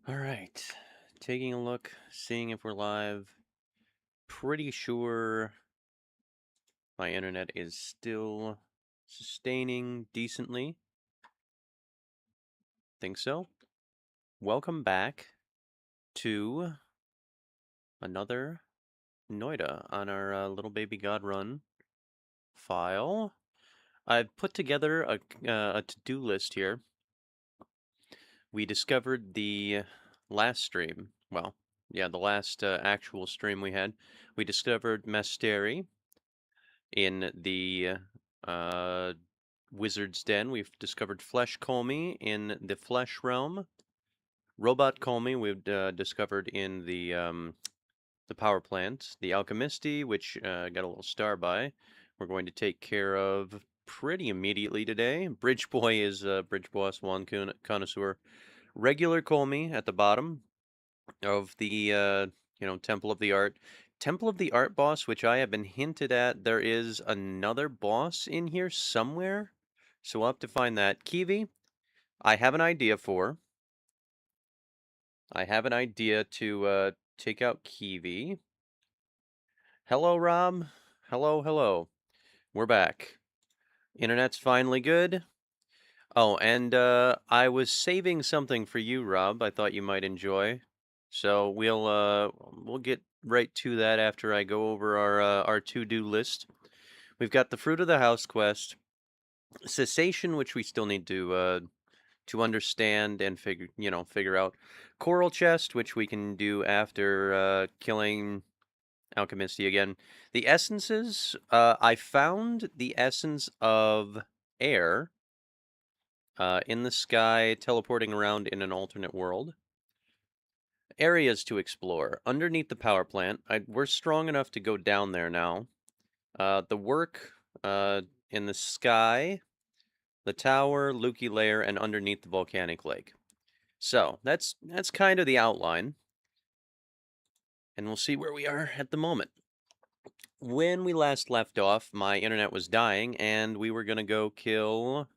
All right. Taking a look, seeing if we're live. Pretty sure my internet is still sustaining decently. Think so. Welcome back to another Noita on our little baby God run file. I've put together a to-do list here. We discovered the last stream. Well, yeah, the last actual stream we had. We discovered Masteri in the uh, Wizard's Den. We've discovered Flesh Colmy in the Flesh Realm. Robot Colmy we've discovered in the power plant. The Alchemisti, which got a little star by, we're going to take care of pretty immediately today. Bridge Boy is Bridge Boss One Connoisseur. Regular Colmy at the bottom of the Temple of the Art. Temple of the Art boss, which I have been hinted at, there is another boss in here somewhere. So we'll have to find that. Kiwi, I have an idea for. I have an idea to take out Kiwi. Hello, Rob. Hello, hello. We're back. Internet's finally good. Oh, and I was saving something for you, Rob. I thought you might enjoy. So we'll get right to that after I go over our to-do list. We've got the Fruit of the House quest, Cessation, which we still need to understand and figure out. Coral Chest, which we can do after killing Alchemisti again. The essences, I found the essence of air in the sky, teleporting around in an alternate world. Areas to explore. Underneath the power plant. We're strong enough to go down there now. The work in the sky, the tower, Lukey Lair, and underneath the volcanic lake. So, that's kind of the outline. And we'll see where we are at the moment. When we last left off, my internet was dying, and we were going to go kill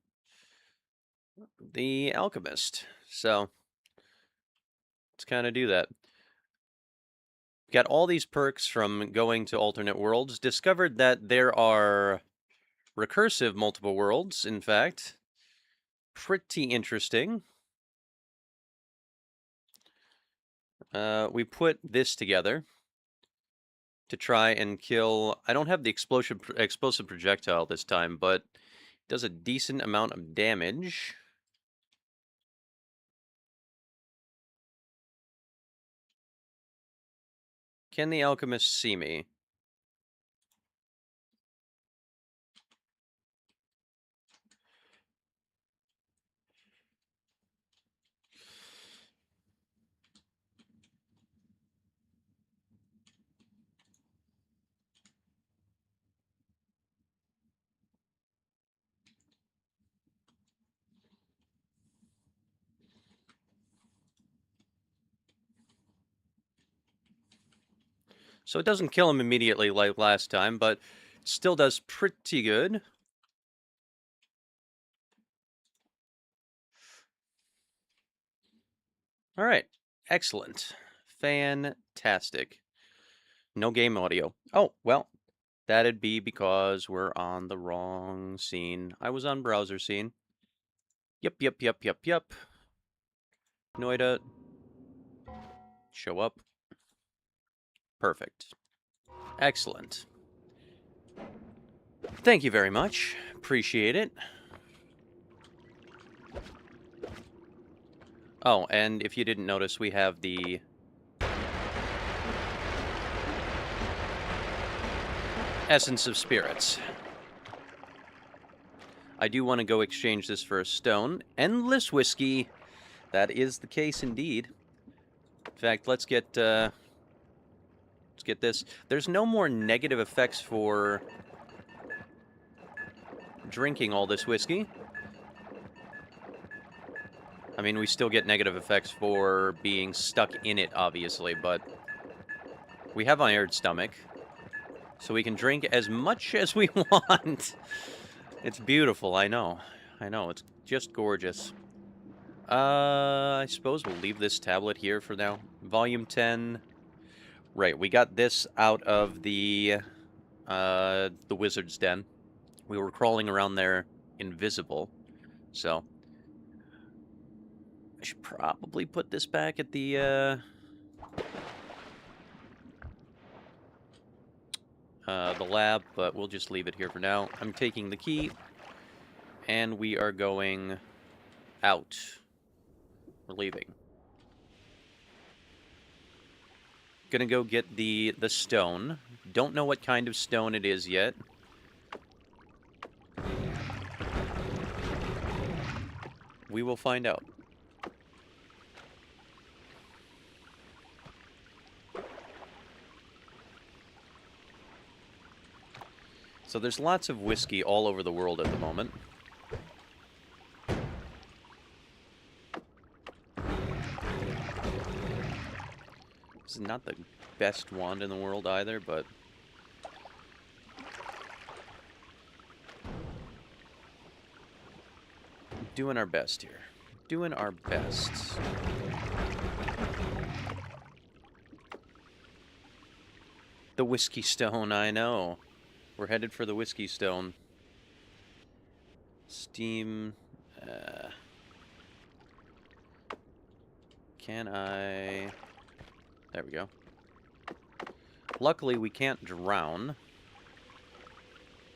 the alchemist. So, let's kind of do that. Got all these perks from going to alternate worlds. Discovered that there are recursive multiple worlds, in fact. Pretty interesting. We put this together to try and kill. I don't have the explosive projectile this time, but it does a decent amount of damage. Can the alchemist see me? So it doesn't kill him immediately like last time, but still does pretty good. All right, excellent. Fantastic. No game audio. Oh, well, that'd be because we're on the wrong scene. I was on browser scene. Yep. Noita, show up. Perfect. Excellent. Thank you very much. Appreciate it. Oh, and if you didn't notice, we have the Essence of Spirits. I do want to go exchange this for a stone. Endless whiskey. That is the case indeed. In fact, let's get this. There's no more negative effects for drinking all this whiskey. I mean, we still get negative effects for being stuck in it, obviously, but we have iron stomach, so we can drink as much as we want. It's beautiful, I know. It's just gorgeous. I suppose we'll leave this tablet here for now. Volume 10. Right, we got this out of the wizard's den. We were crawling around there invisible, so I should probably put this back at the lab, but we'll just leave it here for now. I'm taking the key, and we are going out. We're leaving. Gonna go get the stone. Don't know what kind of stone it is yet. We will find out. So there's lots of whiskey all over the world at the moment. This is not the best wand in the world either, but doing our best here. Doing our best. The Whiskey Stone, I know. We're headed for the Whiskey Stone. Steam... can I... There we go. Luckily, we can't drown,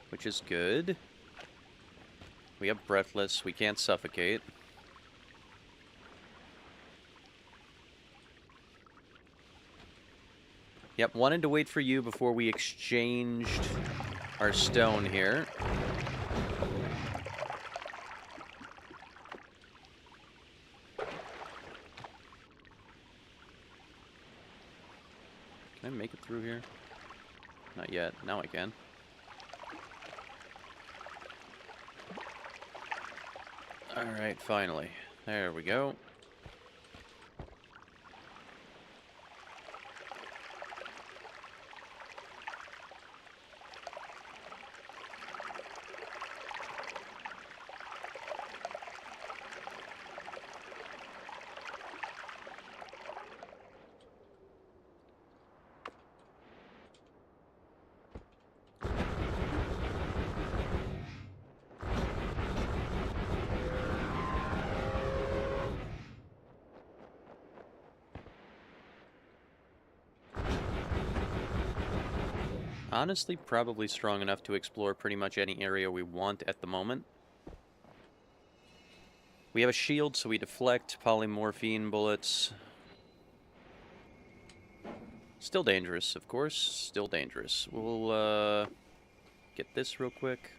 which is good. We have Breathless. We can't suffocate. Yep, wanted to wait for you before we exchanged our stone here. Can I make it through here? Not yet. Now I can. Alright, finally. There we go. Honestly, probably strong enough to explore pretty much any area we want at the moment. We have a shield, so we deflect polymorphine bullets. Still dangerous, of course. Still dangerous. We'll, get this real quick.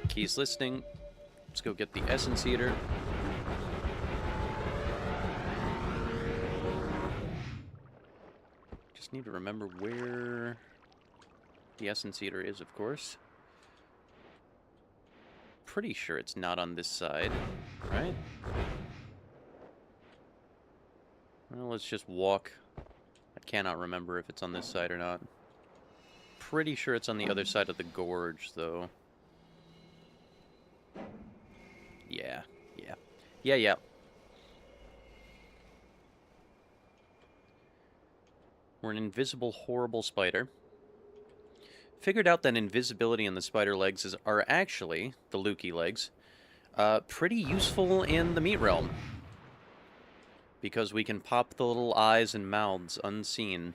Key's listening. Let's go get the Essence Eater. Just need to remember where the Essence Eater is, of course. Pretty sure it's not on this side, right? Well, let's just walk. I cannot remember if it's on this side or not. Pretty sure it's on the other side of the gorge, though. Yeah. We're an invisible, horrible spider. Figured out that invisibility in the spider legs are actually, the Lukey legs, pretty useful in the meat realm. Because we can pop the little eyes and mouths unseen.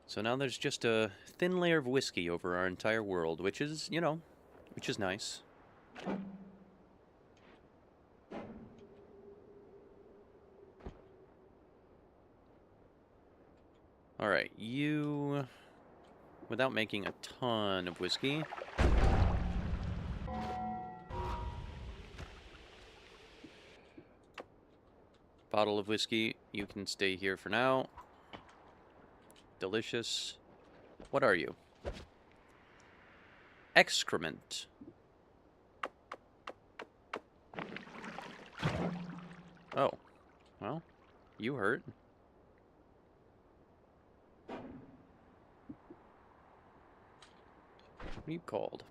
So now there's just a thin layer of whiskey over our entire world, which is, you know, which is nice. Alright, you... without making a ton of whiskey... bottle of whiskey, you can stay here for now. Delicious. What are you? Excrement. Oh, well, you hurt. What are you called?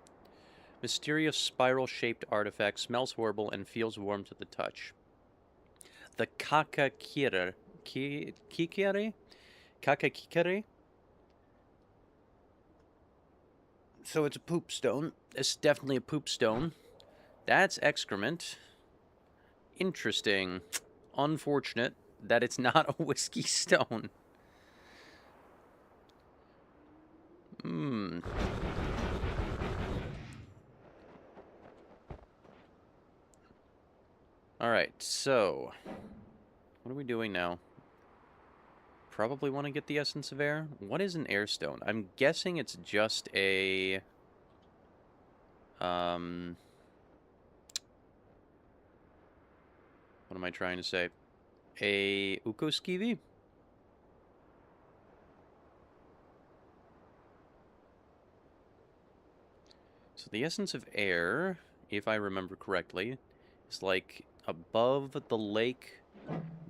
Mysterious spiral-shaped artifact, smells horrible and feels warm to the touch. The Kakakiri. Kikiri? Kakakikiri? So it's a poop stone. It's definitely a poop stone. That's excrement. Interesting. Unfortunate that it's not a whiskey stone. Hmm. Alright, so... what are we doing now? Probably want to get the Essence of Air. What is an air stone? I'm guessing it's just a... what am I trying to say? A Ukoskivi? So the Essence of Air, if I remember correctly, is like above the lake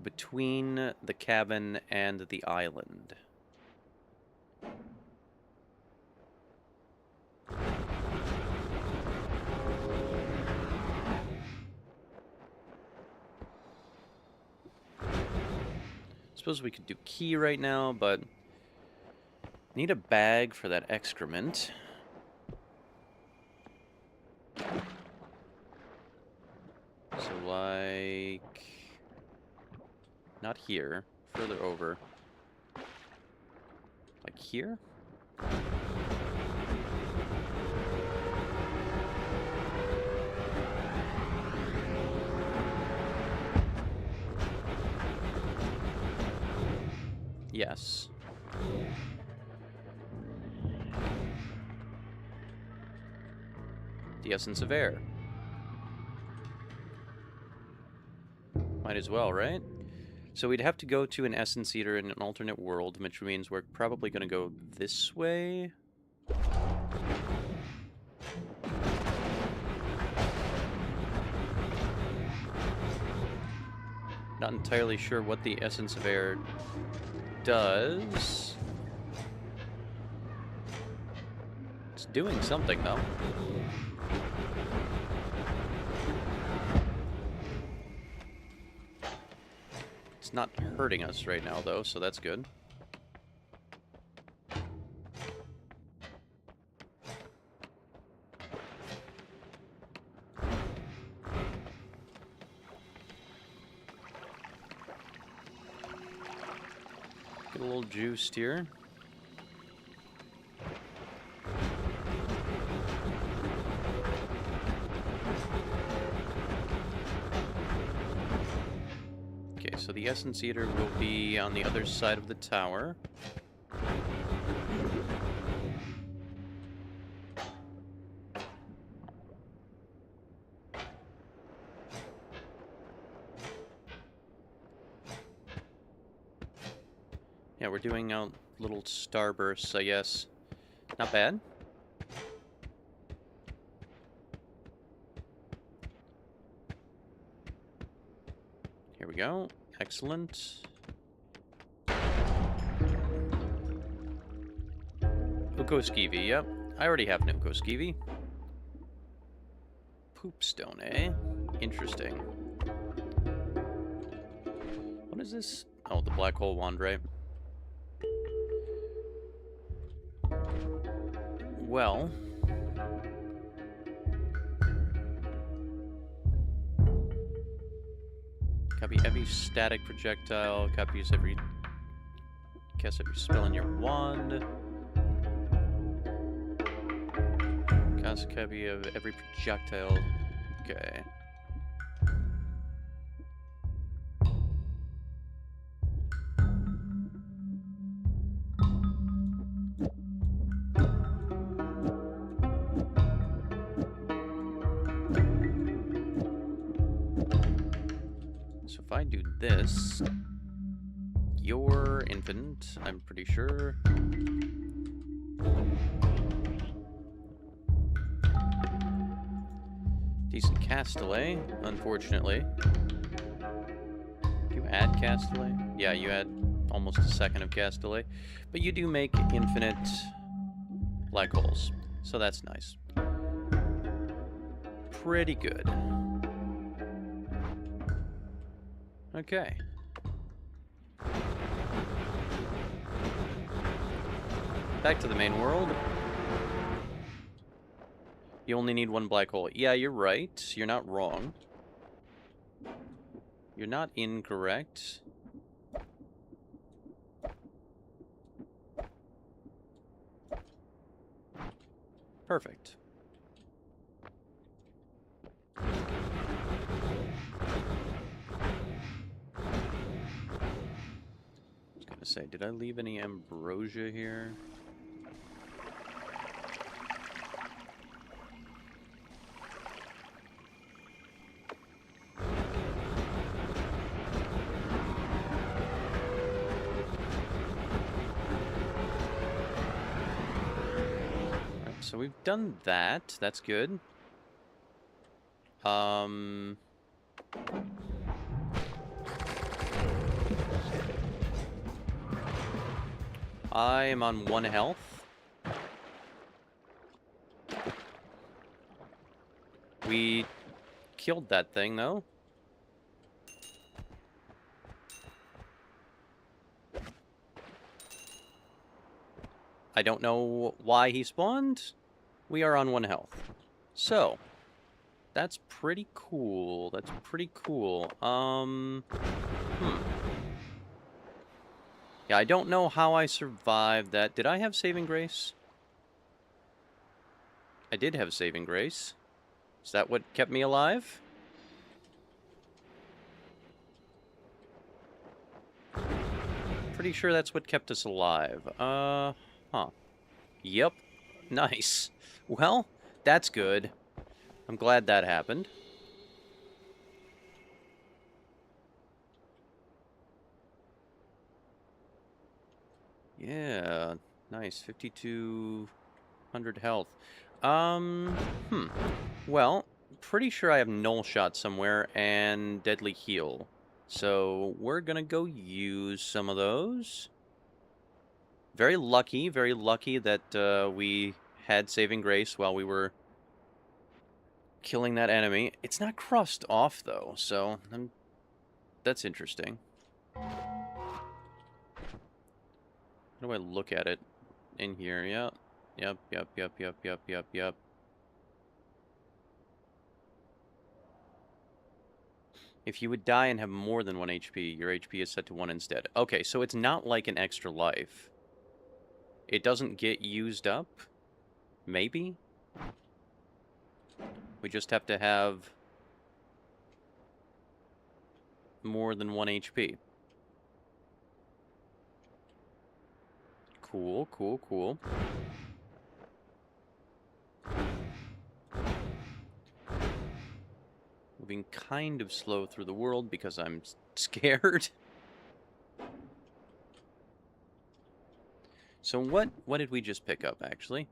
between the cabin and the island. Suppose we could do key right now, but need a bag for that excrement. So like... not here. Further over. Like here? Yes. The Essence of Air. Might as well, right? So we'd have to go to an Essence Eater in an alternate world, which means we're probably going to go this way. Not entirely sure what the Essence of Air does. It's doing something, though. It's not hurting us right now, though, so that's good. Get a little juiced here. Okay, so the Essence Eater will be on the other side of the tower. Yeah, we're doing out little starbursts, I guess. Not bad. Here we go. Excellent. Ukoskivi, yep. I already have an Ukoskivi. Poopstone, eh? Interesting. What is this? Oh, the black hole wand, right? Well... copy every static projectile, cast every spell in your wand. Cast a copy of every projectile. Okay. So if I do this, you're infinite, I'm pretty sure. Decent cast delay, unfortunately. add cast delay? Yeah, you add almost a second of cast delay. But you do make infinite black holes. So that's nice. Pretty good. Okay. Back to the main world. You only need one black hole. Yeah, you're right. You're not wrong. You're not incorrect. Perfect. I was gonna say, did I leave any ambrosia here? So we've done that. That's good. I am on 1 health. We killed that thing, though. I don't know why he spawned. We are on 1 health. So, that's pretty cool. That's pretty cool. Yeah, I don't know how I survived that. Did I have saving grace? I did have saving grace. Is that what kept me alive? Pretty sure that's what kept us alive. Huh. Yep. Nice. Well, that's good. I'm glad that happened. Yeah, nice. 5,200 health. Well, pretty sure I have null shot somewhere and deadly heal. So we're gonna go use some of those. Very lucky that we had saving grace while we were killing that enemy. It's not crossed off though, so that's interesting. How do I look at it in here? Yeah. Yep. If you would die and have more than 1 HP, your HP is set to 1 instead. Okay, so it's not like an extra life. It doesn't get used up? Maybe? We just have to have more than 1 HP. Cool. Moving kind of slow through the world because I'm scared. So what did we just pick up, actually?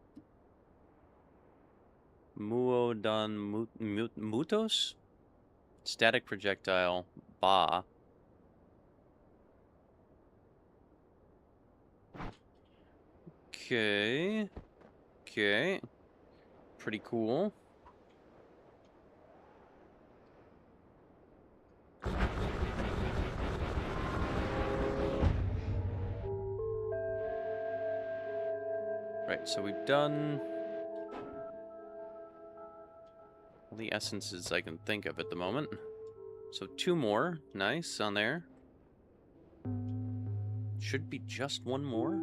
Muodon Mutos? Static projectile. Ba. Okay. Pretty cool. Right, so we've done all the essences I can think of at the moment. So 2 more. Nice on there. Should be just 1 more.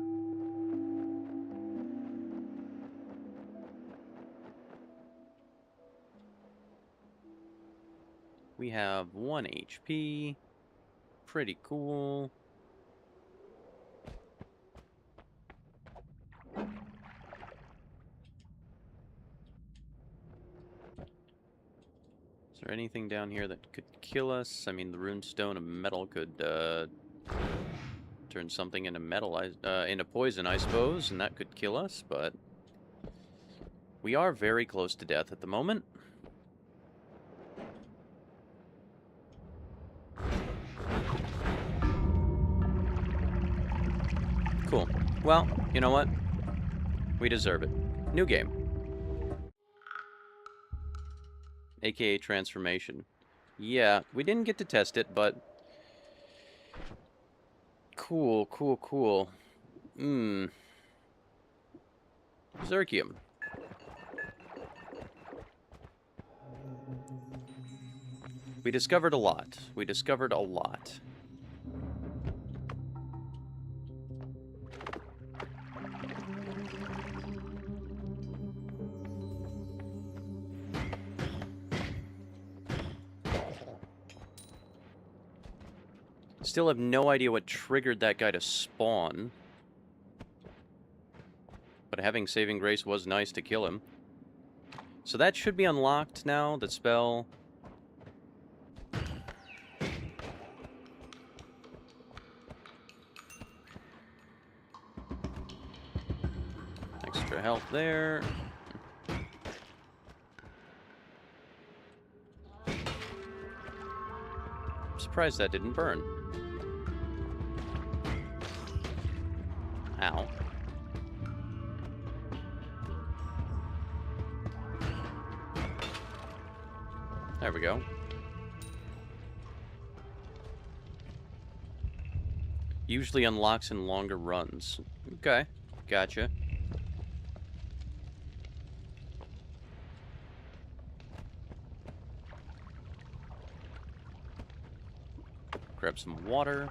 We have 1 HP. Pretty cool. Is there anything down here that could kill us? I mean, the runestone of metal could turn something into metal, into poison, I suppose, and that could kill us, but we are very close to death at the moment. Cool. Well, you know what? We deserve it. New game. AKA transformation. Yeah, we didn't get to test it, but... Cool, cool, cool. Zerkium. We discovered a lot. We discovered a lot. Still have no idea what triggered that guy to spawn. But having Saving Grace was nice to kill him. So that should be unlocked now, the spell. Extra health there. I'm surprised that didn't burn. Ow. There we go. Usually unlocks in longer runs. Okay, gotcha. Grab some water.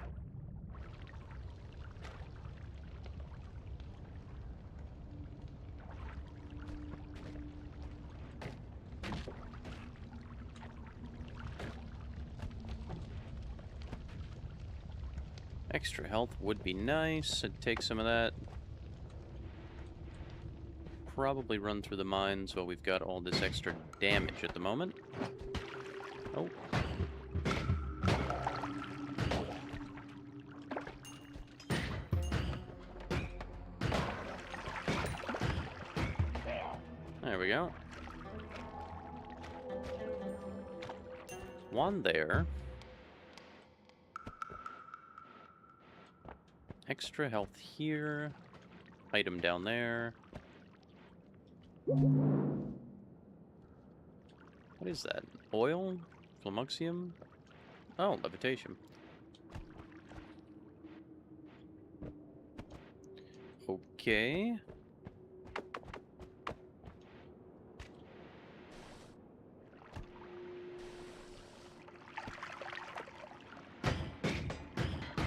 Extra health would be nice. I'd take some of that. Probably run through the mines while we've got all this extra damage at the moment. Oh. There we go. One there. Extra health here. Item down there. What is that? Oil? Flumuxium? Oh, levitation. Okay.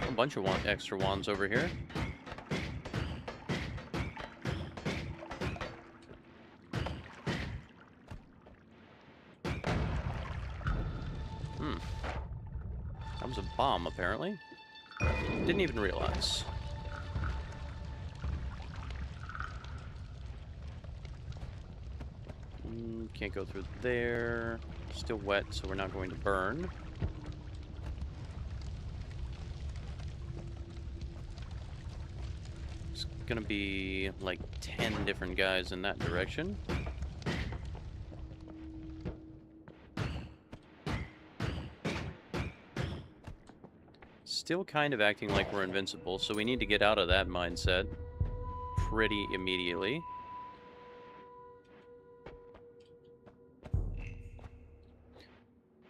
A bunch of extra wands over here. That was a bomb, apparently. Didn't even realize. Can't go through there. Still wet, so we're not going to burn. It's gonna be like 10 different guys in that direction. Still kind of acting like we're invincible, so we need to get out of that mindset pretty immediately.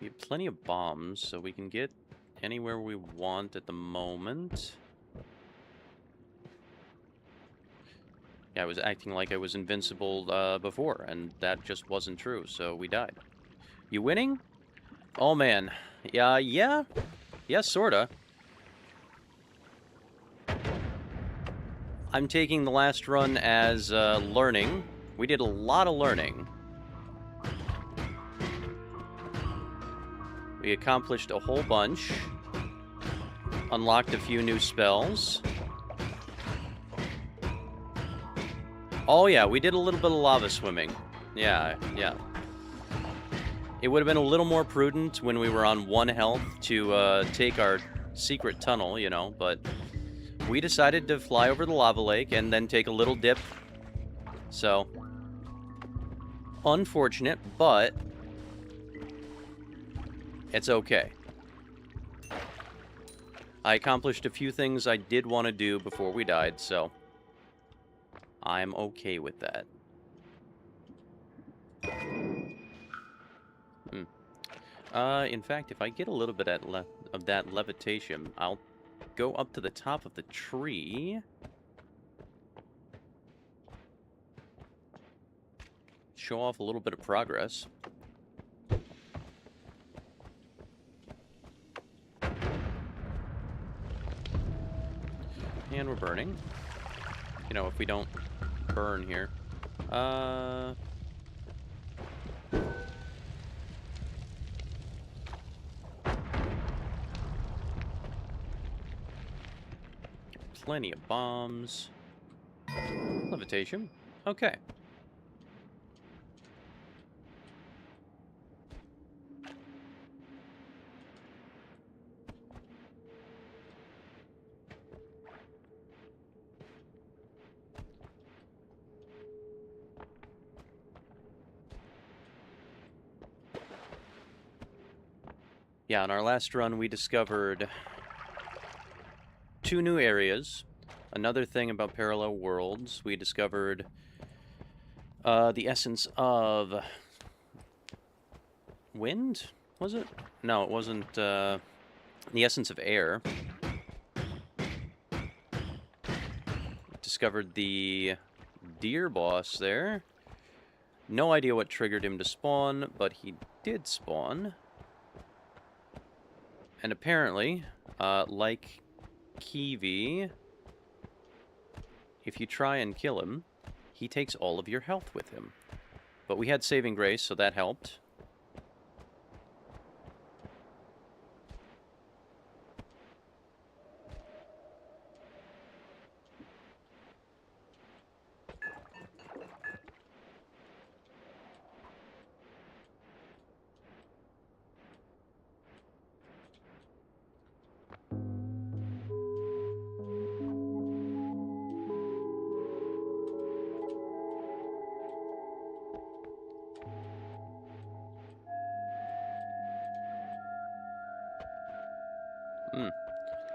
We have plenty of bombs, so we can get anywhere we want at the moment. Yeah, I was acting like I was invincible before, and that just wasn't true, so we died. You winning? Oh, man. Yeah, sorta. I'm taking the last run as learning. We did a lot of learning. We accomplished a whole bunch. Unlocked a few new spells. Oh yeah, we did a little bit of lava swimming. Yeah. It would have been a little more prudent when we were on 1 health to take our secret tunnel, you know, but we decided to fly over the lava lake and then take a little dip. So, unfortunate, but it's okay. I accomplished a few things I did want to do before we died, so I'm okay with that. Hmm. In fact, if I get a little bit of that levitation, I'll go up to the top of the tree. Show off a little bit of progress. And we're burning. You know, if we don't burn here. Plenty of bombs. Levitation. Okay. Yeah, on our last run, we discovered 2 new areas. Another thing about parallel worlds, we discovered the essence of wind, was it? No, it wasn't. The essence of air. Discovered the deer boss there. No idea what triggered him to spawn, but he did spawn. And apparently, like Kiwi, if you try and kill him, he takes all of your health with him. But we had saving grace, so that helped.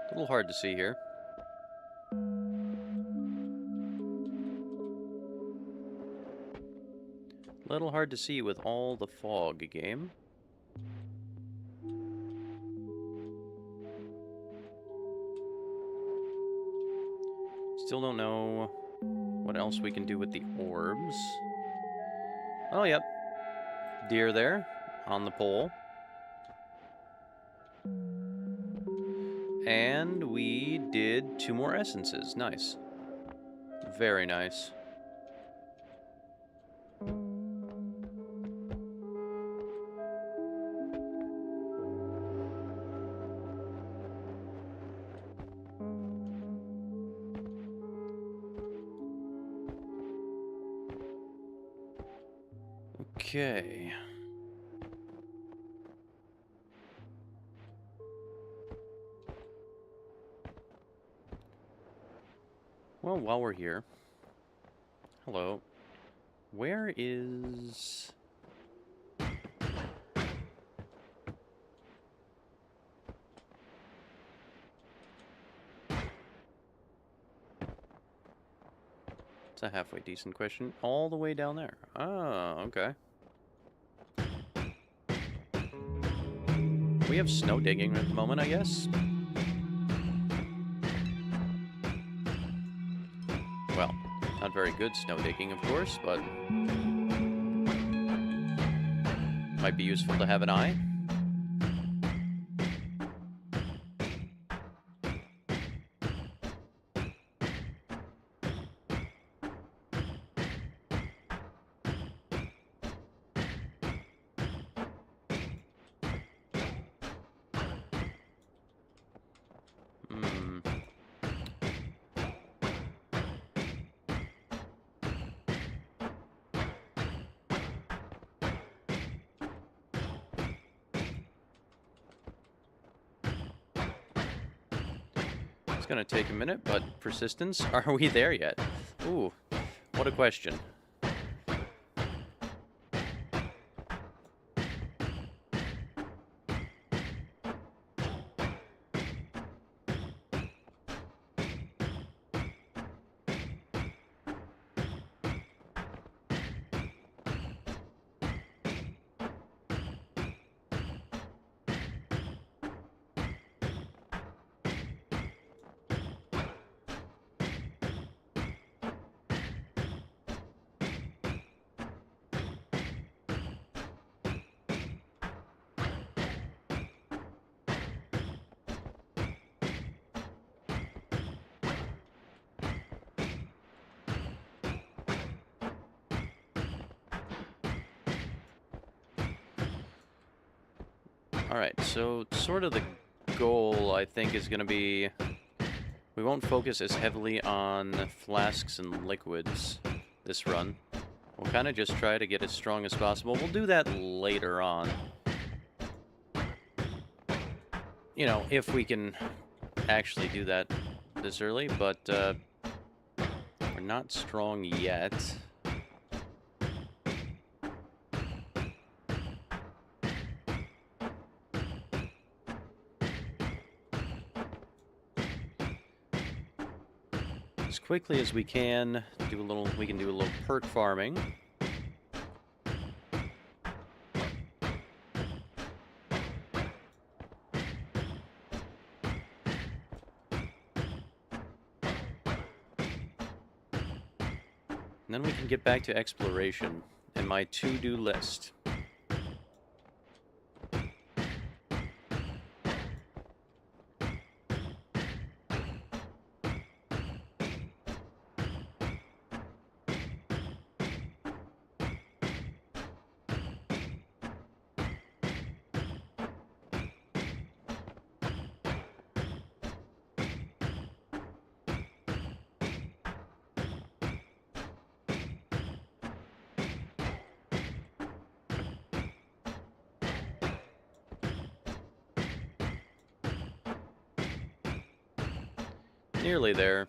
A little hard to see here. Little hard to see with all the fog game. Still don't know what else we can do with the orbs. Oh, yep. Deer there on the pole. And we did 2 more essences. Nice. Very nice. Okay. Well, while we're here... Hello. Where is... It's a halfway decent question. All the way down there. Oh, okay. We have snow digging at the moment, I guess. Well, not very good snow digging, of course, but... might be useful to have an eye. It's gonna take a minute, but persistence. Are we there yet? Ooh, what a question. Alright, so sort of the goal, I think, is going to be... We won't focus as heavily on flasks and liquids this run. We'll kind of just try to get as strong as possible. We'll do that later on. You know, if we can actually do that this early, but we're not strong yet. As quickly as we can, we can do a little perk farming. And then we can get back to exploration and my to-do list. Nearly there.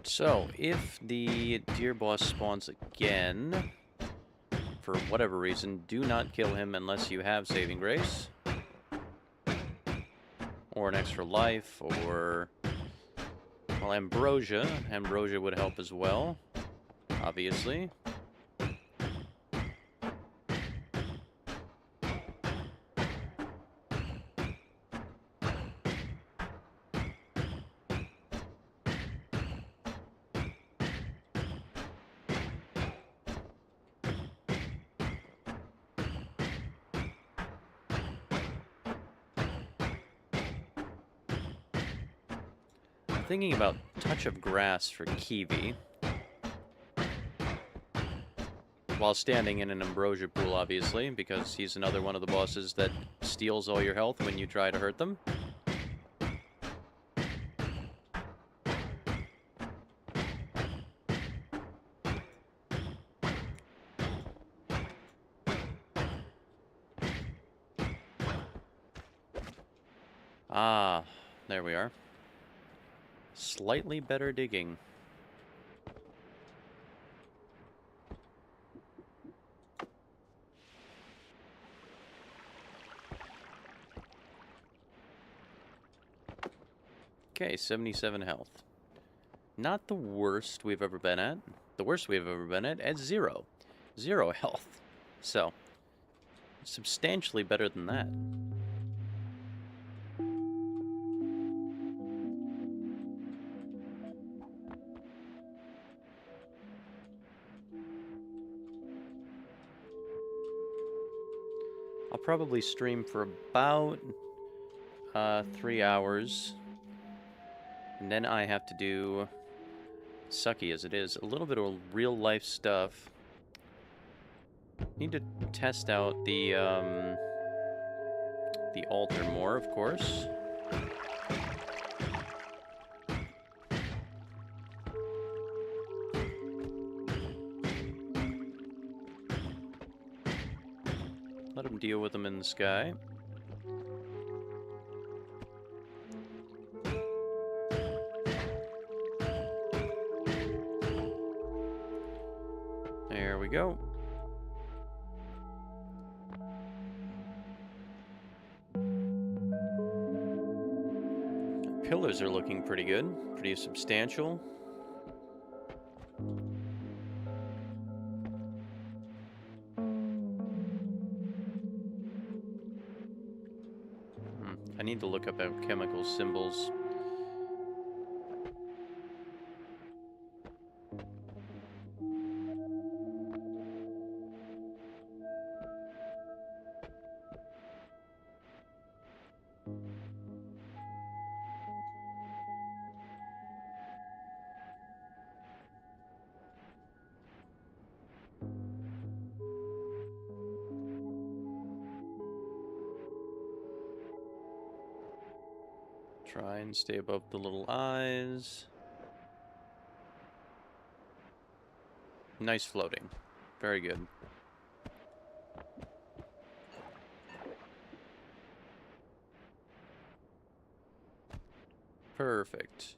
So, if the deer boss spawns again, for whatever reason, do not kill him unless you have saving grace. Or an extra life, or... well, ambrosia. Ambrosia would help as well, obviously. Thinking about Touch of Grass for Kiwi. While standing in an ambrosia pool, obviously, because he's another one of the bosses that steals all your health when you try to hurt them. Ah, there we are. Slightly better digging. Okay, 77 health. Not the worst we've ever been at. The worst we've ever been at 0. 0 health. So, substantially better than that. I'll probably stream for about 3 hours. And then I have to do, sucky as it is, a little bit of real life stuff. Need to test out the altar more, of course. Let him deal with them in the sky. There we go. Pillars are looking pretty good, pretty substantial. I need to look up alchemical symbols. Try and stay above the little eyes. Nice floating. Very good. Perfect.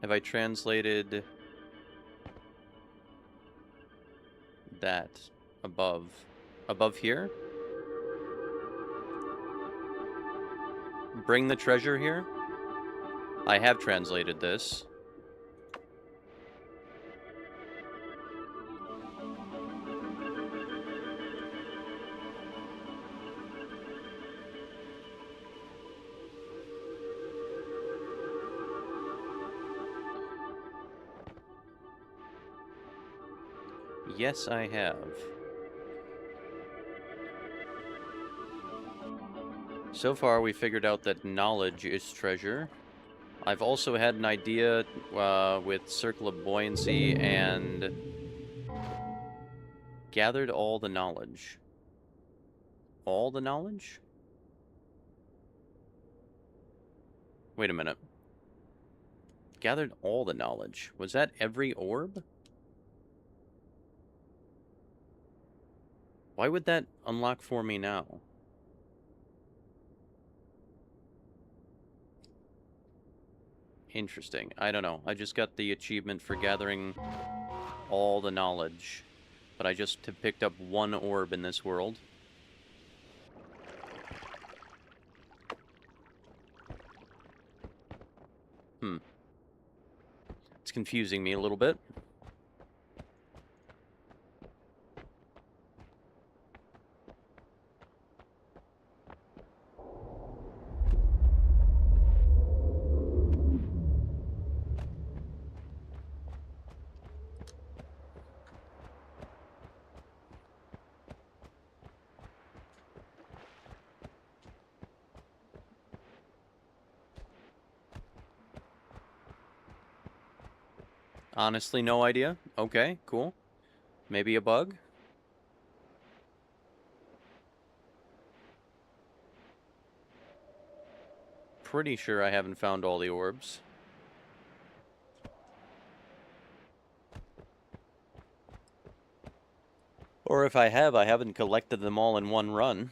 Have I translated that above? Above here? Bring the treasure here? I have translated this. Yes, I have. So far, we figured out that knowledge is treasure. I've also had an idea with Circle of Buoyancy and gathered all the knowledge. All the knowledge? Wait a minute. Gathered all the knowledge. Was that every orb? Why would that unlock for me now? Interesting. I don't know. I just got the achievement for gathering all the knowledge. But I just picked up one orb in this world. It's confusing me a little bit. Honestly, no idea. Okay, cool. Maybe a bug? Pretty sure I haven't found all the orbs. Or if I have, I haven't collected them all in one run.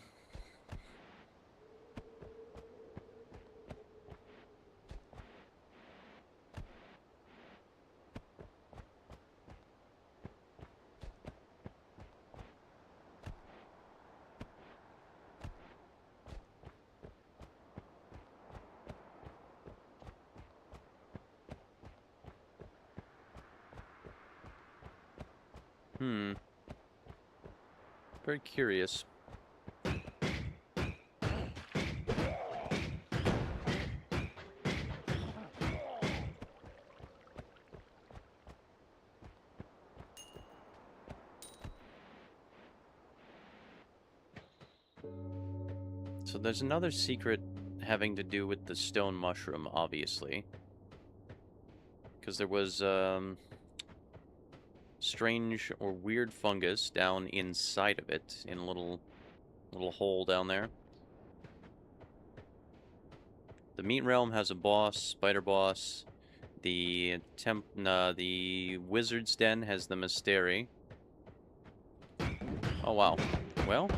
Very curious. So there's another secret having to do with the stone mushroom, obviously. Because there was, strange or weird fungus down inside of it, in a little hole down there. The meat realm has a boss, spider boss. The wizard's den has the mystery. Oh wow. Well,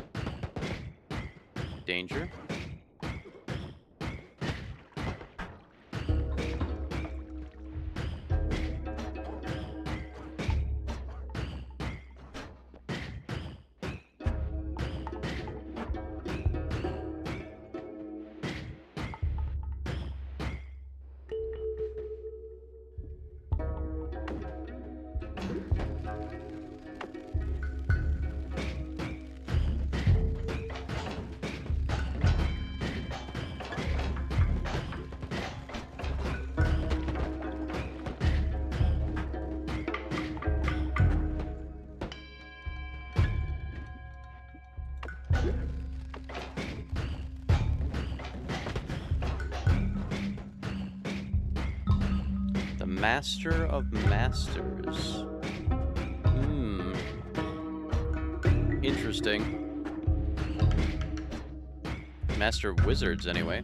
danger. Master of Masters. Interesting. Master of Wizards, anyway.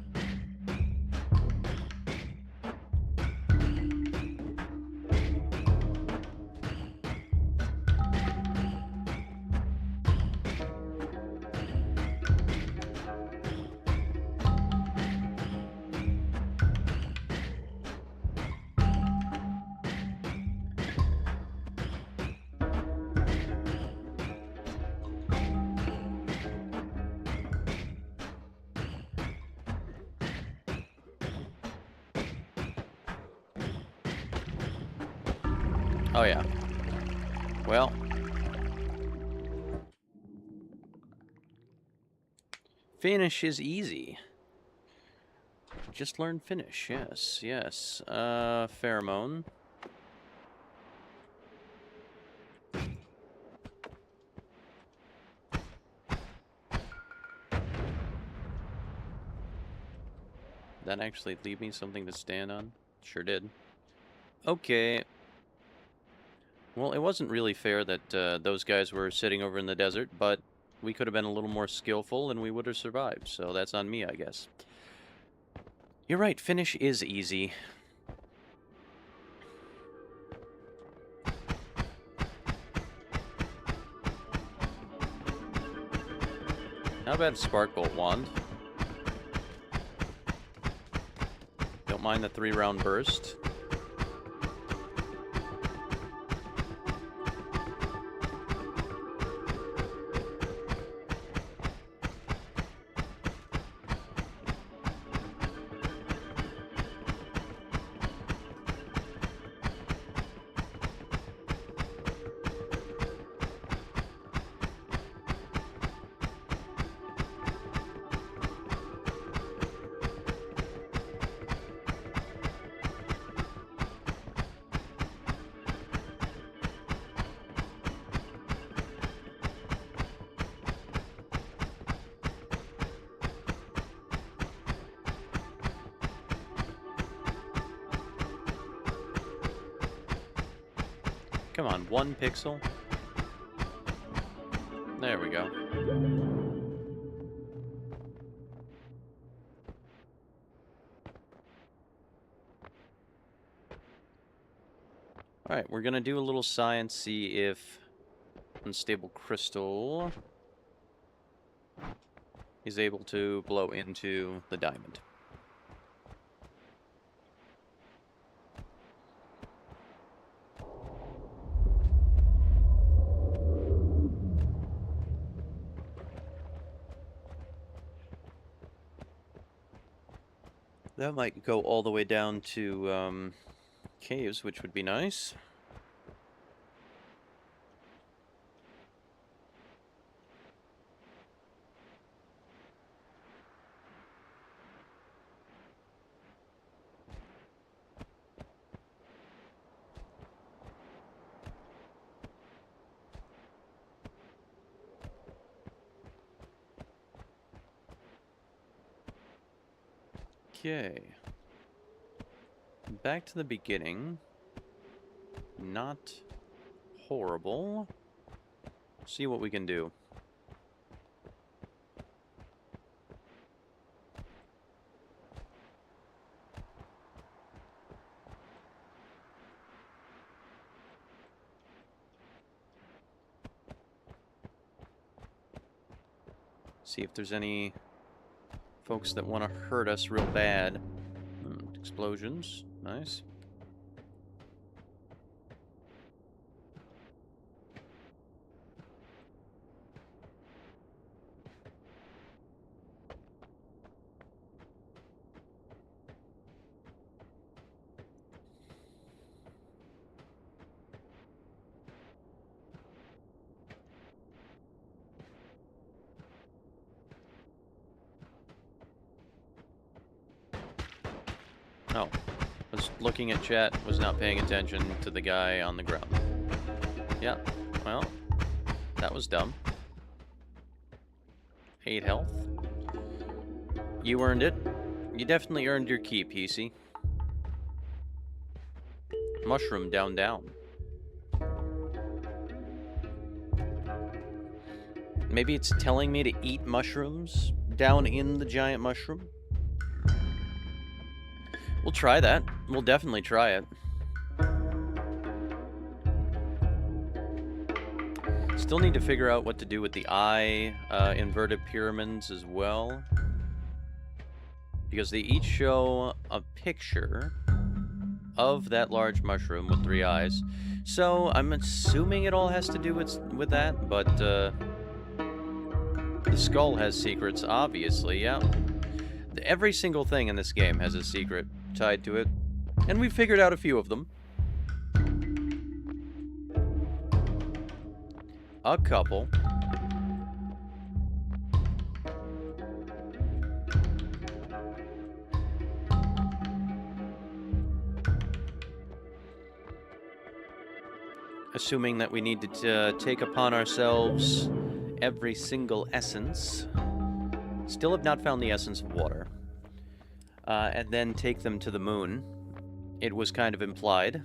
Oh, yeah. Well. Finish is easy. Just learn Finnish. Yes, yes. Pheromone. That actually leave me something to stand on? Sure did. Okay. Well, it wasn't really fair that those guys were sitting over in the desert, but we could have been a little more skillful and we would have survived, so that's on me, I guess. You're right, Finnish is easy. How about Spark Bolt Wand? Don't mind the 3-round burst. Come on, 1 pixel. There we go. Alright, we're gonna do a little science, see if Unstable Crystal is able to blow into the diamond. That might go all the way down to caves, which would be nice. Okay. Back to the beginning. Not horrible. See what we can do. See if there's any folks that want to hurt us real bad. Explosions. Nice. Oh, was looking at chat, was not paying attention to the guy on the ground. Yeah, well, that was dumb. 8 health. You earned it. You definitely earned your keep, PC. Mushroom down. Maybe it's telling me to eat mushrooms down in the giant mushroom? We'll try that. We'll definitely try it. Still need to figure out what to do with the eye inverted pyramids as well. Because they each show a picture of that large mushroom with 3 eyes. So I'm assuming it all has to do with that, but the skull has secrets, obviously, yeah. Every single thing in this game has a secret tied to it, and we figured out a few of them. A couple. Assuming that we need to take upon ourselves every single essence. Still have not found the essence of water. And then take them to the moon. It was kind of implied.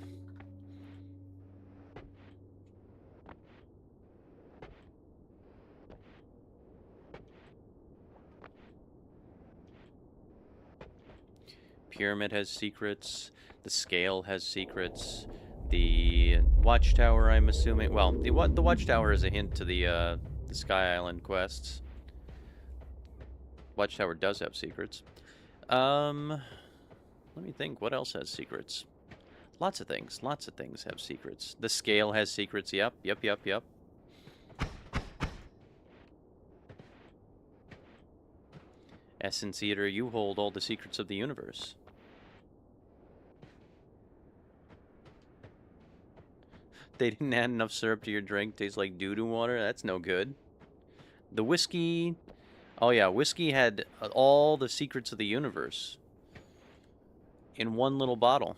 Pyramid has secrets. The scale has secrets. The watchtower, I'm assuming. Well, the watchtower is a hint to the Sky Island quests. Watchtower does have secrets. Let me think. What else has secrets? Lots of things. Lots of things have secrets. The scale has secrets. Yep. Essence Eater, you hold all the secrets of the universe. They didn't add enough syrup to your drink. Tastes like doo-doo water. That's no good. The whiskey... Oh yeah, whiskey had all the secrets of the universe in one little bottle.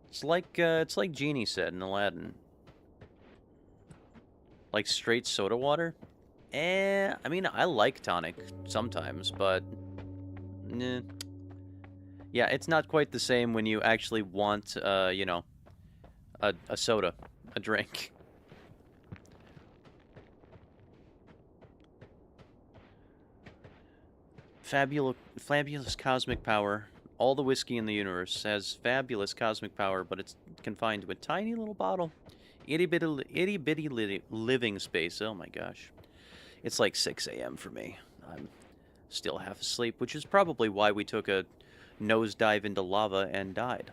It's like Genie said in Aladdin. Like straight soda water? I mean, I like tonic sometimes, but... Eh. Yeah, it's not quite the same when you actually want, you know, a soda, a drink. Fabulous cosmic power. All the whiskey in the universe has fabulous cosmic power, but it's confined to a tiny little bottle. Itty bitty living space. Oh my gosh. It's like 6 a.m. for me. I'm still half asleep, which is probably why we took a nosedive into lava and died.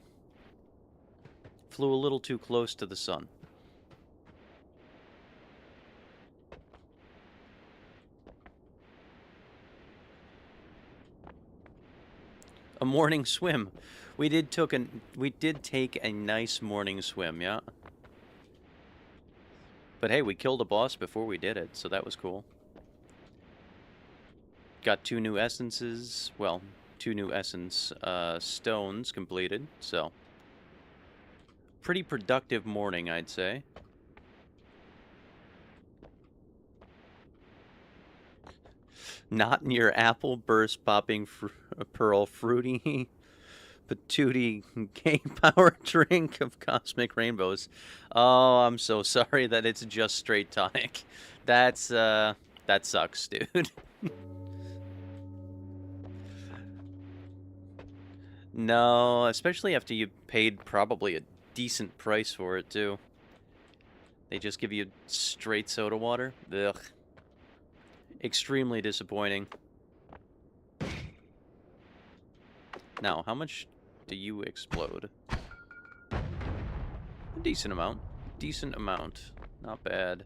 Flew a little too close to the sun. A morning swim. We did take a nice morning swim, yeah. But hey, we killed a boss before we did it, so that was cool. Got 2 new essences. Well, 2 new essence stones completed, so pretty productive morning, I'd say. Not in your apple burst popping pearl fruity patootie gay power drink of cosmic rainbows. Oh, I'm so sorry that it's just straight tonic. That's that sucks, dude. No, especially after you paid probably a decent price for it, too. They just give you straight soda water? Ugh. Extremely disappointing. Now, how much do you explode? A decent amount. Decent amount. Not bad.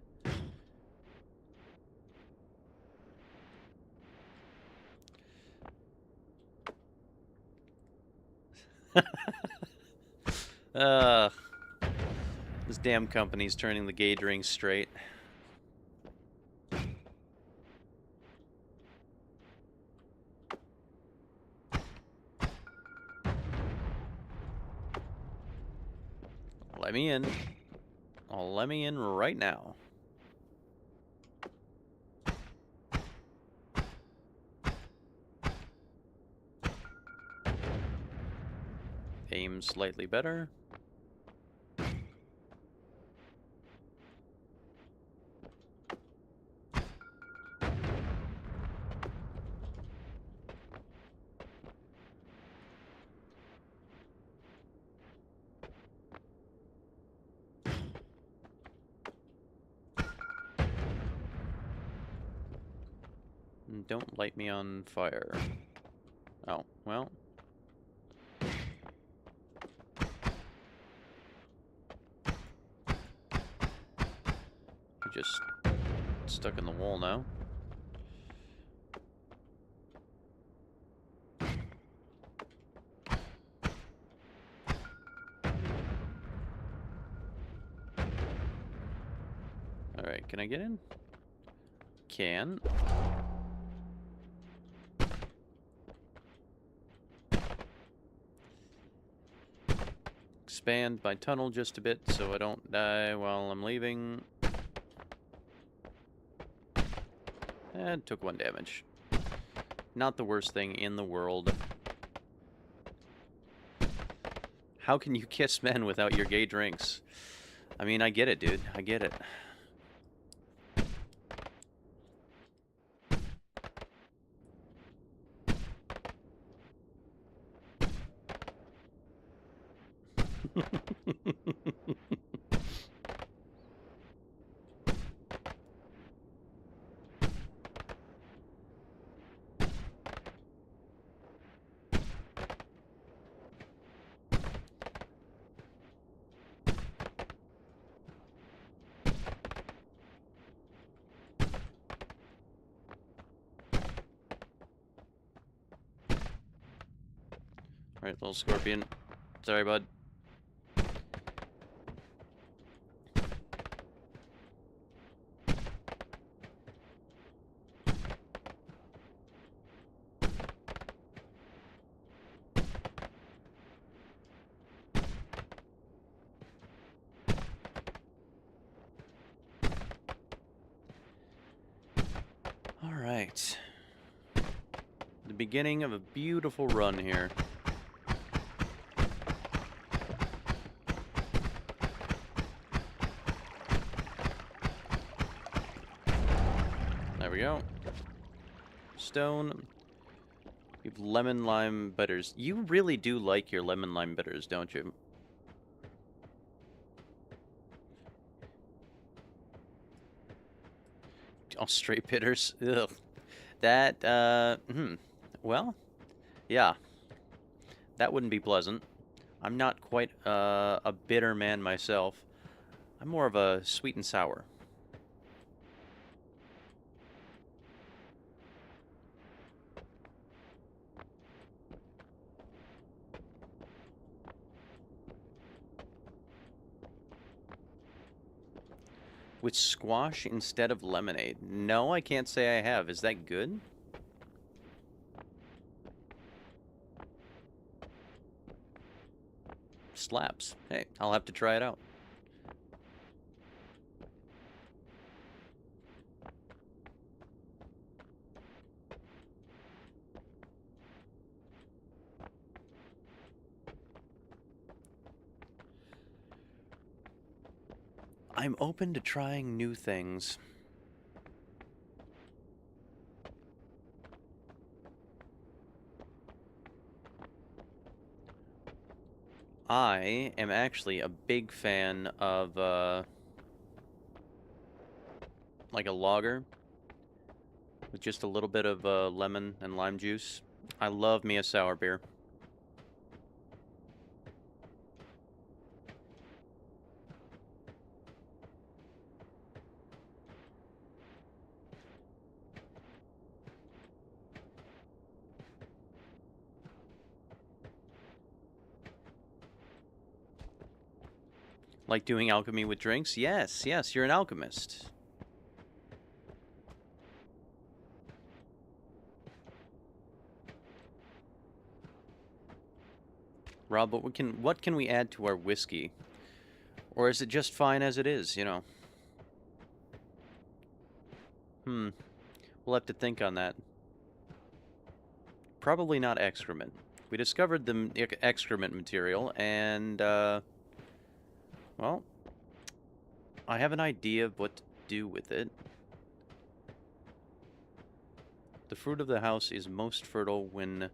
This damn company's turning the gauge ring straight. Let me in. Oh, let me in right now. aim slightly better. Don't light me on fire. Oh, well. Just stuck in the wall now. Alright, can I get in? Can. Expand my tunnel just a bit so I don't die while I'm leaving. And took 1 damage. Not the worst thing in the world. How can you kiss men without your gay drinks? I mean, I get it, dude. I get it. Alright, little scorpion. Sorry, bud. Alright. The beginning of a beautiful run here. There we go. Stone. You have lemon lime bitters. You really do like your lemon lime bitters, don't you? All straight bitters. Ugh. That, well, yeah. That wouldn't be pleasant. I'm not quite a bitter man myself. I'm more of a sweet and sour. With squash instead of lemonade. No, I can't say I have. Is that good? Slaps. Hey, I'll have to try it out. I'm open to trying new things. I am actually a big fan of, like a lager with just a little bit of lemon and lime juice. I love me a sour beer. Like doing alchemy with drinks? Yes, yes, you're an alchemist. Rob, but what can we add to our whiskey? Or is it just fine as it is, you know? We'll have to think on that. Probably not excrement. We discovered the excrement material, and, well, I have an idea of what to do with it. The fruit of the house is most fertile when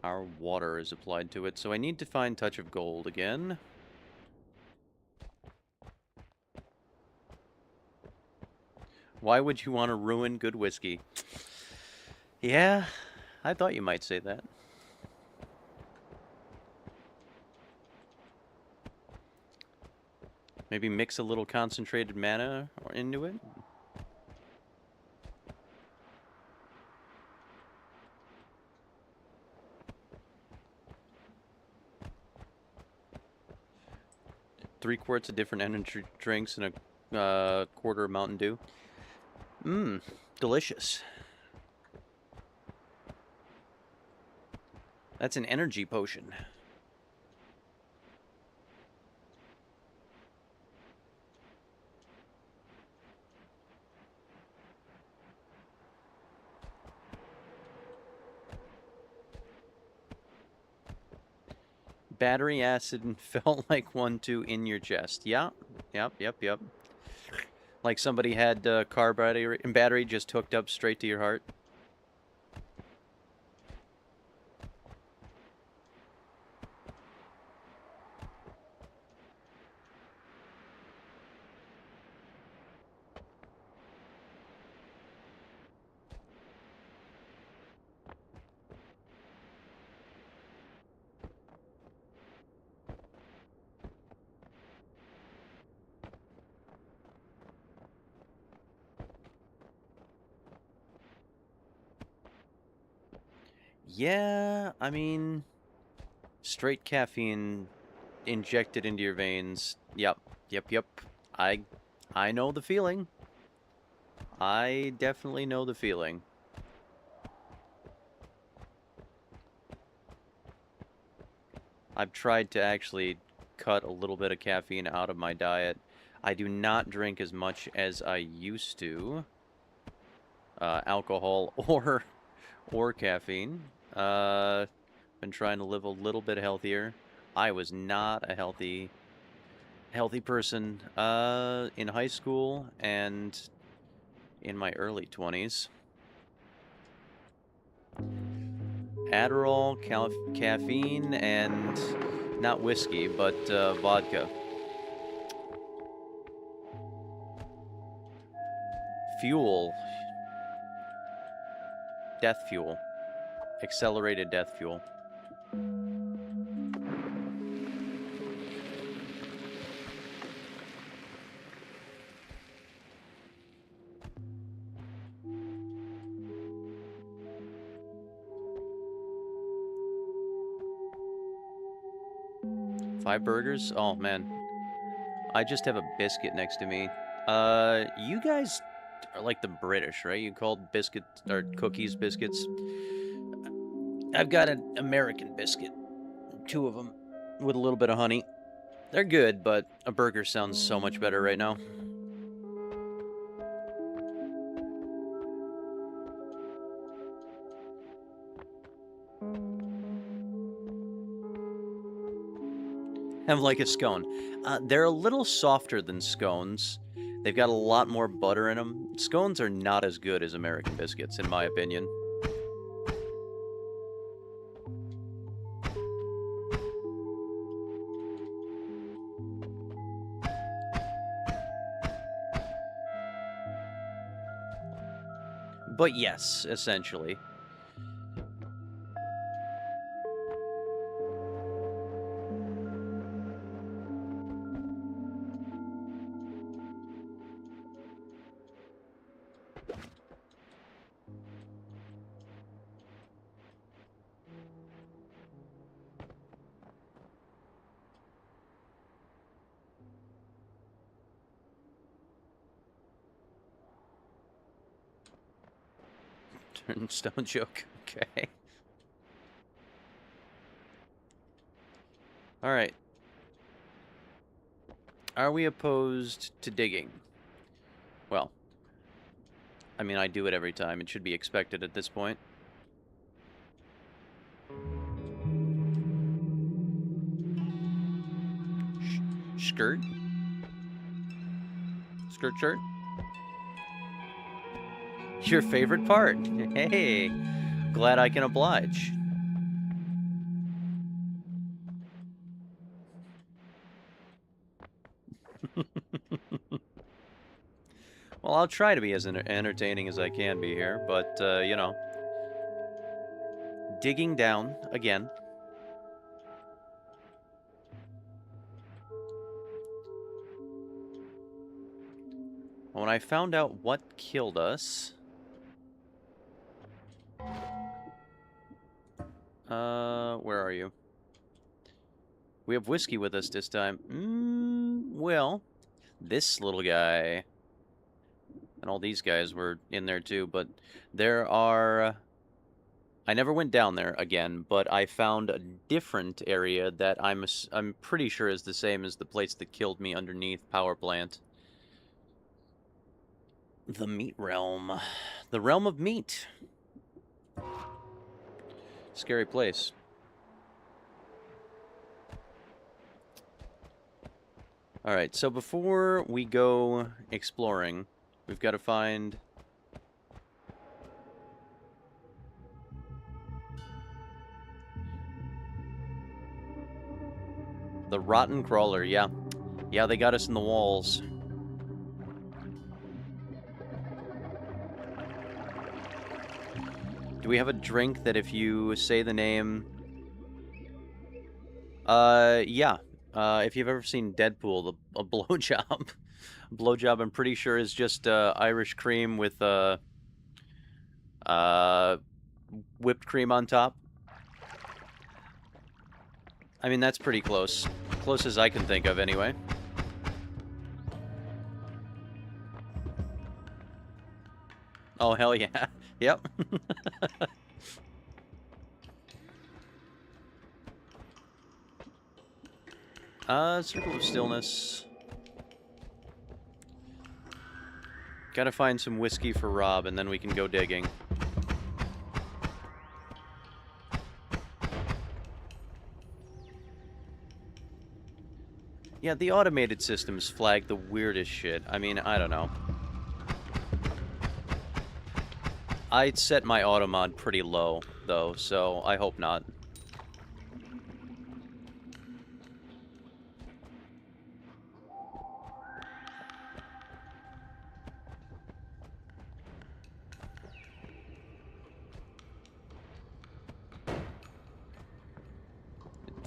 our water is applied to it, so I need to find Touch of Gold again. Why would you want to ruin good whiskey? Yeah, I thought you might say that. Maybe mix a little concentrated mana into it? Three quarts of different energy drinks and a quarter of Mountain Dew. Mmm, delicious. That's an energy potion. Battery acid felt like one too in your chest. Yeah, yep. Like somebody had car battery just hooked up straight to your heart. Yeah, I mean, straight caffeine injected into your veins. Yep. I know the feeling. I definitely know the feeling. I've tried to actually cut a little bit of caffeine out of my diet. I do not drink as much as I used to. Alcohol or caffeine. Been trying to live a little bit healthier. I was not a healthy person in high school and in my early 20s. Adderall, caffeine, and not whiskey, but vodka. Fuel. Death fuel. Accelerated death fuel. Five burgers? Oh, man. I just have a biscuit next to me. You guys are like the British, right? You called biscuits or cookies biscuits. I've got an American biscuit. Two of them with a little bit of honey. They're good, but a burger sounds so much better right now. Have like a scone. They're a little softer than scones. They've got a lot more butter in them. Scones are not as good as American biscuits, in my opinion. But yes, essentially. Turnstone joke. Okay. Alright. Are we opposed to digging? Well, I mean, I do it every time. It should be expected at this point. skirt. Skirt shirt. Your favorite part. Hey, glad I can oblige. Well, I'll try to be as entertaining as I can be here, but, you know. Digging down again. When I found out what killed us... where are you? We have whiskey with us this time. Well, this little guy... And all these guys were in there too, but there are... I never went down there again, but I found a different area that I'm pretty sure is the same as the place that killed me underneath power plant. The meat realm. The realm of meat. Scary place. Alright, so before we go exploring, we've got to find... the rotten crawler, yeah. Yeah, they got us in the walls. Do we have a drink that if you say the name... yeah. If you've ever seen Deadpool, a blowjob. Blowjob, I'm pretty sure, is just Irish cream with whipped cream on top. I mean, that's pretty close. Close as I can think of, anyway. Oh, hell yeah. Yep. Circle of Stillness. Gotta find some whiskey for Rob, and then we can go digging. Yeah, the automated systems flag the weirdest shit. I mean, I don't know. I'd set my auto mod pretty low, though, so I hope not.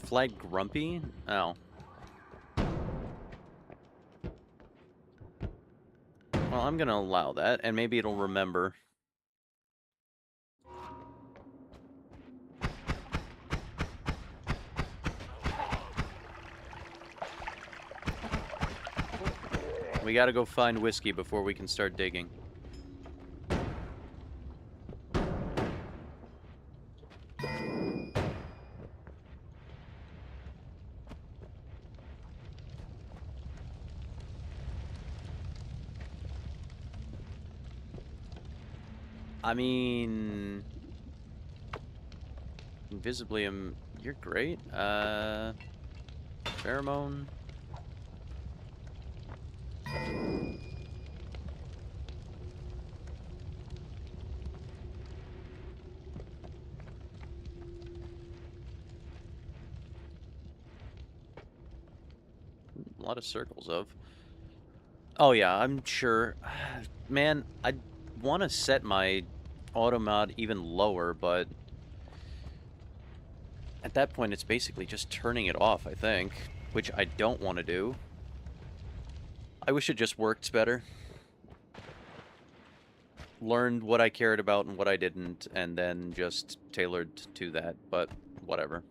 Flag Grumpy? Oh. Well, I'm gonna allow that, and maybe it'll remember. We gotta go find whiskey before we can start digging. I mean... Invisibly, you're great. Pheromone. A lot of circles of. Oh yeah, I'm sure. Man, I want to set my auto mod even lower, but at that point it's basically just turning it off, I think, which I don't want to do. I wish it just worked better. Learned what I cared about and what I didn't, and then just tailored to that, but whatever.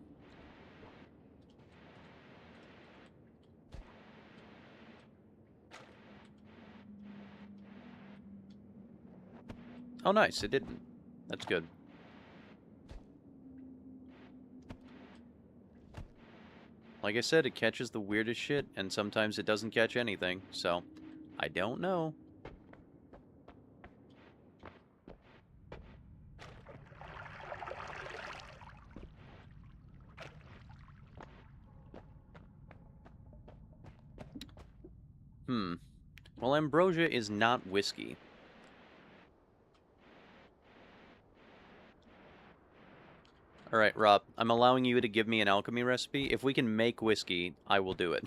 Oh, nice, it didn't. That's good. Like I said, it catches the weirdest shit, and sometimes it doesn't catch anything, so I don't know. Well, ambrosia is not whiskey. Alright, Rob, I'm allowing you to give me an alchemy recipe. If we can make whiskey, I will do it.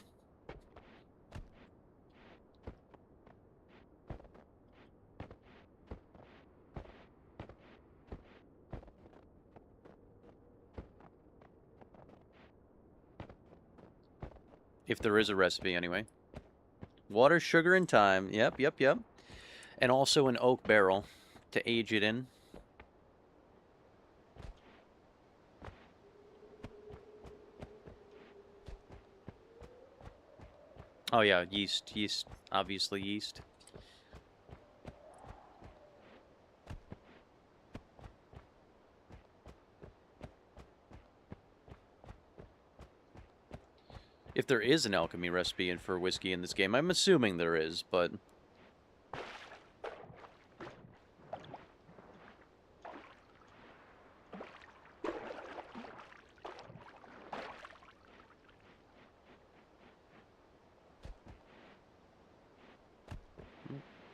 If there is a recipe, anyway. Water, sugar, and thyme. Yep. And also an oak barrel to age it in. Oh yeah, yeast, obviously yeast. If there is an alchemy recipe for whiskey in this game, I'm assuming there is, but...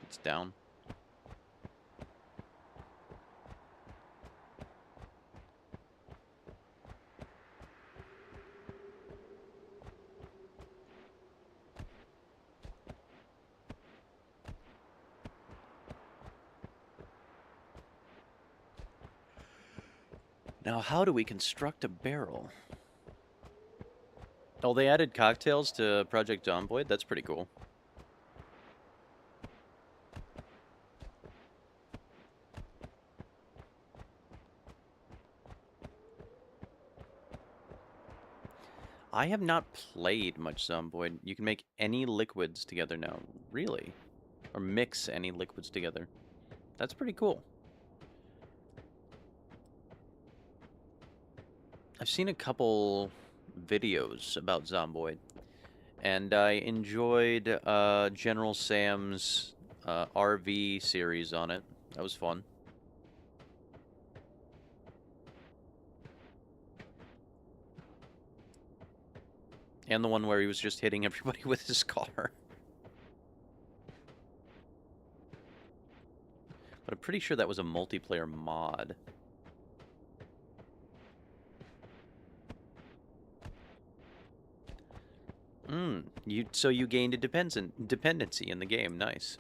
It's down. Now, how do we construct a barrel? Oh, they added cocktails to Project Zomboid? That's pretty cool. I have not played much Zomboid. You can make any liquids together now. Really? Or mix any liquids together. That's pretty cool. I've seen a couple videos about Zomboid, and I enjoyed General Sam's RV series on it. That was fun. And the one where he was just hitting everybody with his car. But I'm pretty sure that was a multiplayer mod. So you gained a dependency in the game. Nice.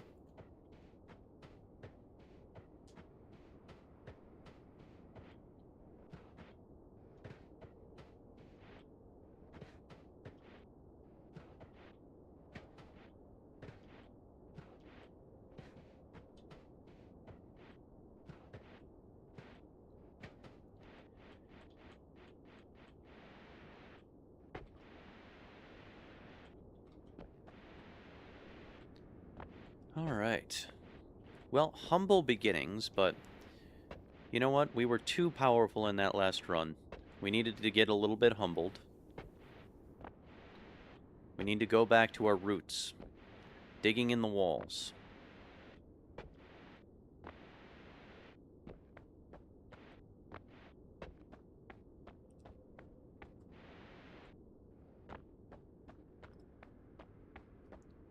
Alright. Well, humble beginnings, but you know what? We were too powerful in that last run. We needed to get a little bit humbled. We need to go back to our roots. Digging in the walls.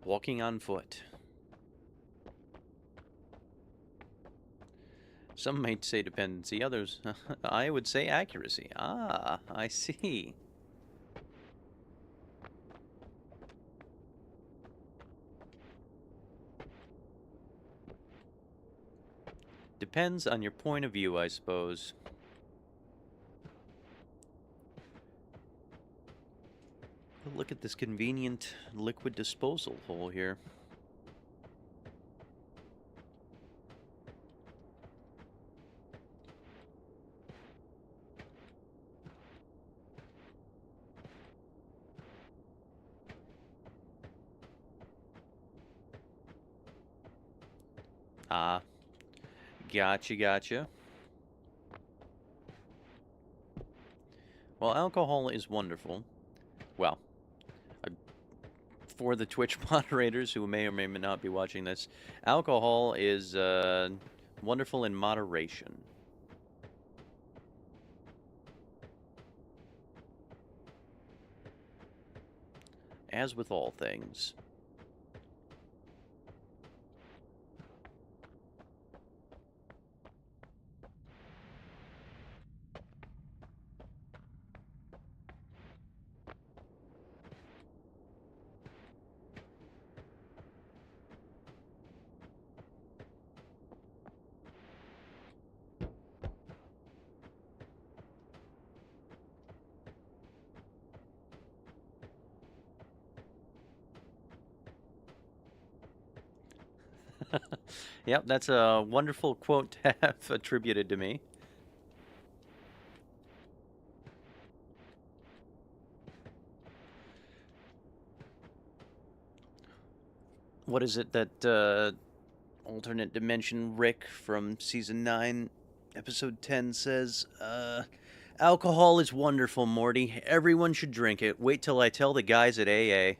Walking on foot. Some might say dependency, others, I would say accuracy. Ah, I see. Depends on your point of view, I suppose. Look at this convenient liquid disposal hole here. Ah, gotcha. Well, alcohol is wonderful. Well, for the Twitch moderators who may or may not be watching this, alcohol is wonderful in moderation. As with all things. Yep, that's a wonderful quote to have attributed to me. What is it that alternate dimension Rick from season 9, episode 10 says? Alcohol is wonderful, Morty. Everyone should drink it. Wait till I tell the guys at AA.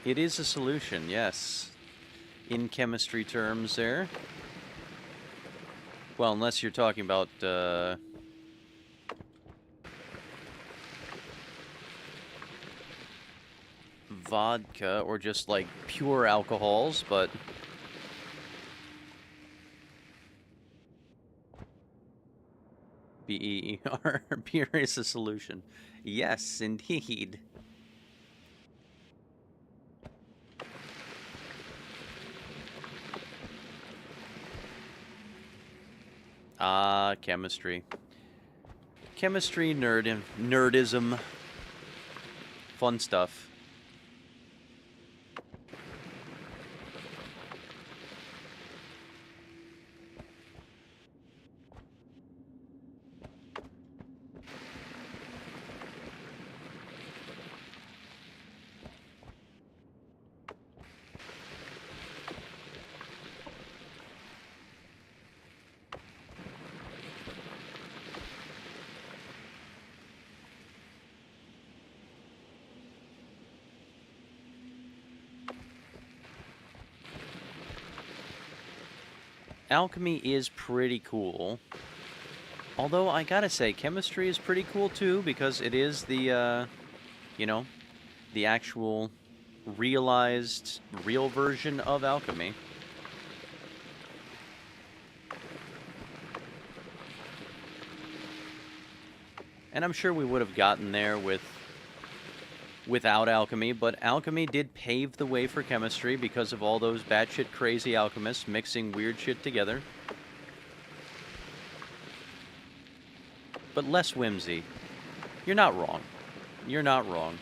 It is a solution, yes. In chemistry terms there. Well, unless you're talking about, vodka or just, like, pure alcohols, but... B-E-E-R. Beer is a solution. Yes, indeed. Ah, chemistry. Chemistry nerdism. Fun stuff. Alchemy is pretty cool. Although, I gotta say, chemistry is pretty cool too, because it is the, you know, the actual realized, real version of alchemy. And I'm sure we would have gotten there without alchemy, but alchemy did pave the way for chemistry because of all those batshit crazy alchemists mixing weird shit together. But less whimsy. You're not wrong. You're not wrong.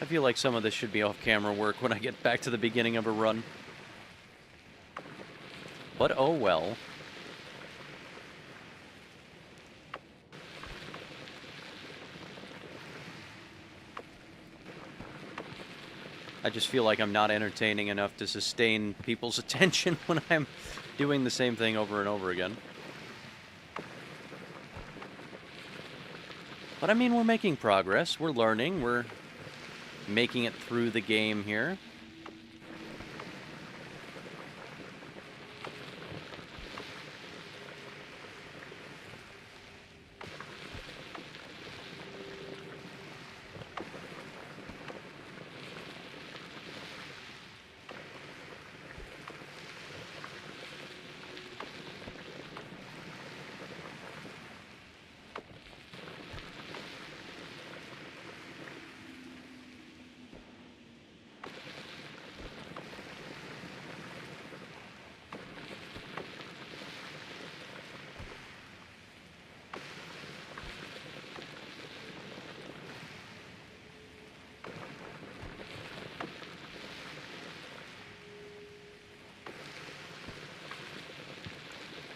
I feel like some of this should be off-camera work when I get back to the beginning of a run. But oh well. I just feel like I'm not entertaining enough to sustain people's attention when I'm doing the same thing over and over again. But I mean, we're making progress, we're learning, we're making it through the game here.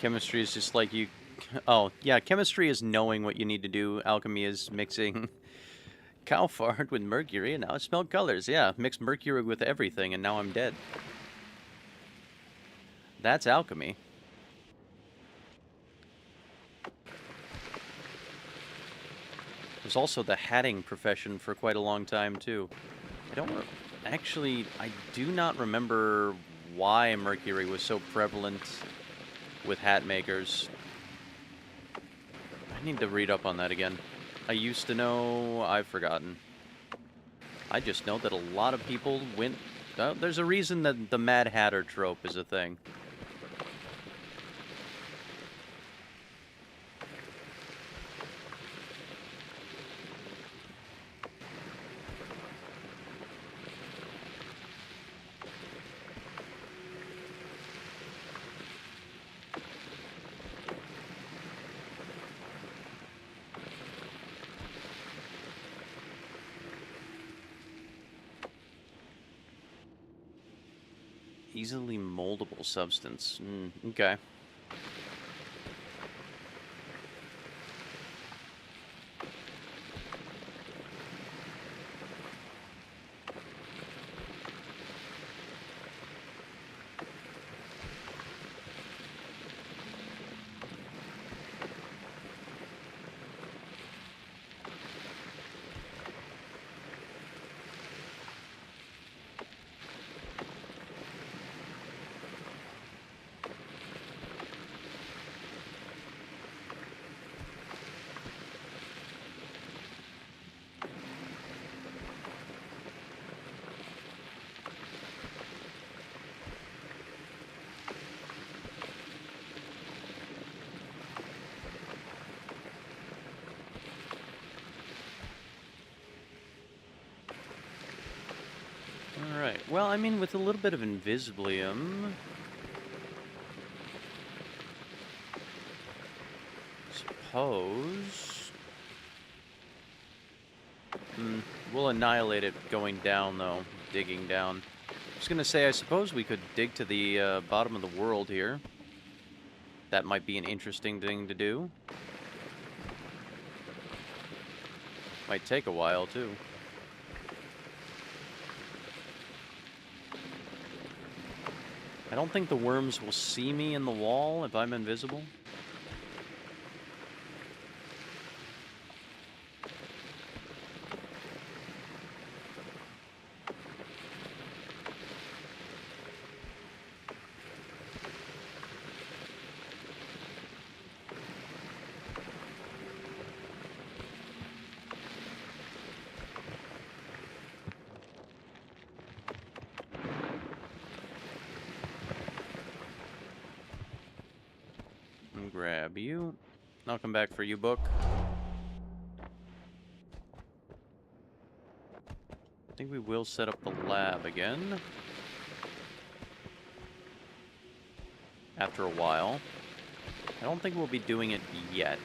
Chemistry is just like you... Oh, yeah, chemistry is knowing what you need to do. Alchemy is mixing Cow farted with mercury, and now I smell colors. Yeah, mixed mercury with everything, and now I'm dead. That's alchemy. There's also the hatting profession for quite a long time, too. Actually, I do not remember why mercury was so prevalent with hat makers. I need to read up on that again. I used to know, I've forgotten. I just know that a lot of people went... there's a reason that the Mad Hatter trope is a thing. Easily moldable substance. Okay. Alright, well, I mean, with a little bit of invisiblium... Suppose... we'll annihilate it going down, though. Digging down. I was gonna say, I suppose we could dig to the bottom of the world here. That might be an interesting thing to do. Might take a while, too. I don't think the worms will see me in the wall if I'm invisible. Grab you. I'll come back for you, book. I think we will set up the lab again. After a while. I don't think we'll be doing it yet.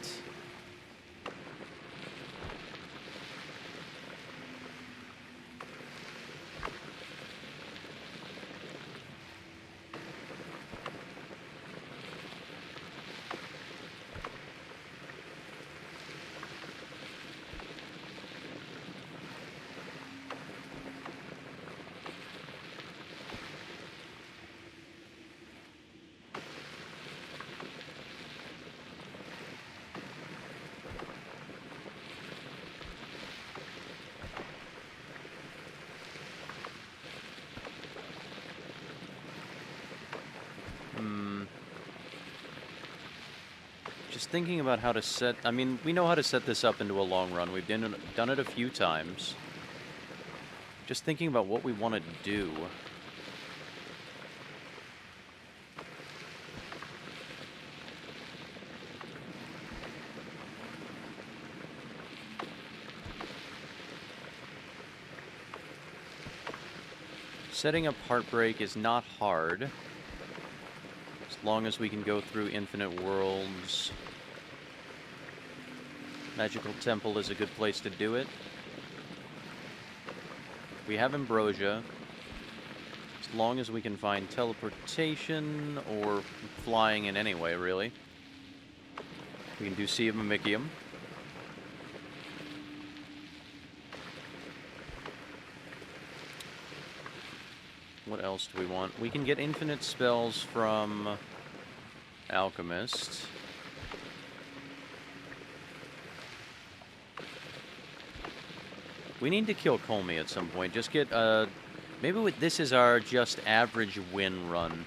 Just thinking about how to set... I mean, we know how to set this up into a long run. We've done it a few times. Just thinking about what we want to do. Setting up Heartbreak is not hard. As long as we can go through infinite worlds. Magical Temple is a good place to do it. We have Ambrosia. As long as we can find teleportation or flying in any way, really. We can do Sea of Mimicium. What else do we want? We can get infinite spells from Alchemist. We need to kill Colmy at some point. Just get, maybe this is our just average win run.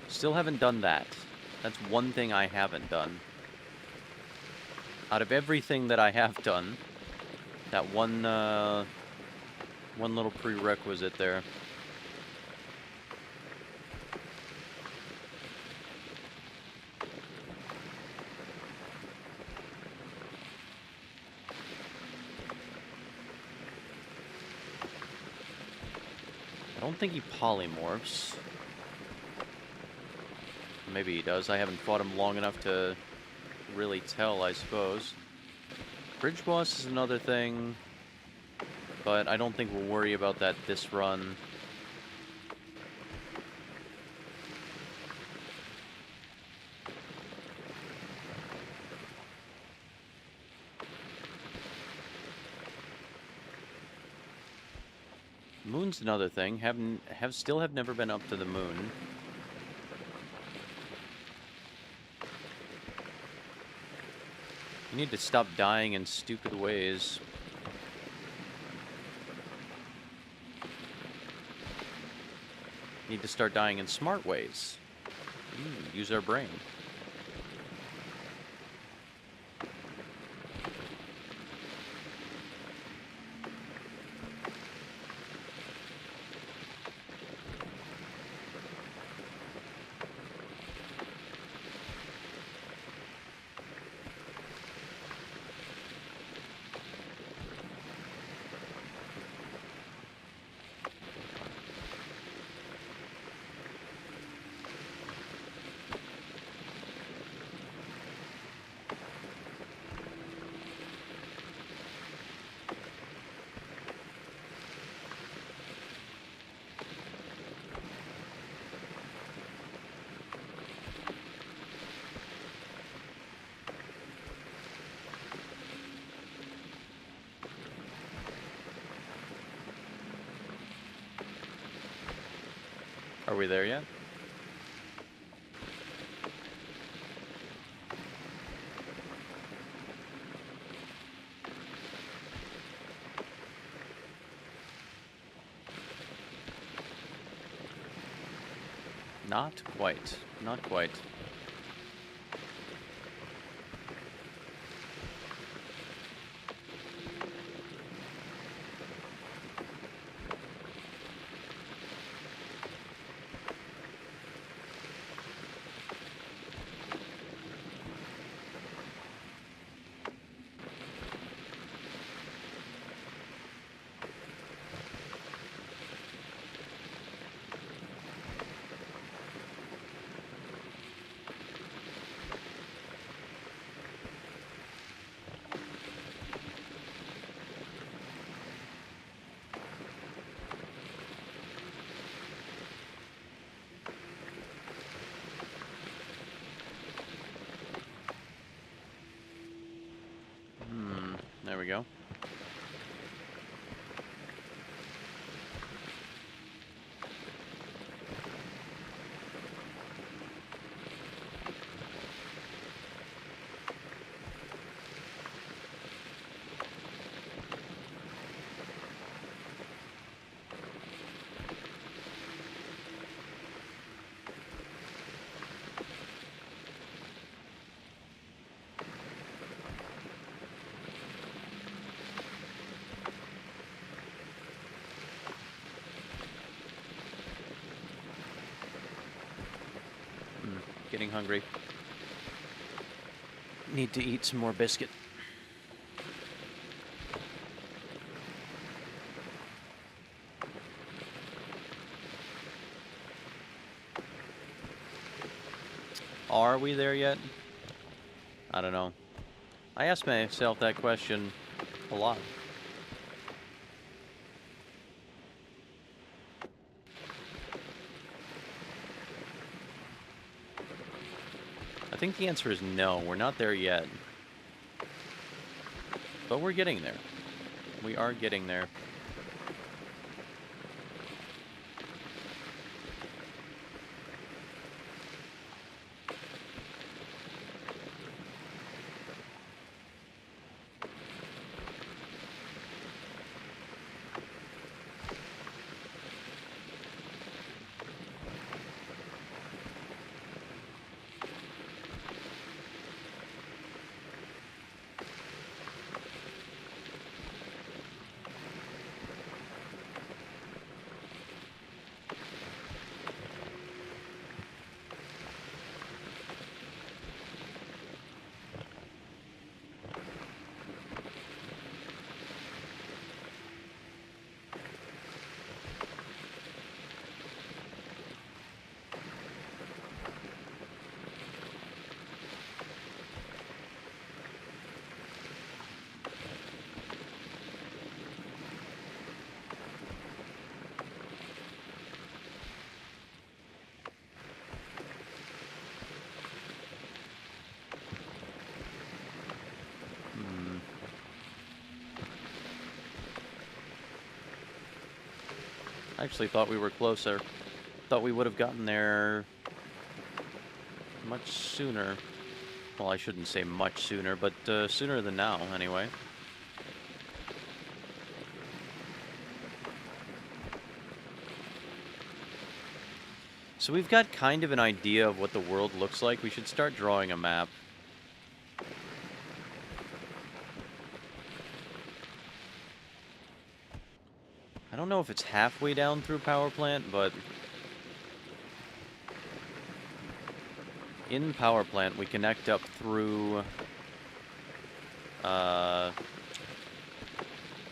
Still haven't done that. That's one thing I haven't done. Out of everything that I have done, that one little prerequisite there. I don't think he polymorphs. Maybe he does. I haven't fought him long enough to really tell, I suppose. Bridge boss is another thing, but I don't think we'll worry about that this run. Moon's another thing. Still have never been up to the moon. You need to stop dying in stupid ways. You need to start dying in smart ways. Use our brain. Are we there yet? Not quite. Not quite. There we go. Getting hungry. Need to eat some more biscuit. Are we there yet? I don't know. I ask myself that question a lot. I think the answer is no, we're not there yet. But we're getting there. We are getting there. I actually thought we were closer. Thought we would have gotten there much sooner. Well, I shouldn't say much sooner, but sooner than now, anyway. So we've got kind of an idea of what the world looks like. We should start drawing a map. I don't know if it's halfway down through Power Plant, but in Power Plant we connect up through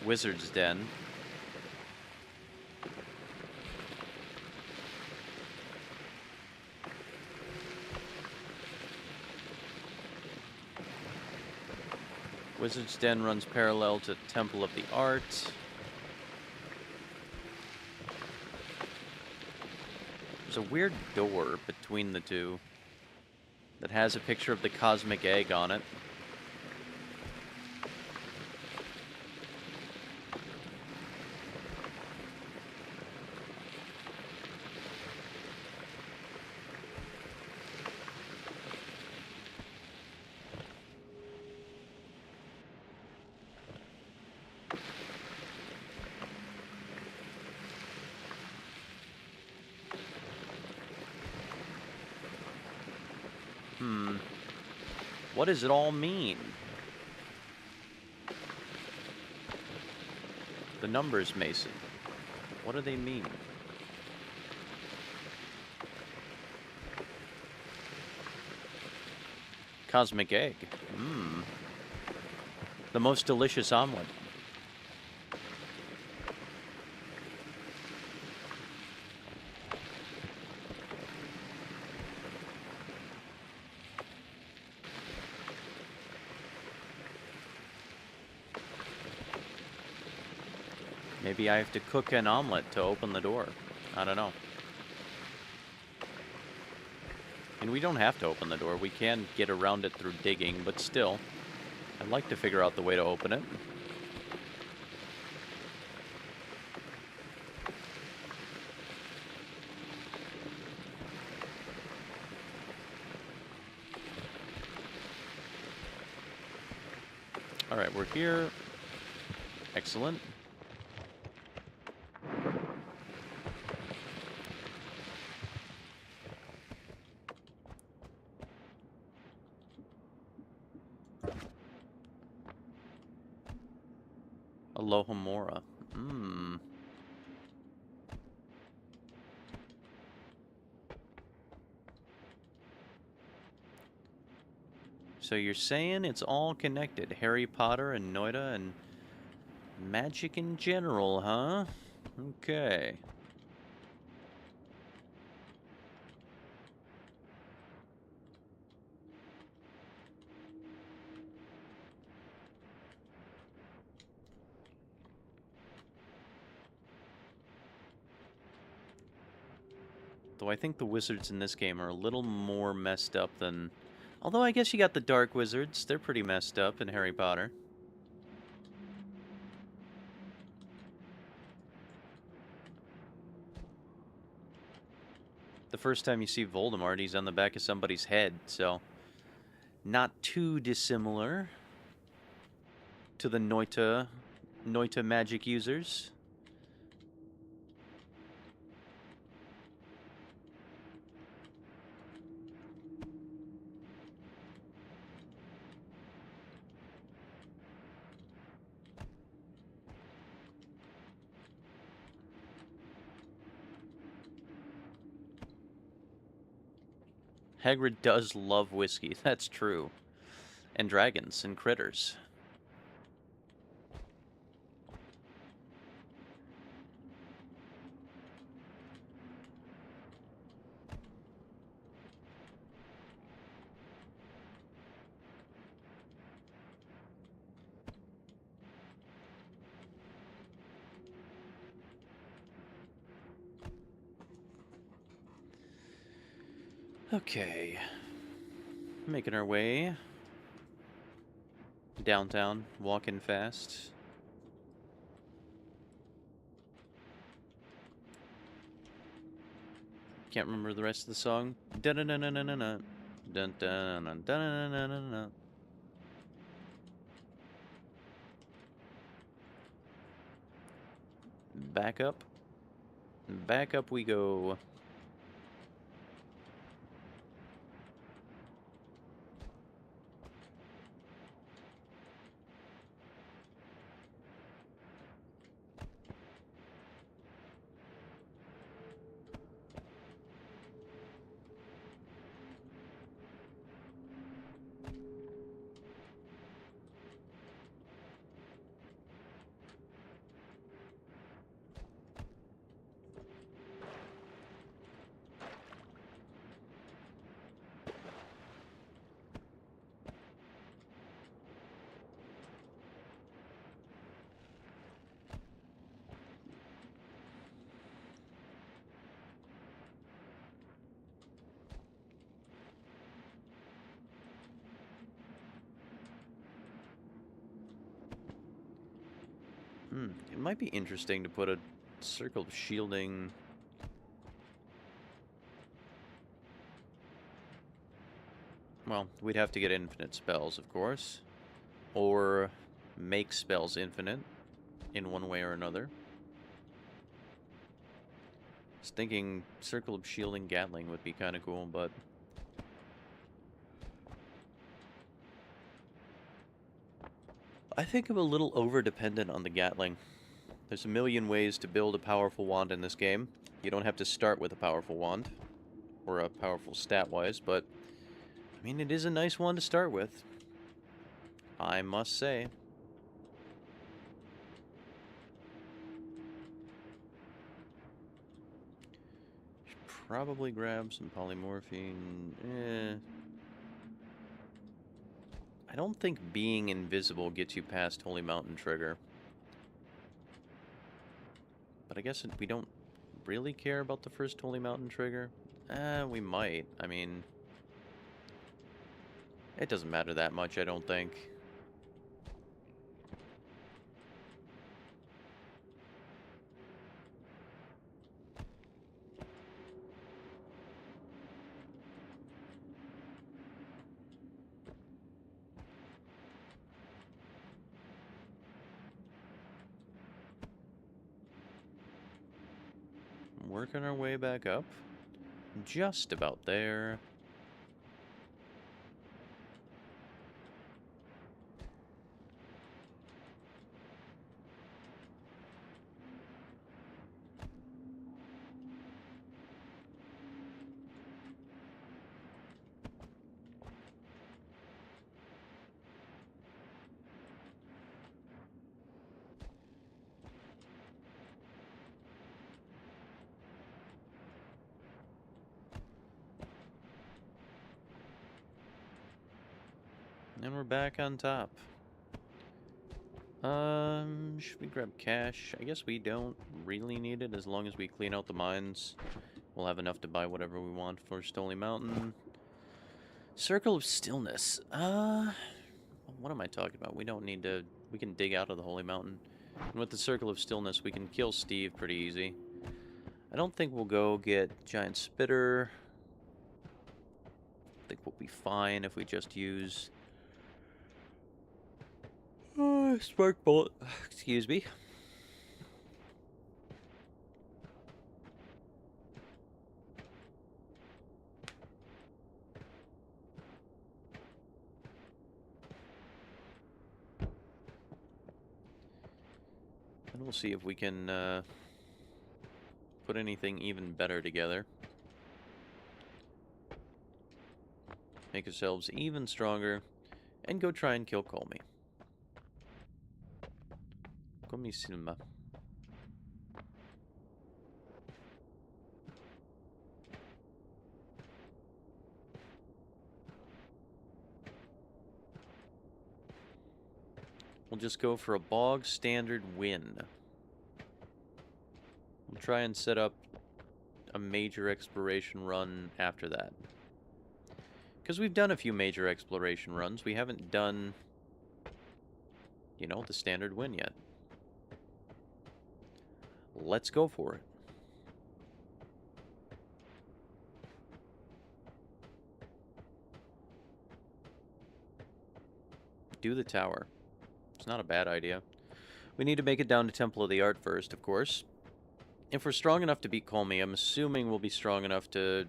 Wizard's Den. Wizard's Den runs parallel to Temple of the Art. There's a weird door between the two that has a picture of the cosmic egg on it. What does it all mean? The numbers, Mason. What do they mean? Cosmic egg. The most delicious omelet. Maybe I have to cook an omelet to open the door. I don't know. And we don't have to open the door. We can get around it through digging, but still, I'd like to figure out the way to open it. All right, we're here. Excellent. Alohomora. So you're saying it's all connected. Harry Potter and Noita and magic in general, huh? Okay. Though I think the wizards in this game are a little more messed up than... Although I guess you got the dark wizards. They're pretty messed up in Harry Potter. The first time you see Voldemort, he's on the back of somebody's head, so not too dissimilar to the Noita magic users. Hagrid does love whiskey, that's true. And dragons and critters. Okay. Making our way downtown, walking fast. Can't remember the rest of the song. Dun dun dun dun dun dun dun dun dun dun dun dun dun. Back up. Back up we go. It might be interesting to put a circle of shielding. Well, we'd have to get infinite spells, of course. Or make spells infinite in one way or another. I was thinking circle of shielding Gatling would be kind of cool, but I think I'm a little over-dependent on the Gatling. There's a million ways to build a powerful wand in this game. You don't have to start with a powerful wand, or a powerful stat-wise, but, I mean, it is a nice wand to start with, I must say. Should probably grab some polymorphine. I don't think being invisible gets you past Holy Mountain Trigger. But I guess we don't really care about the first Holy Mountain Trigger. We might. I mean, it doesn't matter that much, I don't think. Working our way back up. Just about there. And we're back on top. Should we grab cash? I guess we don't really need it as long as we clean out the mines. We'll have enough to buy whatever we want for Stony Mountain. Circle of Stillness. What am I talking about? We don't need to... We can dig out of the Holy Mountain. And with the Circle of Stillness, we can kill Steve pretty easy. I don't think we'll go get Giant Spitter. I think we'll be fine if we just use Spark Bolt. Excuse me. And we'll see if we can put anything even better together. Make ourselves even stronger, and go try and kill Colmy. Colmy Silma. We'll just go for a bog standard win. We'll try and set up a major exploration run after that. Because we've done a few major exploration runs, we haven't done, you know, the standard win yet. Let's go for it. Do the tower. It's not a bad idea. We need to make it down to Temple of the Art first, of course. If we're strong enough to beat Colmy, I'm assuming we'll be strong enough to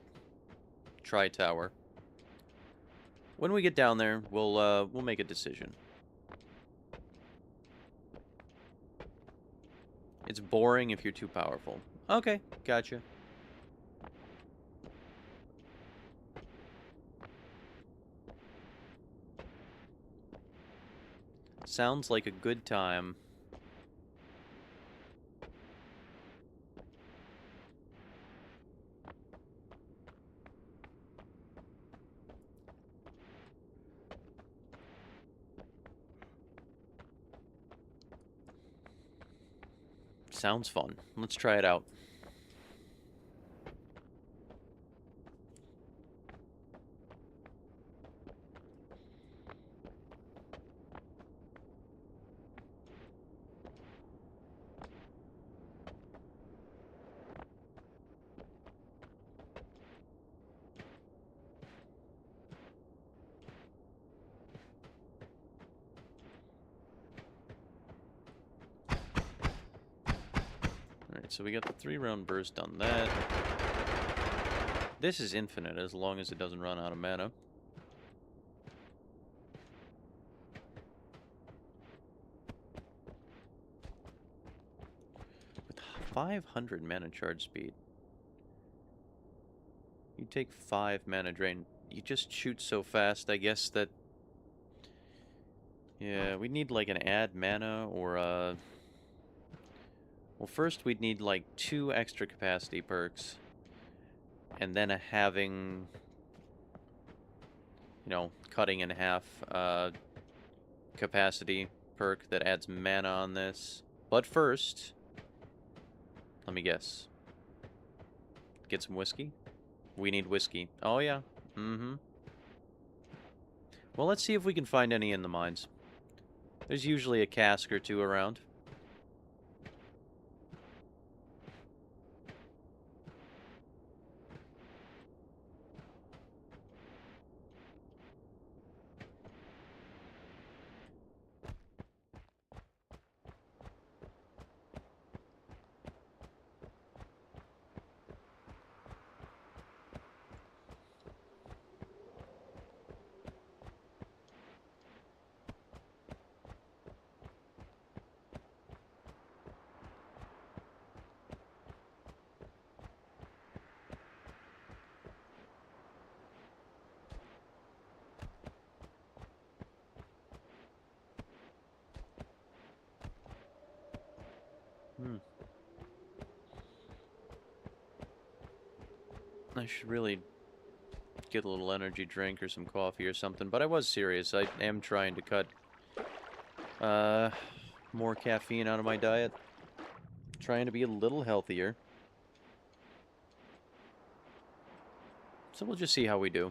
try tower. When we get down there, we'll make a decision. It's boring if you're too powerful. Okay, gotcha. Sounds like a good time. Sounds fun. Let's try it out. Alright, so we got the 3-round burst on that. This is infinite as long as it doesn't run out of mana. With 500 mana charge speed, you take 5 mana drain. You just shoot so fast, I guess that... Yeah, we need like an add mana or a... Well, first we'd need like 2 extra capacity perks. And then a having... You know, cutting in half capacity perk that adds mana on this. But first... Let me guess. Get some whiskey? We need whiskey. Oh, yeah. Mm-hmm. Well, let's see if we can find any in the mines. There's usually a cask or 2 around. I should really get a little energy drink or some coffee or something, but I was serious. I am trying to cut more caffeine out of my diet. Trying to be a little healthier. So we'll just see how we do.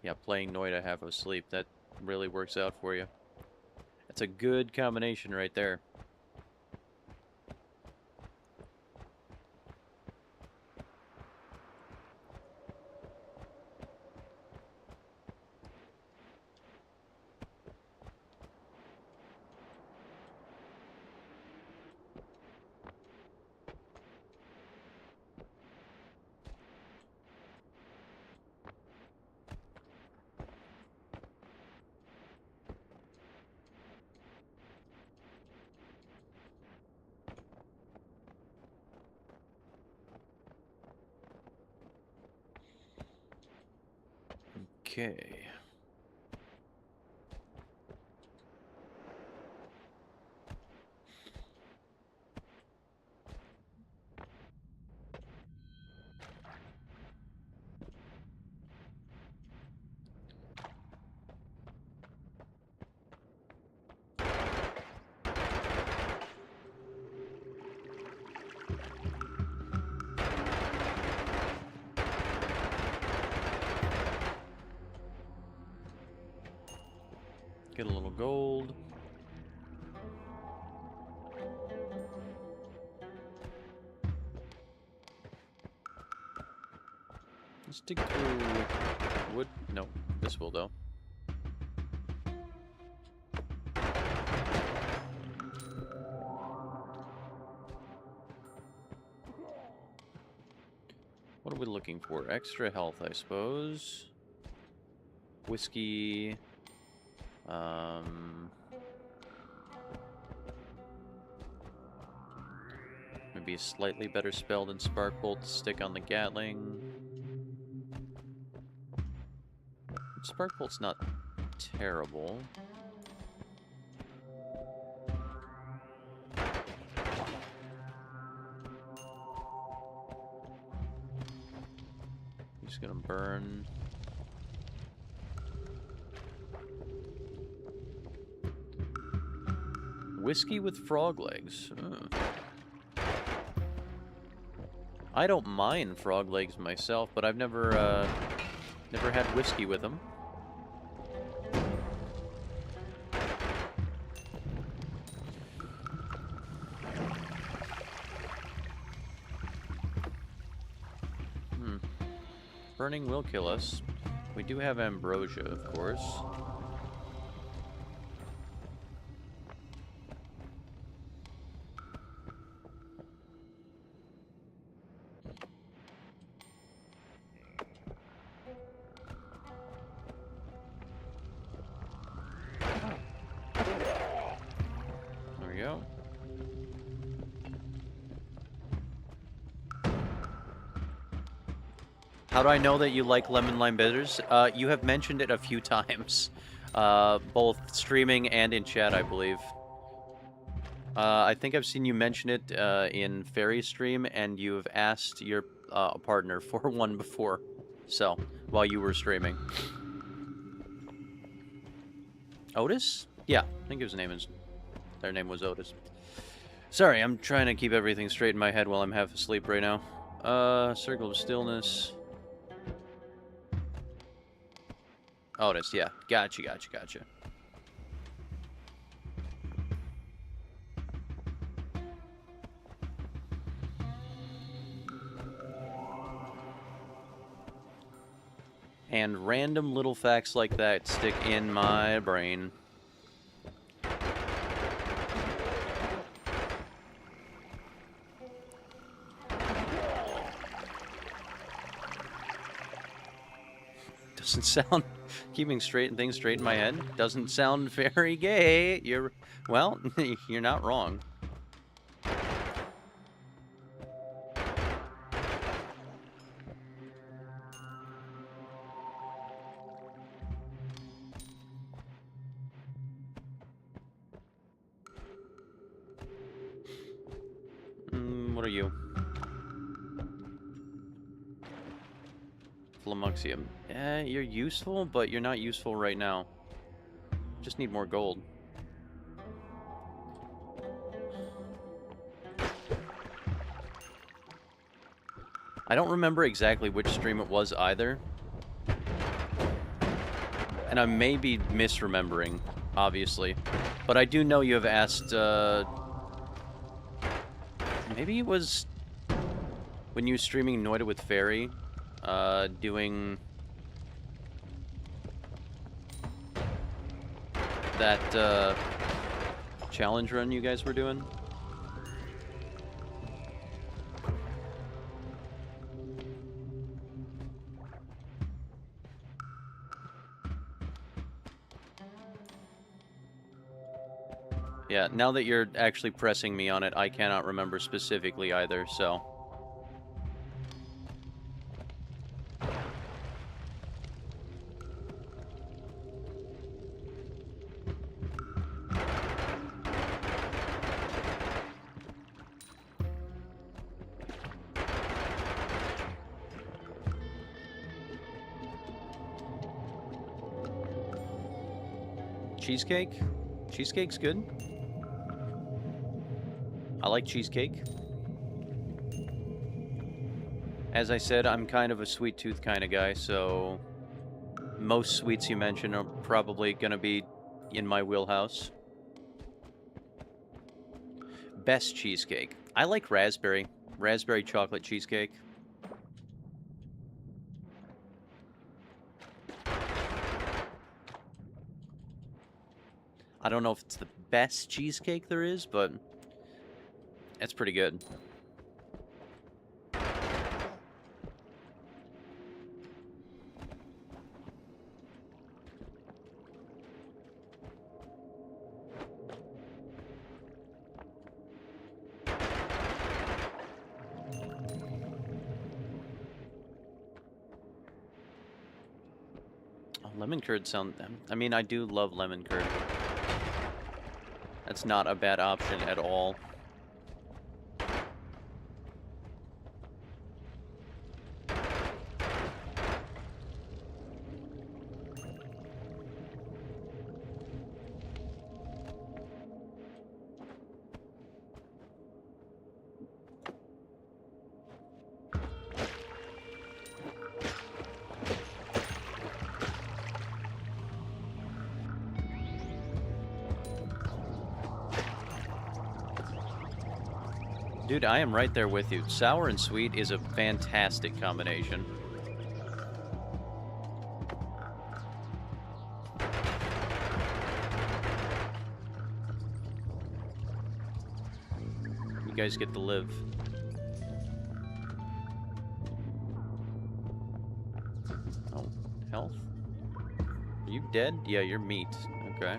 Yeah, playing Noita half asleep, that really works out for you. That's a good combination right there. Okay. Get a little gold. Let's dig through wood. No, this will though. What are we looking for? Extra health, I suppose. Whiskey. Maybe a slightly better spell than Spark Bolt to stick on the Gatling. Spark Bolt's not terrible. I'm just gonna burn. Whiskey with frog legs. I don't mind frog legs myself, but I've never had whiskey with them. Burning will kill us. We do have ambrosia, of course. There we go. How do I know that you like lemon lime bitters? You have mentioned it a few times, both streaming and in chat, I believe. I think I've seen you mention it in Fairy stream, and you've asked your partner for one before, so while you were streaming. Otis? Yeah, I think his name is. Their name was Otis. Sorry, I'm trying to keep everything straight in my head while I'm half asleep right now. Circle of Stillness. Otis, yeah. Gotcha. And random little facts like that stick in my brain. Doesn't sound... Keeping things straight in my head doesn't sound very gay. Well, you're not wrong. What are you? Flamuxium. You're useful, but you're not useful right now. Just need more gold. I don't remember exactly which stream it was either. And I may be misremembering, obviously. But I do know you have asked, maybe it was when you were streaming Noita with Fairy, doing that challenge run you guys were doing. Yeah, now that you're actually pressing me on it, I cannot remember specifically either, so... Cheesecake? Cheesecake's good. I like cheesecake. As I said, I'm kind of a sweet tooth kind of guy, so most sweets you mention are probably going to be in my wheelhouse. Best cheesecake. I like raspberry. Raspberry chocolate cheesecake. I don't know if it's the best cheesecake there is, but it's pretty good. Oh, lemon curd sound... I mean, I do love lemon curd. That's not a bad option at all. Dude, I am right there with you. Sour and sweet is a fantastic combination. You guys get to live. Oh, health? Are you dead? Yeah, you're meat. Okay.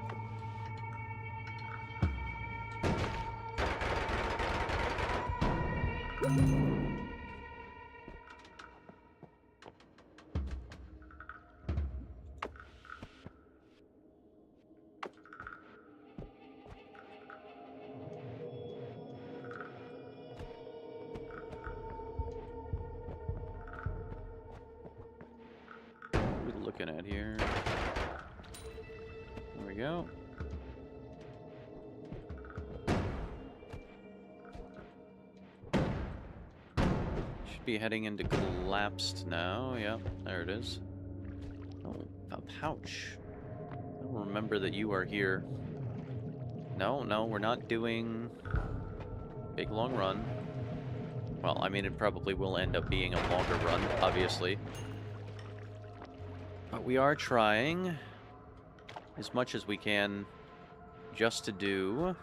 What are we looking at here? There we go. Be heading into collapsed now. Yep, there it is. Oh, a pouch. I don't remember that you are here. No, we're not doing big long run. Well, I mean, it probably will end up being a longer run, obviously. But we are trying as much as we can just to do...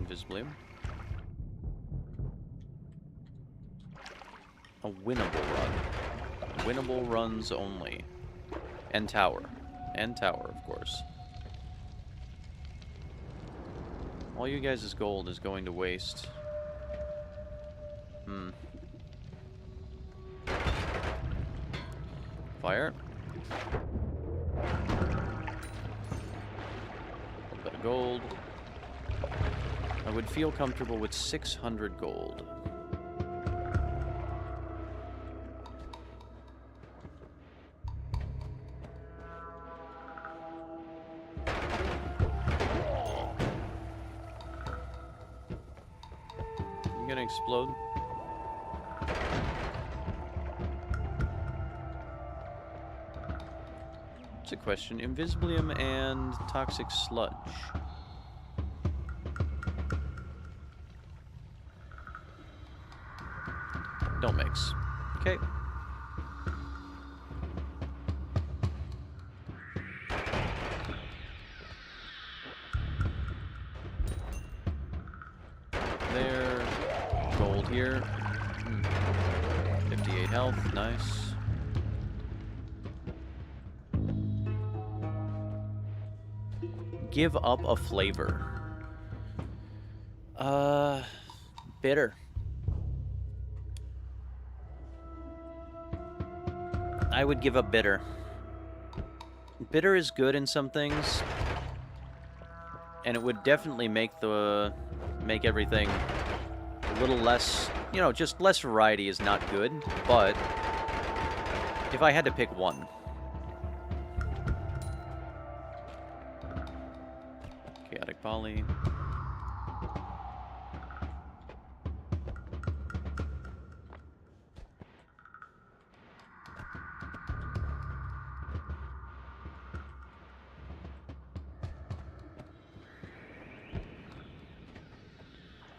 Invisibly. A winnable run. Winnable runs only. And tower. And tower, of course. All you guys' gold is going to waste. Fire. A bit of gold. I would feel comfortable with 600 gold. You gonna explode? It's a question. Invisibilium and toxic sludge. Don't mix. Okay. There. Gold here. 58 health. Nice. Give up a flavor. Bitter. I would give up bitter. Bitter is good in some things, and it would definitely make everything a little less, you know, just less variety is not good, but If I had to pick one. Chaotic Volley.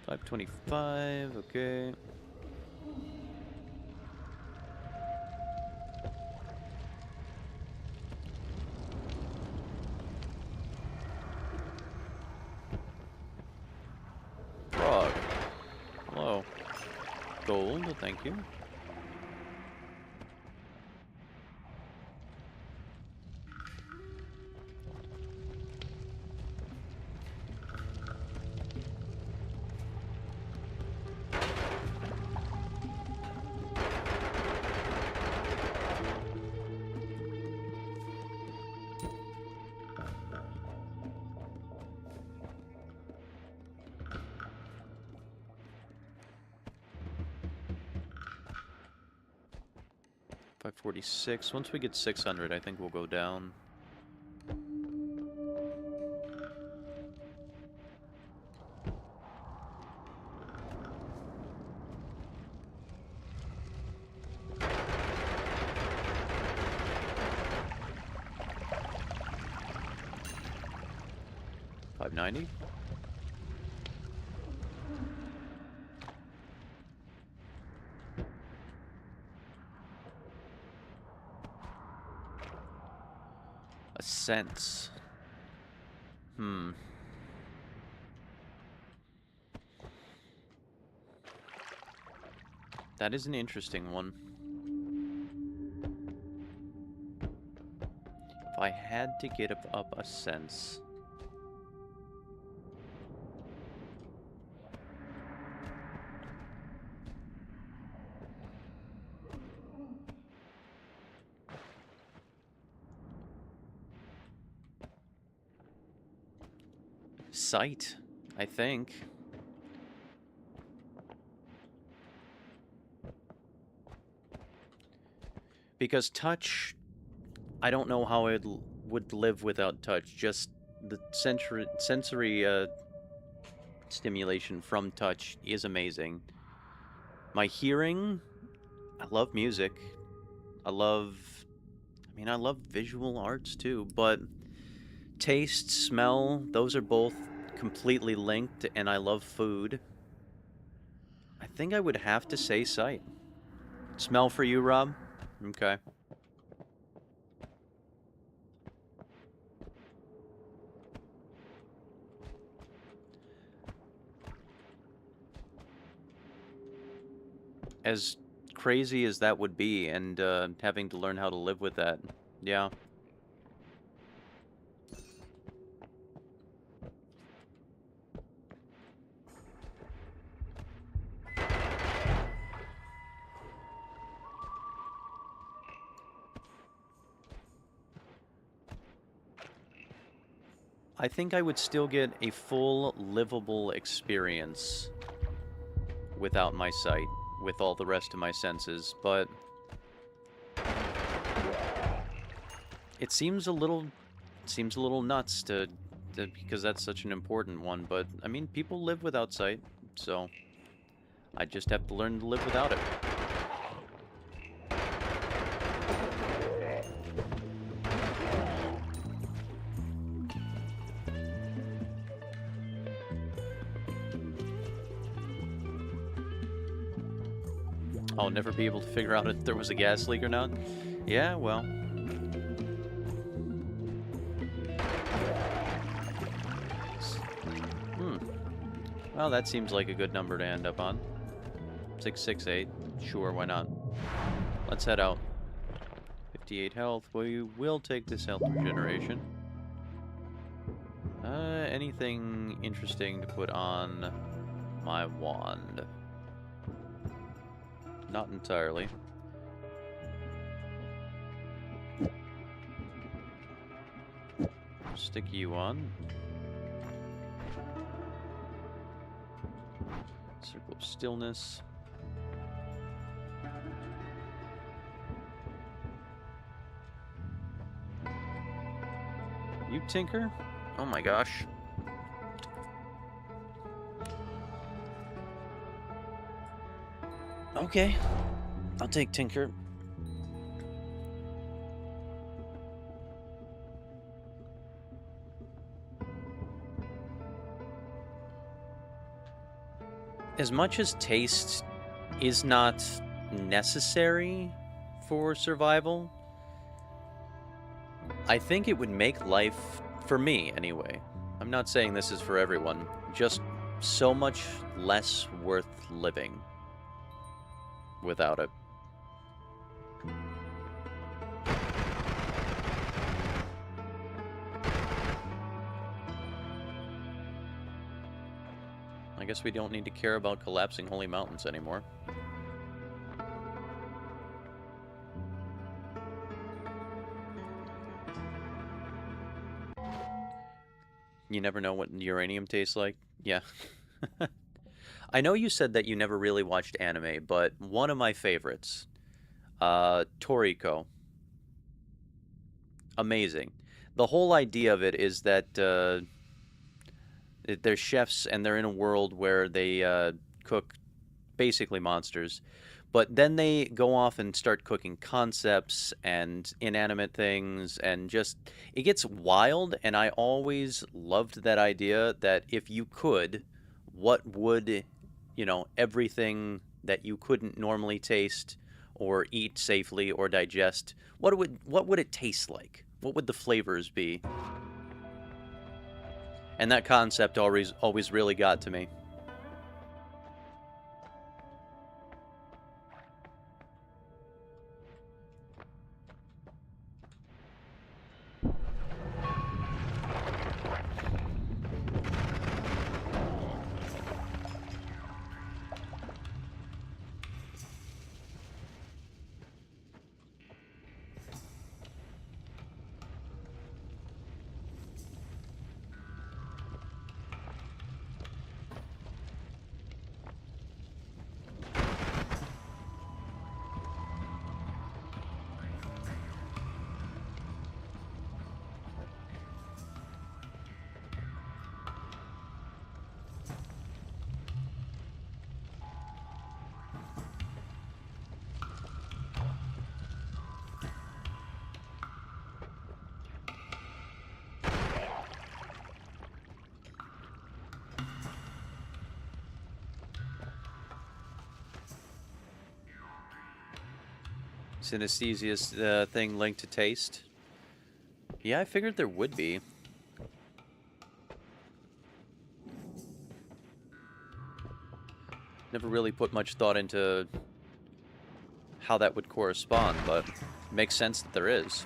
$525, okay. Frog. Hello. Gold, thank you. $546. Once we get 600, I think we'll go down. $590. A sense. That is an interesting one. If I had to get up a sense. Sight, I think. Because touch, I don't know how it would live without touch. Just the sensory stimulation from touch is amazing. My hearing, I love music. I love visual arts too, but taste, smell, those are both completely linked, and I love food. I think I would have to say sight. Smell for you, Rob? Okay. As crazy as that would be, and having to learn how to live with that, yeah. I think I would still get a full, livable experience without my sight, with all the rest of my senses, but it seems a little nuts because that's such an important one, but I mean, people live without sight, so I just have to learn to live without it. I'll never be able to figure out if there was a gas leak or not. Yeah, well. Well, that seems like a good number to end up on. 668. Sure, why not? Let's head out. 58 health. We will take this health regeneration. Anything interesting to put on my wand? Not entirely. Stick you on. Circle of Stillness. You tinker? Oh my gosh. Okay. I'll take tinker. As much as taste is not necessary for survival, I think it would make life, for me anyway, I'm not saying this is for everyone, just so much less worth living without it. I guess we don't need to care about collapsing holy mountains anymore. You never know what uranium tastes like? Yeah. I know you said that you never really watched anime, but one of my favorites, Toriko. Amazing. The whole idea of it is that they're chefs and they're in a world where they cook basically monsters. But then they go off and start cooking concepts and inanimate things, and just it gets wild. And I always loved that idea that if you could, what would, everything that you couldn't normally taste or eat safely or digest, what would it taste like? What would the flavors be? And that concept always really got to me. Synesthesia's thing linked to taste. Yeah, I figured there would be. Never really put much thought into how that would correspond, but it makes sense that there is.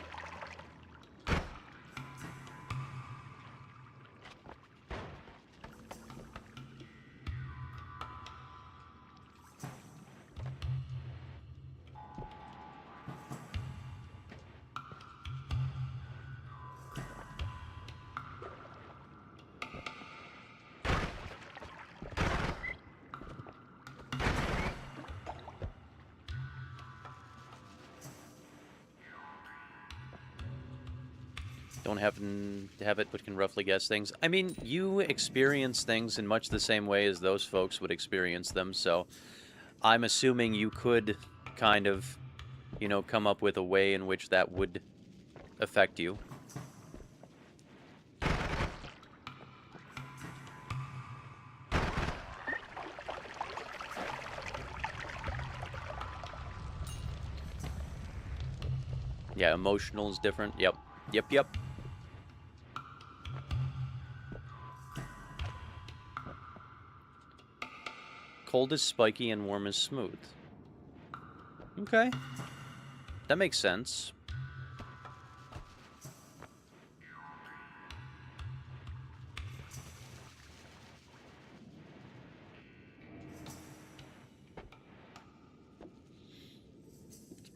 Don't have it, but can roughly guess things. I mean, you experience things in much the same way as those folks would experience them, so I'm assuming you could kind of, come up with a way in which that would affect you. Yeah, emotional is different. Yep. Yep. Cold is spiky and warm is smooth. Okay. That makes sense.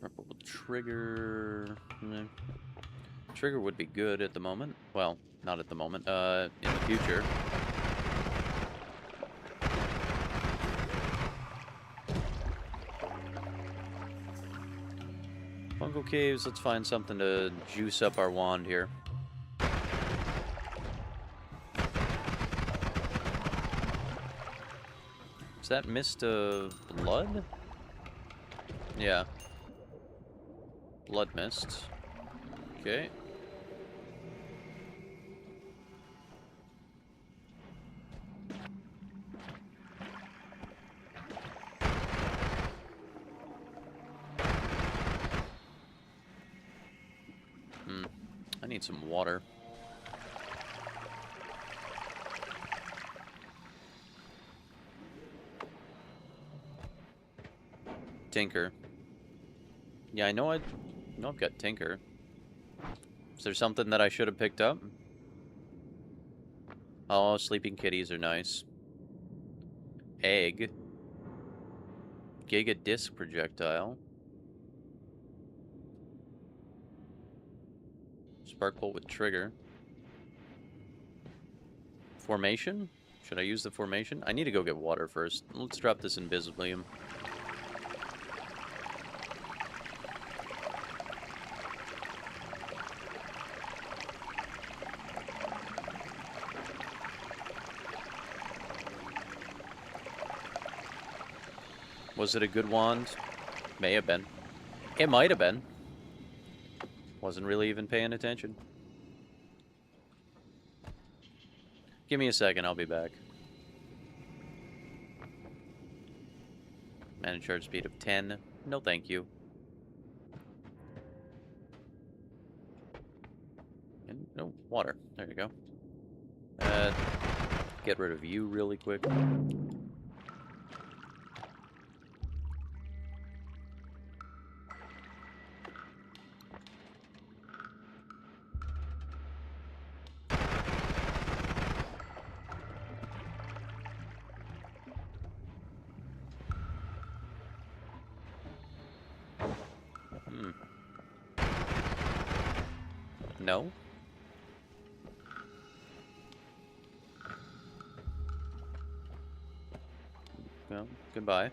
Purple trigger. Trigger would be good at the moment. Well, not at the moment. In the future. Fungal caves. Let's find something to juice up our wand here. Is that mist of blood? Yeah. Blood mist. Okay. I need some water. Tinker. Yeah, I know I've got Tinker. Is there something that I should have picked up? Oh, sleeping kitties are nice. Egg. Giga disc projectile. Spark bolt with trigger. Formation? Should I use the formation? I need to go get water first. Let's drop this Invisibilium. Was it a good wand? May have been. It might have been. Wasn't really even paying attention. Give me a second, I'll be back. Manage charge speed of 10. No thank you. And no, water. There you go. Get rid of you really quick. No? Well, goodbye.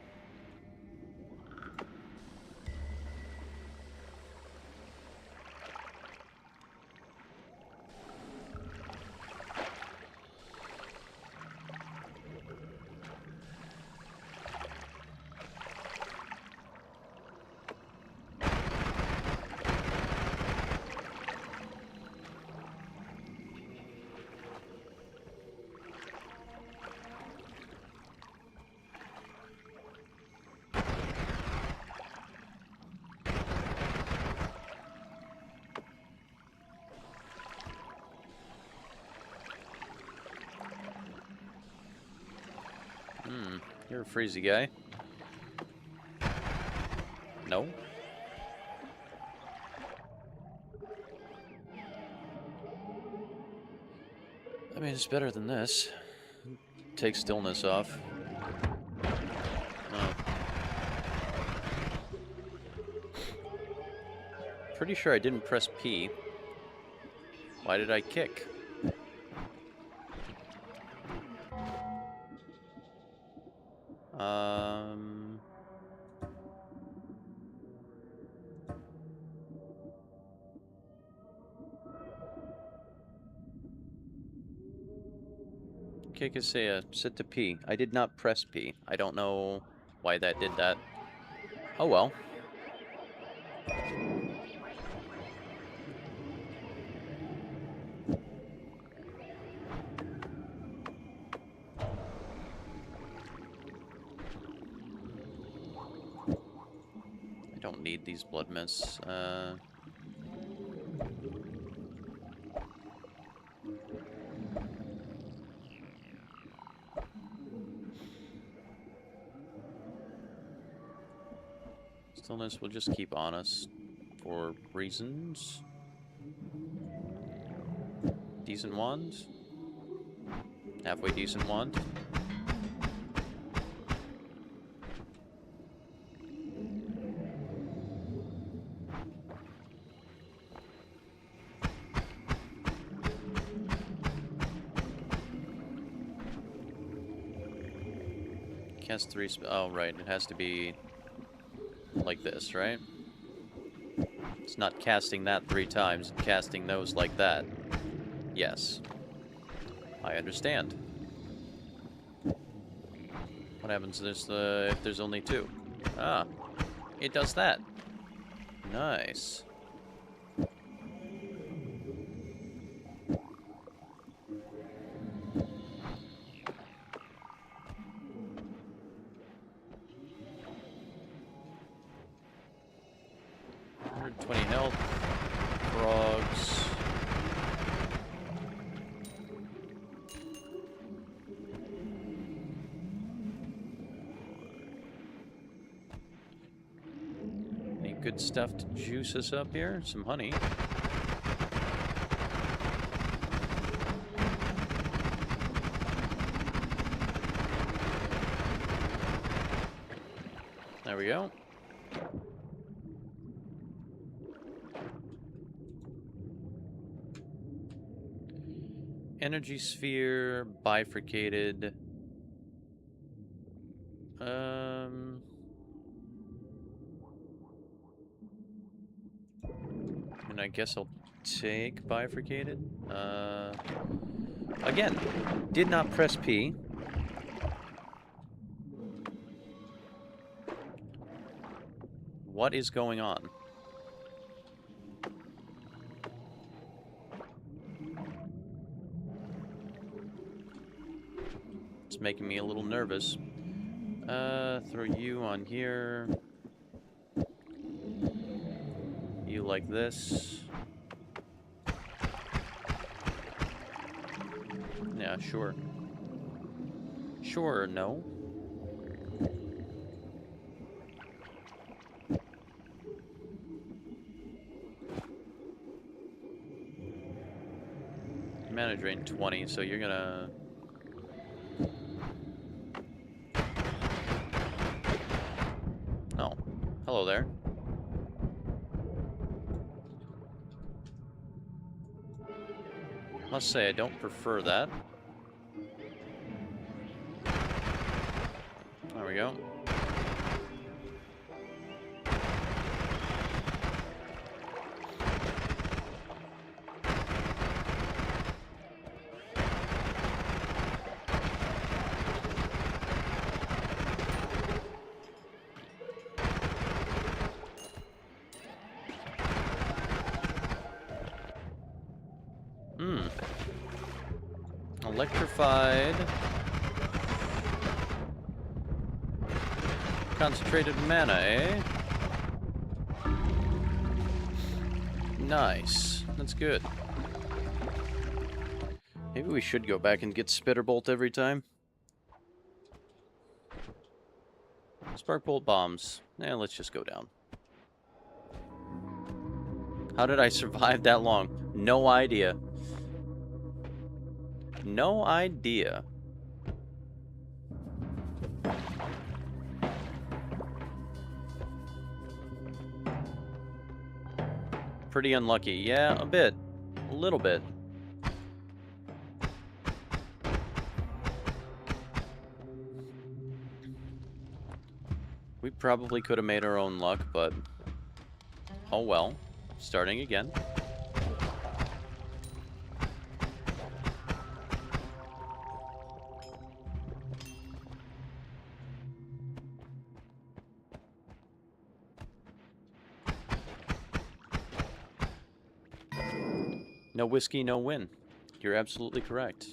You're a freezy guy. No? I mean, it's better than this. Take stillness off. Oh. Pretty sure I didn't press P. Why did I kick? Kick is say set to P. I did not press P. I don't know why that did that. Oh well. I don't need these blood mists. Stillness will just keep on us for reasons. Decent wand. Halfway decent wand. Cast 3 oh, right. It has to be like this, right? It's not casting that 3 times and casting those like that. Yes. I understand. What happens if there's only two? Ah, it does that. Nice. $120 health. Frogs. Any good stuff to juice us up here? Some honey. There we go. Energy sphere, bifurcated. And I guess I'll take bifurcated. Again, did not press P. What is going on? It's making me a little nervous. Throw you on here. You like this. Yeah, sure. Sure or no? Mana drain 20, so you're gonna... Oh, hello there. Must say I don't prefer that. There we go. Electrified. Concentrated mana, eh? Nice. That's good. Maybe we should go back and get Spitterbolt every time. Sparkbolt bombs. Let's just go down. How did I survive that long? No idea. No idea. Pretty unlucky. Yeah, a bit. A little bit. We probably could have made our own luck, but... oh well. Starting again. No whiskey, no win. You're absolutely correct.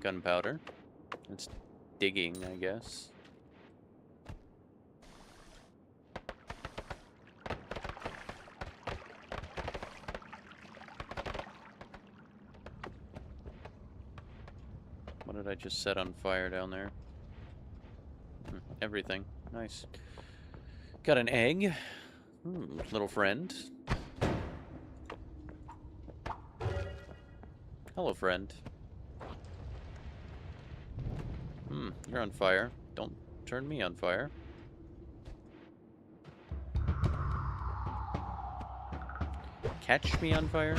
Gunpowder. It's digging, I guess. What did I just set on fire down there? Everything. Nice. Got an egg. Little friend. Hello, friend. You're on fire. Don't turn me on fire. Catch me on fire?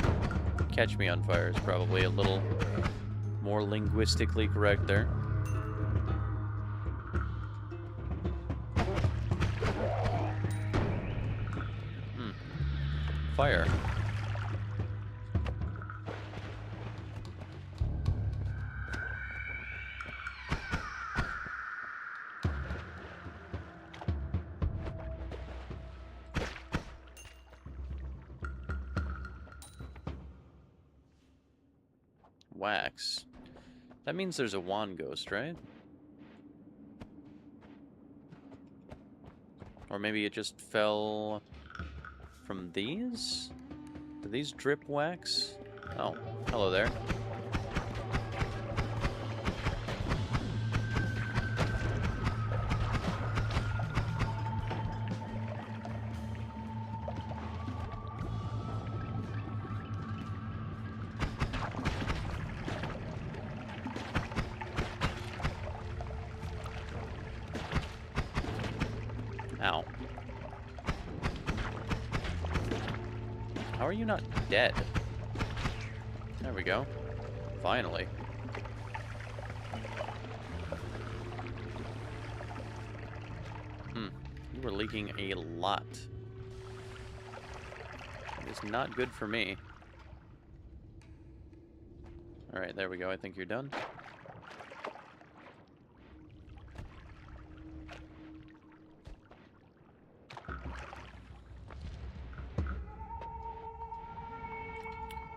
Catch me on fire is probably a little more linguistically correct there. Fire. wax. That means there's a wand ghost, right? Or maybe it just fell from these? Do these drip wax? Oh, hello there. Ow. How are you not dead? There we go. Finally. You were leaking a lot. It's not good for me. Alright, there we go. I think you're done.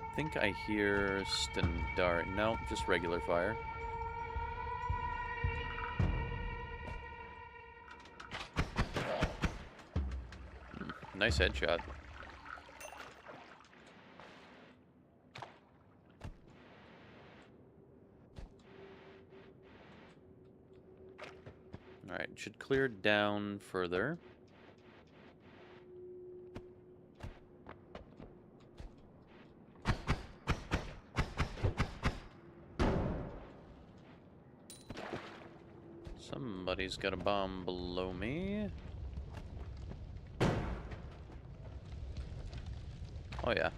I think I hear standard. No, just regular fire. Nice headshot. Alright, should clear down further. Somebody's got a bomb below me. Oh yeah.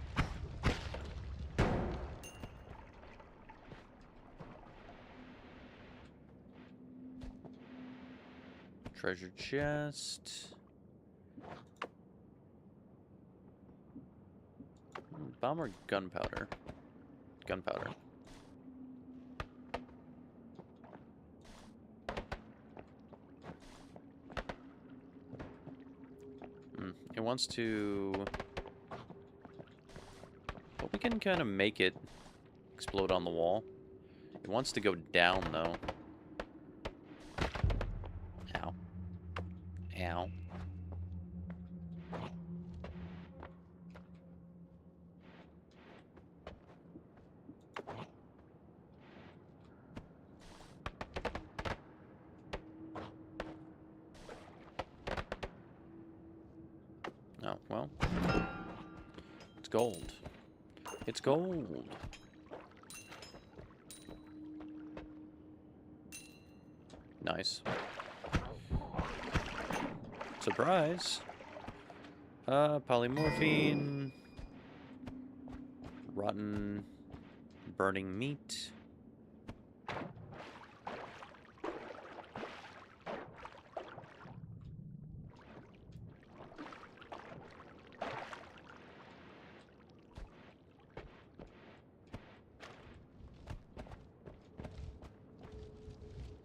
Treasure chest. Bomb or gunpowder? Gunpowder. It wants to... But we can kind of make it explode on the wall. It wants to go down, though. Ow. Ow. Oh, well. It's gold. It's gold. Nice. Surprise. Polymorphine. Rotten burning meat.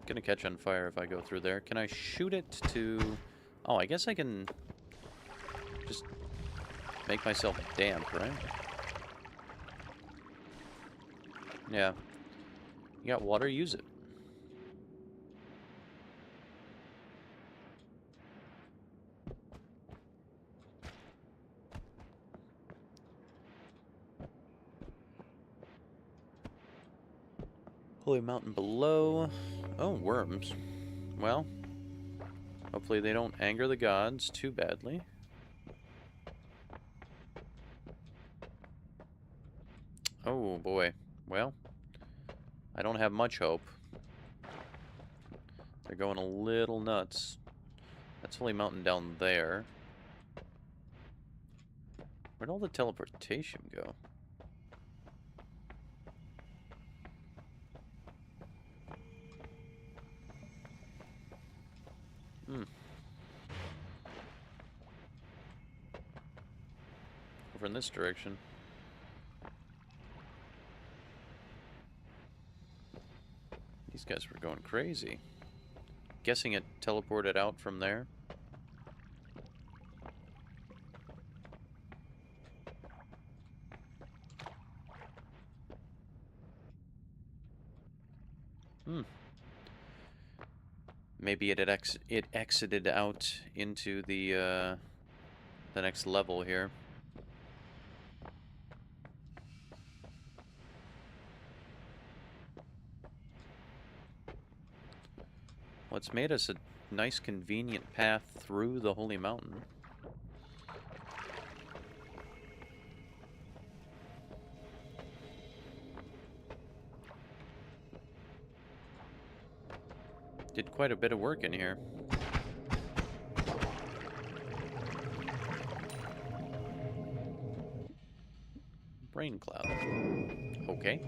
Gonna catch on fire if I go through there. Can I shoot it to... Oh, I guess I can just make myself damp, right? Yeah. You got water, use it. Holy mountain below. Oh, worms. Well, hopefully they don't anger the gods too badly. Oh, boy. Well, I don't have much hope. They're going a little nuts. That's Holy Mountain down there. Where'd all the teleportation go? Over in this direction. These guys were going crazy. Guessing it teleported out from there. Maybe it exited out into the next level here. Well, it's made us a nice convenient path through the Holy Mountain. Did quite a bit of work in here. Rain cloud. Okay.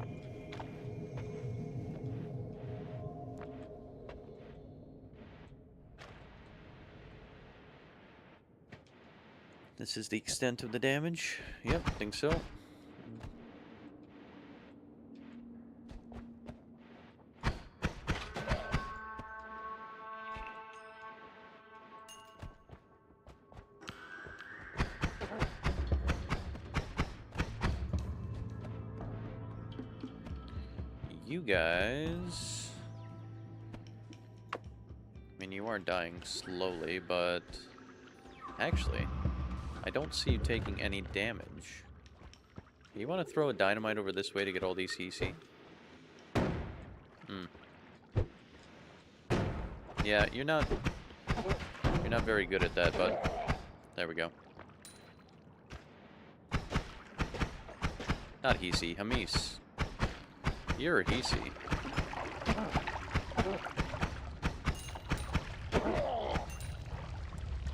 This is the extent of the damage. Yep, think so. You guys... I mean, you are dying slowly, but... Actually, I don't see you taking any damage. You want to throw a dynamite over this way to get all these CC? Yeah, you're not very good at that, but there we go. Not Hisi, Hamis. You're a Hisi.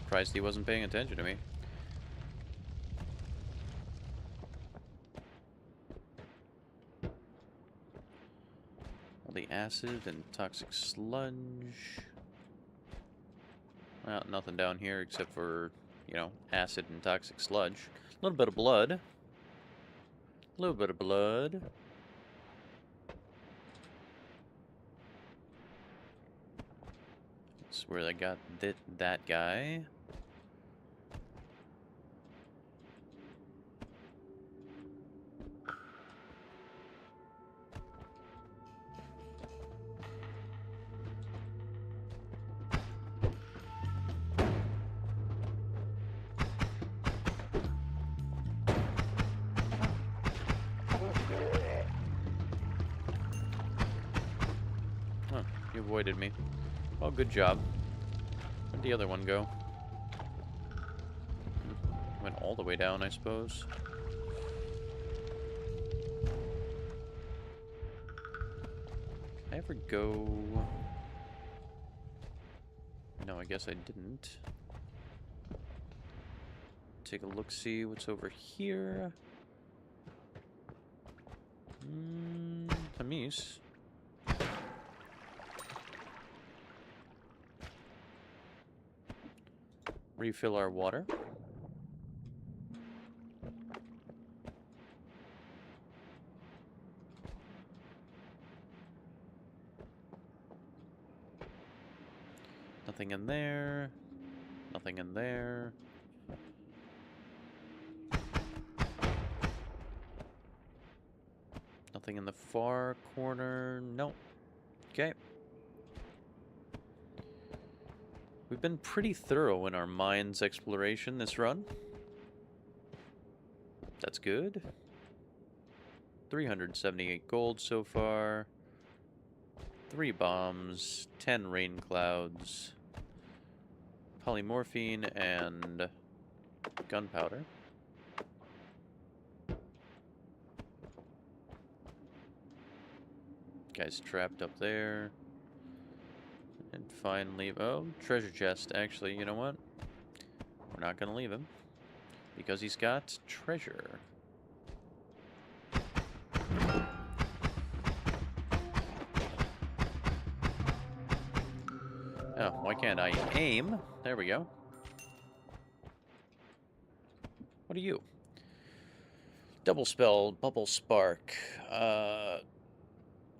Surprised he wasn't paying attention to me. All the acid and toxic sludge. Well, nothing down here except for, you know, acid and toxic sludge. A little bit of blood. A little bit of blood. That's where I got that guy. Huh, you avoided me. Well, good job. Where'd the other one go? Went all the way down, I suppose. Did I ever go... No, I guess I didn't. Take a look, see what's over here. Tamis. Refill our water. Nothing in there. Nothing in there. Nothing in the far corner. Nope. Okay. We've been pretty thorough in our mines exploration this run. That's good. 378 gold so far. 3 bombs, 10 rain clouds, polymorphine, and gunpowder. Guy's trapped up there. And finally, oh, treasure chest. Actually, you know what? We're not going to leave him because he's got treasure. Oh, why can't I aim? There we go. What are you? Double spell, bubble spark.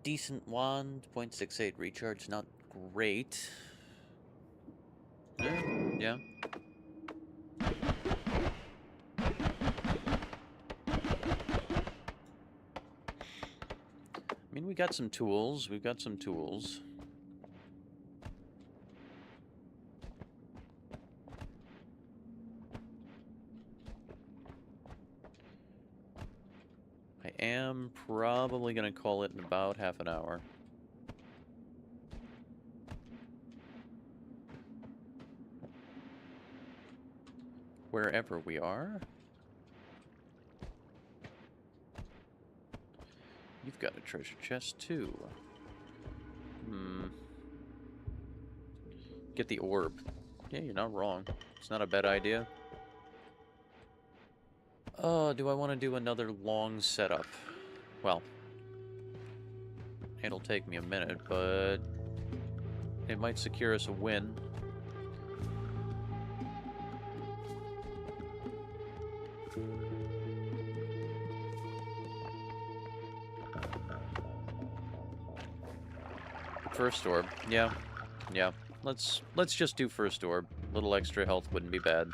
Decent wand, 0.68 recharge, not great. Yeah. I mean, we got some tools. We've got some tools. I am probably going to call it in about half an hour. Wherever we are. You've got a treasure chest, too. Get the orb. Yeah, you're not wrong. It's not a bad idea. Do I want to do another long setup? Well, it'll take me a minute, but it might secure us a win. First orb. Yeah. Yeah. Let's just do first orb. A little extra health wouldn't be bad.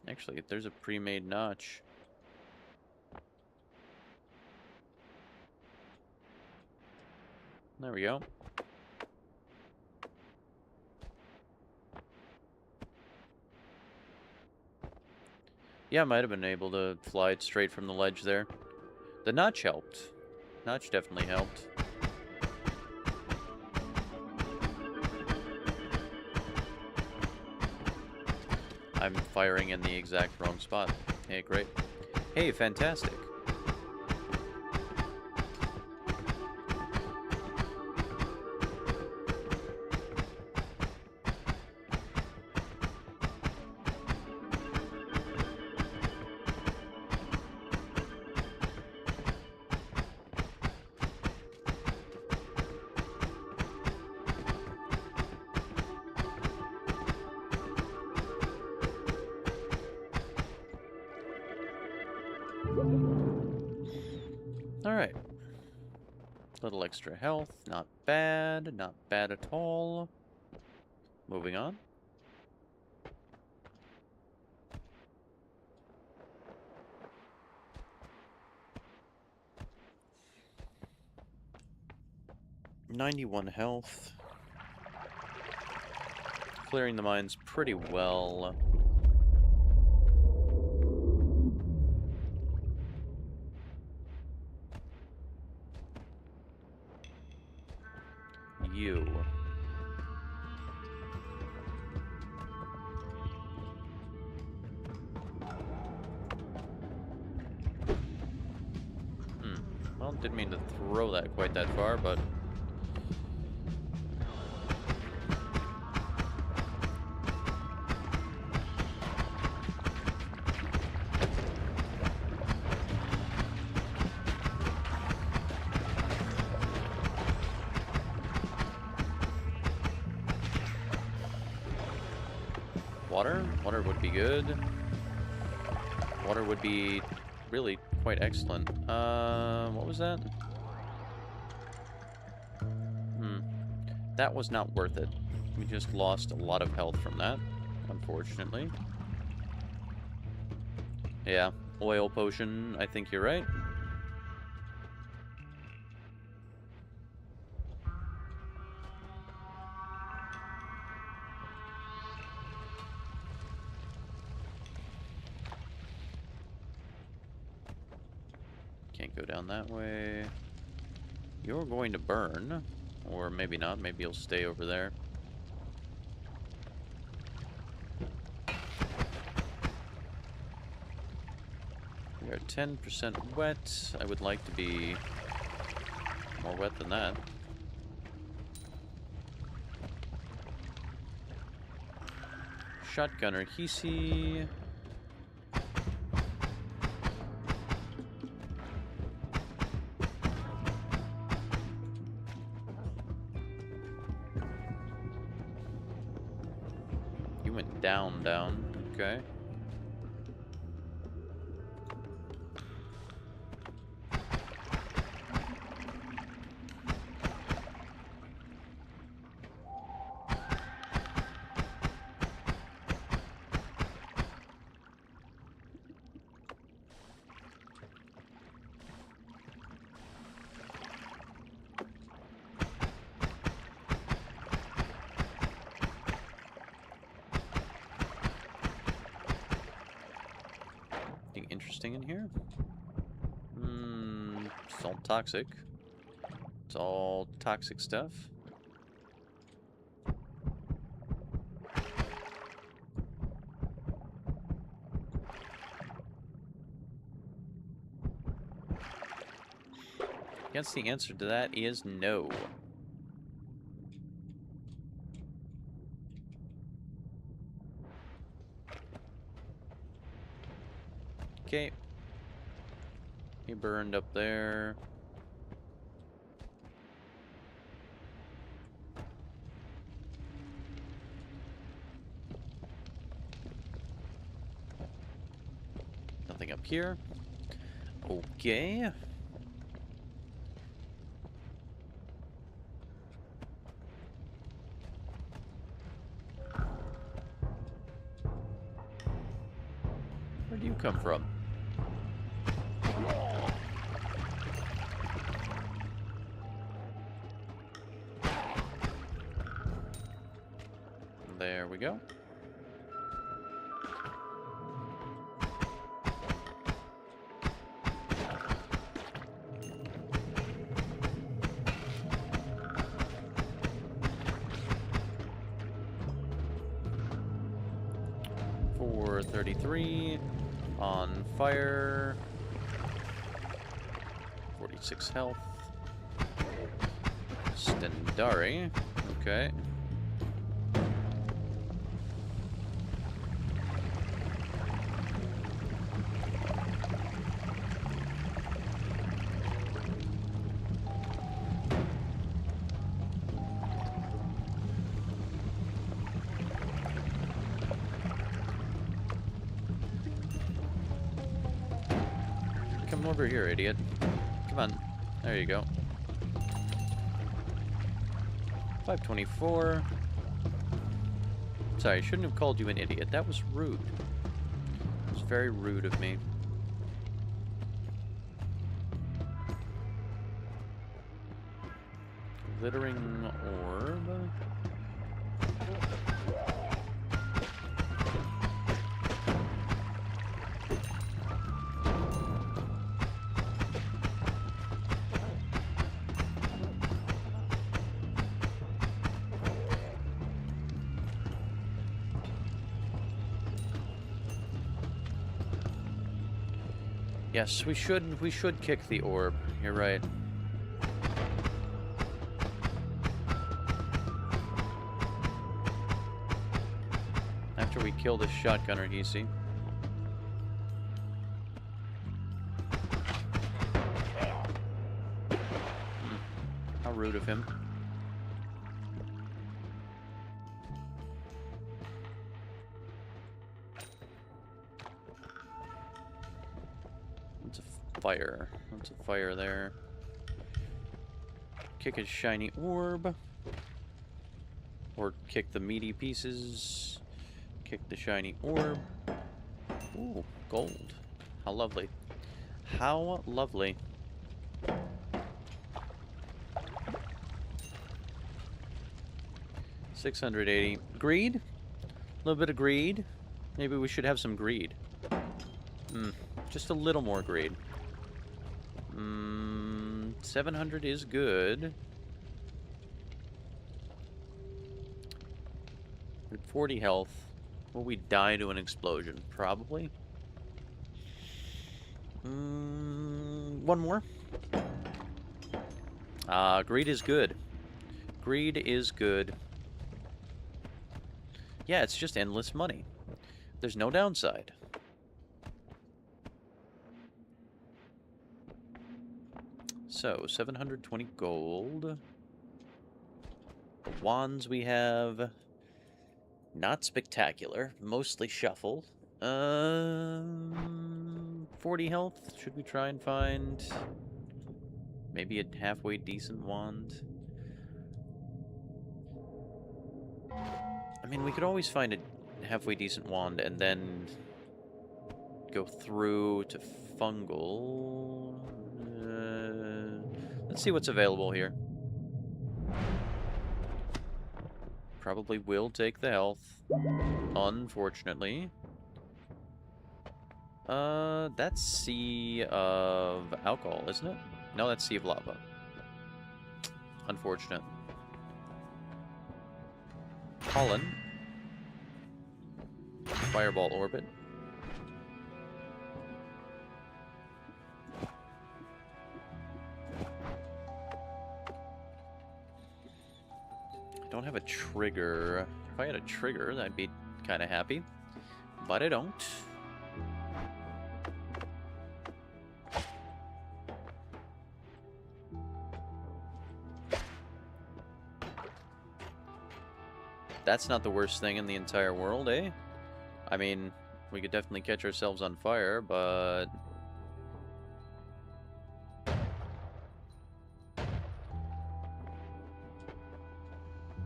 Actually, there's a pre-made notch. There we go. Yeah, I might have been able to fly it straight from the ledge there. The notch helped. Notch definitely helped. I'm firing in the exact wrong spot. Hey, great. Hey, fantastic. Alright. Little extra health. Not bad. Not bad at all. Moving on. .91 health. Clearing the mines pretty well. You. Well, didn't mean to throw that quite that far, but... Water? Water would be good. Water would be really quite excellent. What was that? That was not worth it. We just lost a lot of health from that, unfortunately. Yeah, oil potion, I think you're right. Can't go down that way. You're going to burn. Or maybe not. Maybe you'll stay over there. We are 10% wet. I would like to be more wet than that. Shotgunner Hisi. went down, down. Okay. Anything interesting in here? It's all toxic. It's all toxic stuff. I guess the answer to that is no. Okay. He burned up there. Nothing up here. Okay. Where do you come from? There we go. .33 on fire. 46 health. Stendari. Okay. Come over here, idiot. Come on. There you go. 524. Sorry, I shouldn't have called you an idiot. That was rude. It was very rude of me. Glittering orb. Yes, we should kick the orb. You're right. After we kill this shotgunner, you see. How rude of him. Fire. That's a fire there. Kick his shiny orb. Or kick the meaty pieces. Kick the shiny orb. Ooh, gold. How lovely. How lovely. $680. Greed? A little bit of greed. Maybe we should have some greed. Just a little more greed. 700 is good. 40 health. Will we die to an explosion? Probably. One more. Greed is good. Greed is good. Yeah, it's just endless money. There's no downside. So, 720 gold. Wands we have. Not spectacular. Mostly shuffle. 40 health. Should we try and find maybe a halfway decent wand? I mean, we could always find a halfway decent wand and then go through to fungal. Let's see what's available here. Probably will take the health, unfortunately. That's Sea of Alcohol, isn't it? No, that's Sea of Lava. Unfortunate. Pollen. Fireball Orbit. I don't have a trigger. If I had a trigger, I'd be kind of happy. But I don't. That's not the worst thing in the entire world, eh? I mean, we could definitely catch ourselves on fire, but...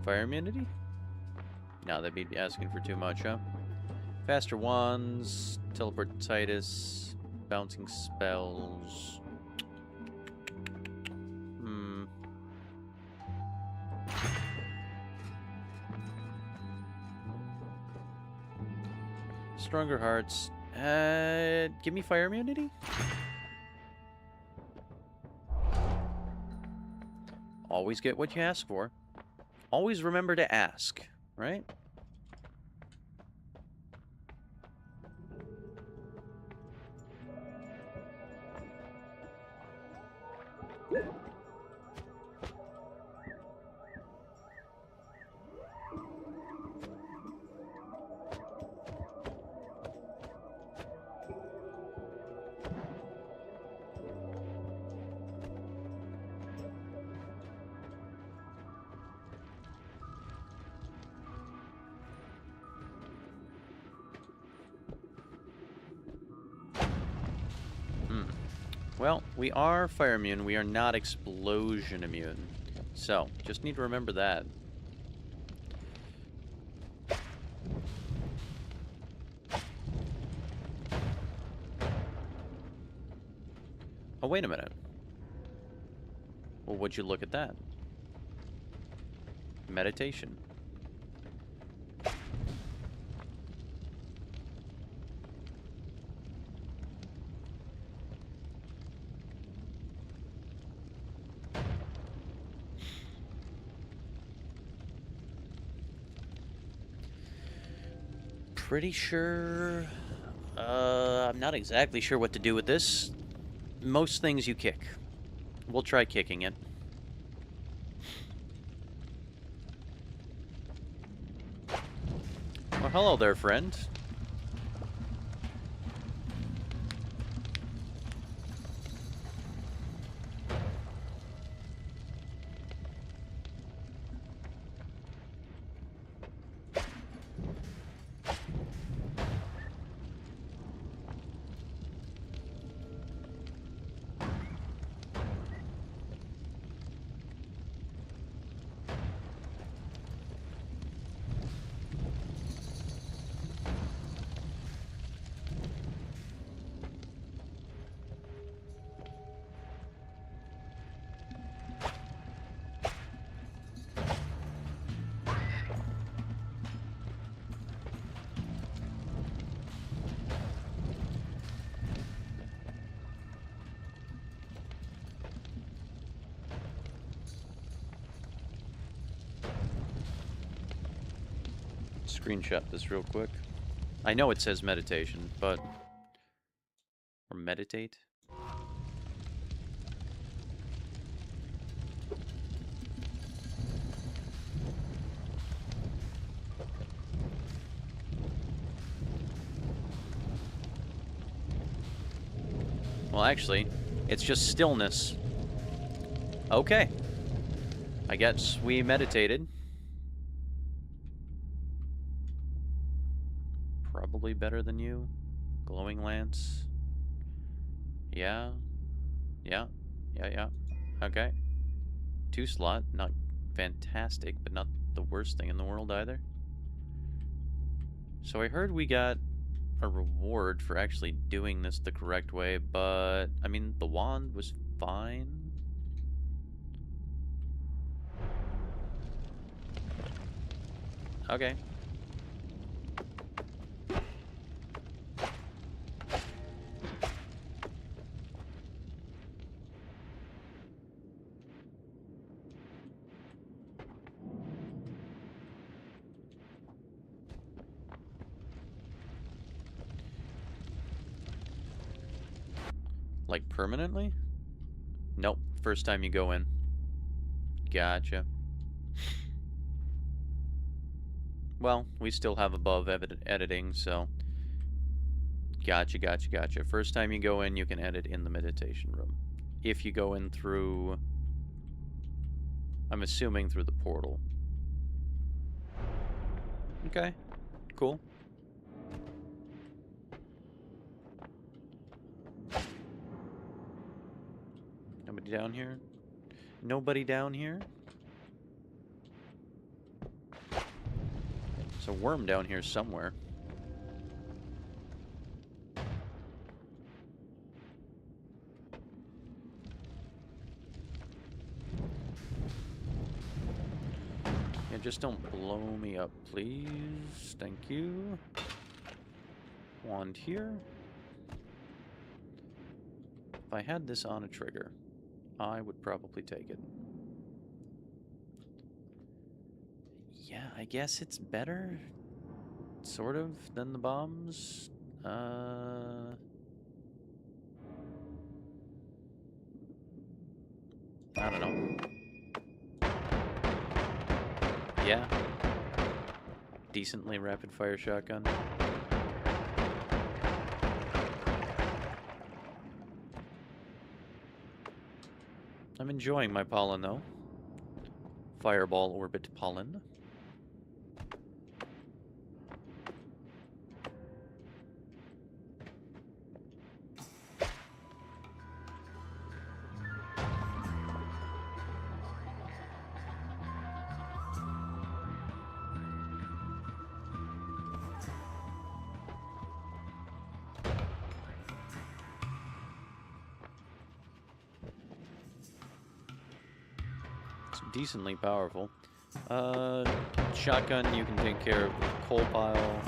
Fire immunity? No, that'd be asking for too much, huh? Faster wands, teleportitis, bouncing spells. Stronger hearts. Give me fire immunity? Always get what you ask for. Always remember to ask, right? Well, we are fire immune. We are not explosion immune. So, just need to remember that. Oh, wait a minute. Well, would you look at that? Meditation. Pretty sure... I'm not exactly sure what to do with this. Most things you kick. We'll try kicking it. Well, hello there, friend. Screenshot this real quick. I know it says meditation, but... Or meditate? Well, actually, it's just stillness. Okay. I guess we meditated. probably better than you. Glowing lance. Yeah. Yeah. Yeah. Okay. 2 slot. Not fantastic, but not the worst thing in the world either. So I heard we got a reward for actually doing this the correct way, but I mean, the wand was fine. Okay. Like permanently? Nope. First time you go in. Gotcha. Well, we still have above editing, so... Gotcha. First time you go in, you can edit in the meditation room. If you go in through... I'm assuming through the portal. Okay. Cool. Nobody down here? Nobody down here? There's a worm down here somewhere. Yeah, just don't blow me up, please. Thank you. Wand here. If I had this on a trigger, I would probably take it. Yeah, I guess it's better, sort of, than the bombs. I don't know. Yeah. Decently rapid fire shotgun. I'm enjoying my pollen, though. Fireball orbit pollen. Decently powerful. Shotgun, you can take care of the coal pile.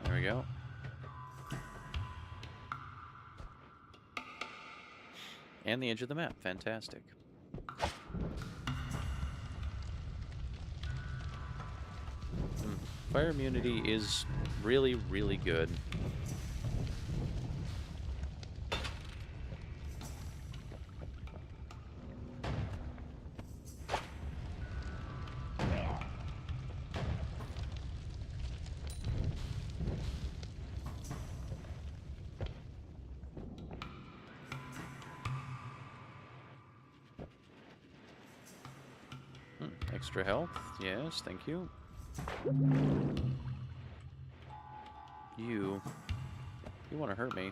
There we go. And the edge of the map. Fantastic. Fire immunity is really, really good. Extra health, yes, thank you. You want to hurt me.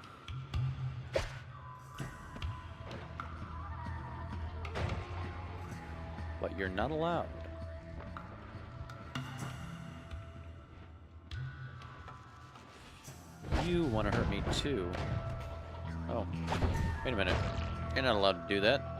But you're not allowed. You want to hurt me too. Oh, wait a minute. You're not allowed to do that.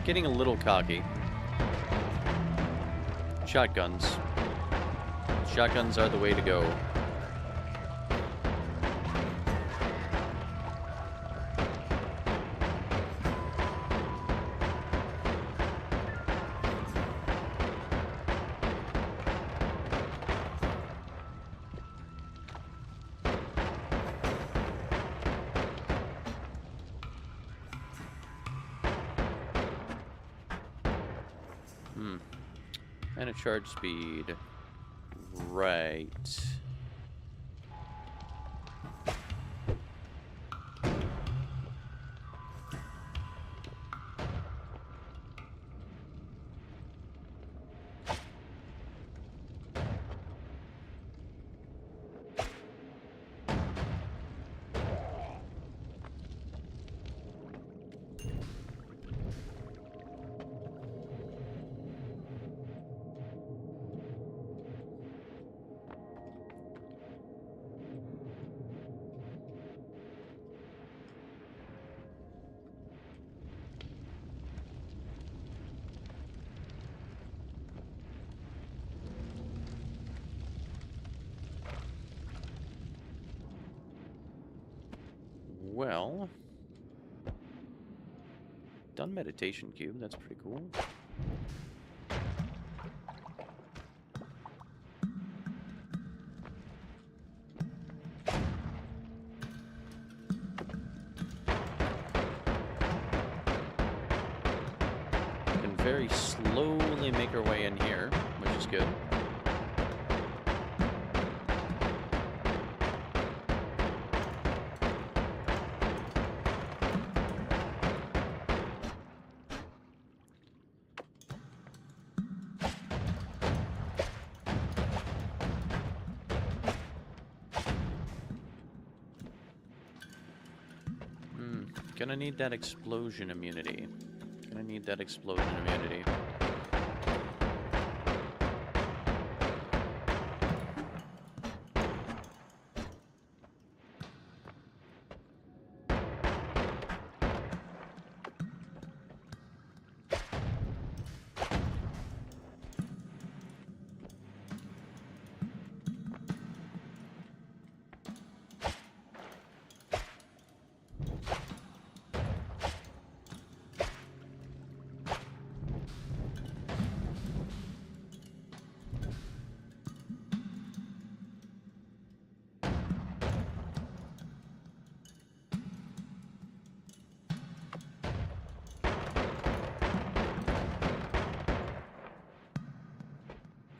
Getting a little cocky. Shotguns. Shotguns are the way to go. And a charge speed. Right. Well, done meditation cube. That's pretty cool. Can very slowly make our way in here, which is good. Gonna need that explosion immunity. Gonna need that explosion immunity.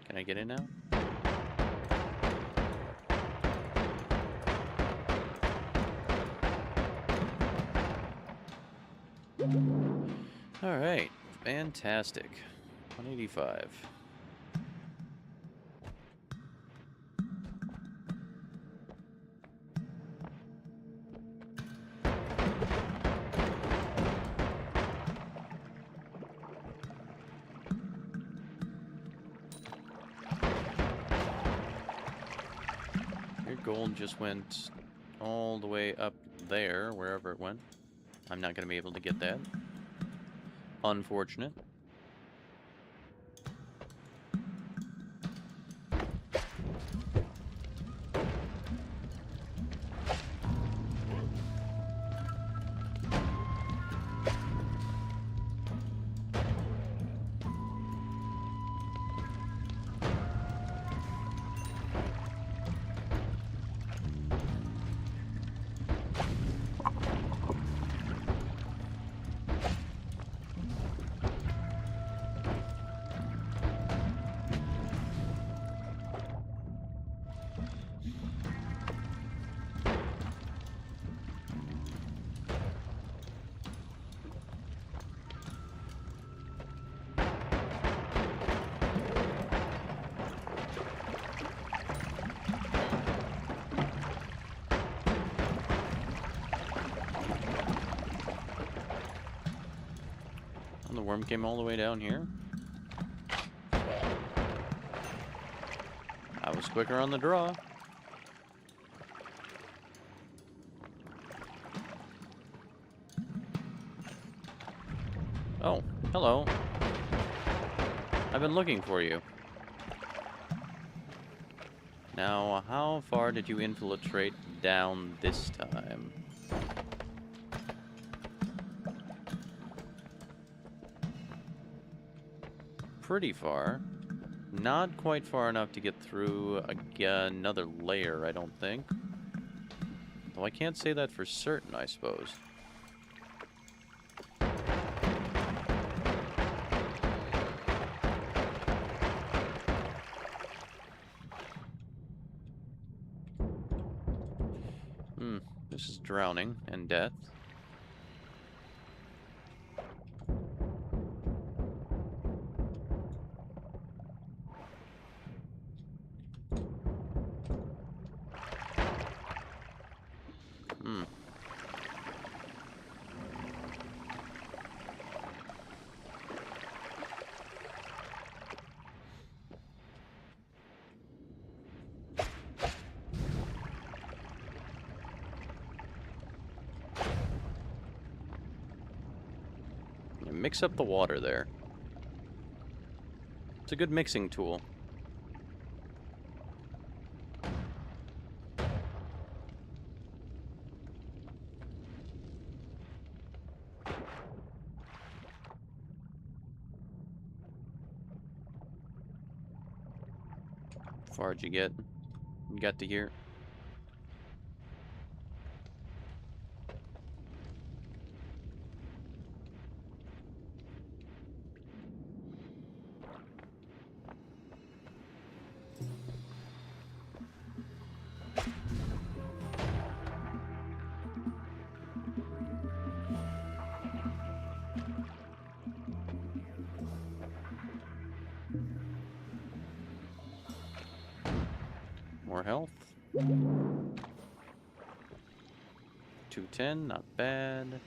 Can I get in now? Alright, fantastic. 185. Gold just went all the way up there, wherever it went. I'm not going to be able to get that. Unfortunate. The worm came all the way down here. I was quicker on the draw. Oh, hello. I've been looking for you. Now, how far did you infiltrate down this time? Pretty far. Not quite far enough to get through another layer, I don't think. Though I can't say that for certain, I suppose. drowning and death. Mix up the water there. It's a good mixing tool. How far'd you get? You got to here? More health. 210, not bad.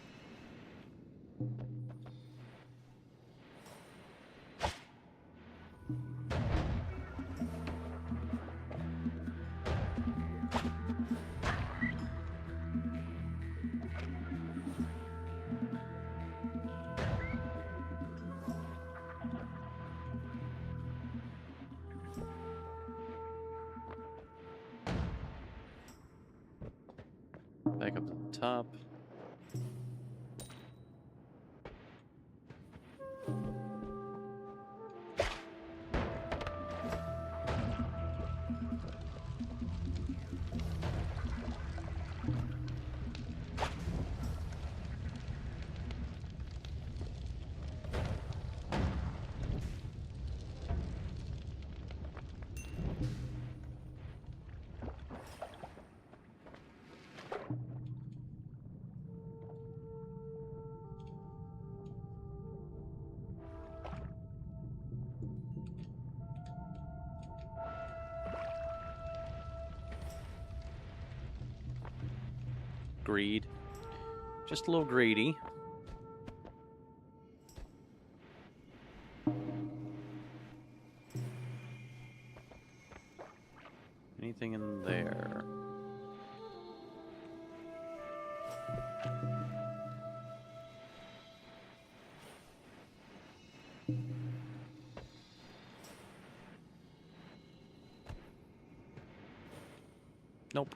Back up to the top. Greed. Just a little greedy. Anything in there? Nope.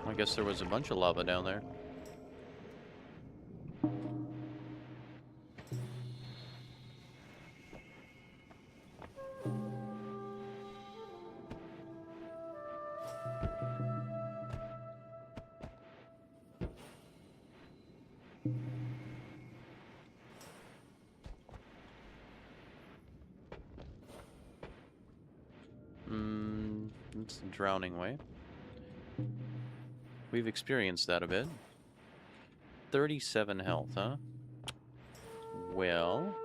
I guess there was a bunch of lava down there. It's the drowning way. We've experienced that a bit. 37 health, huh? Well.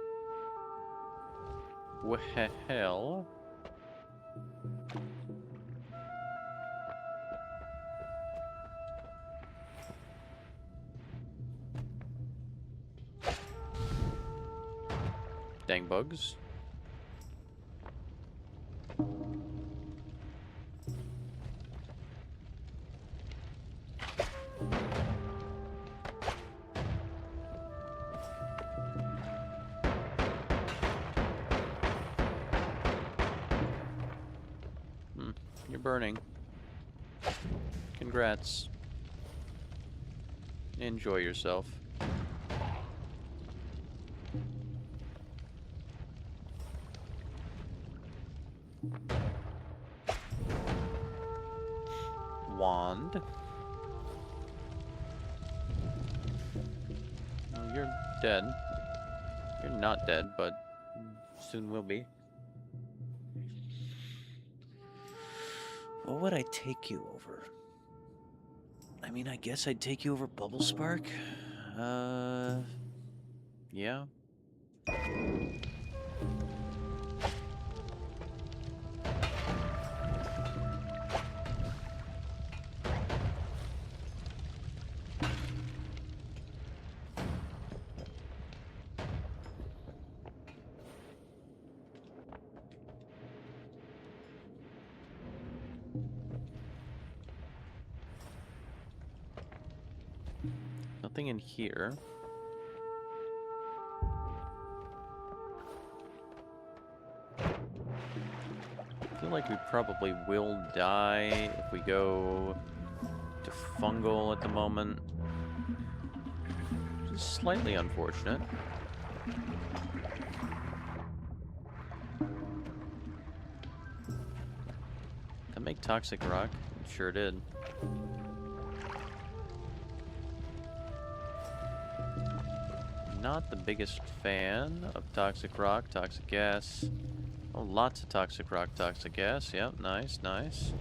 Well. Dang bugs. You're burning. Congrats. Enjoy yourself. wand. Well, you're dead. You're not dead, but soon will be. What would I take you over? I mean, I guess I'd take you over Bubble Spark. Yeah. Nothing in here. I feel like we probably will die if we go to fungal at the moment. Which is slightly unfortunate. That make toxic rock? It sure did. Not the biggest fan of toxic rock, toxic gas. Oh, lots of toxic rock, toxic gas. Yep, nice, nice.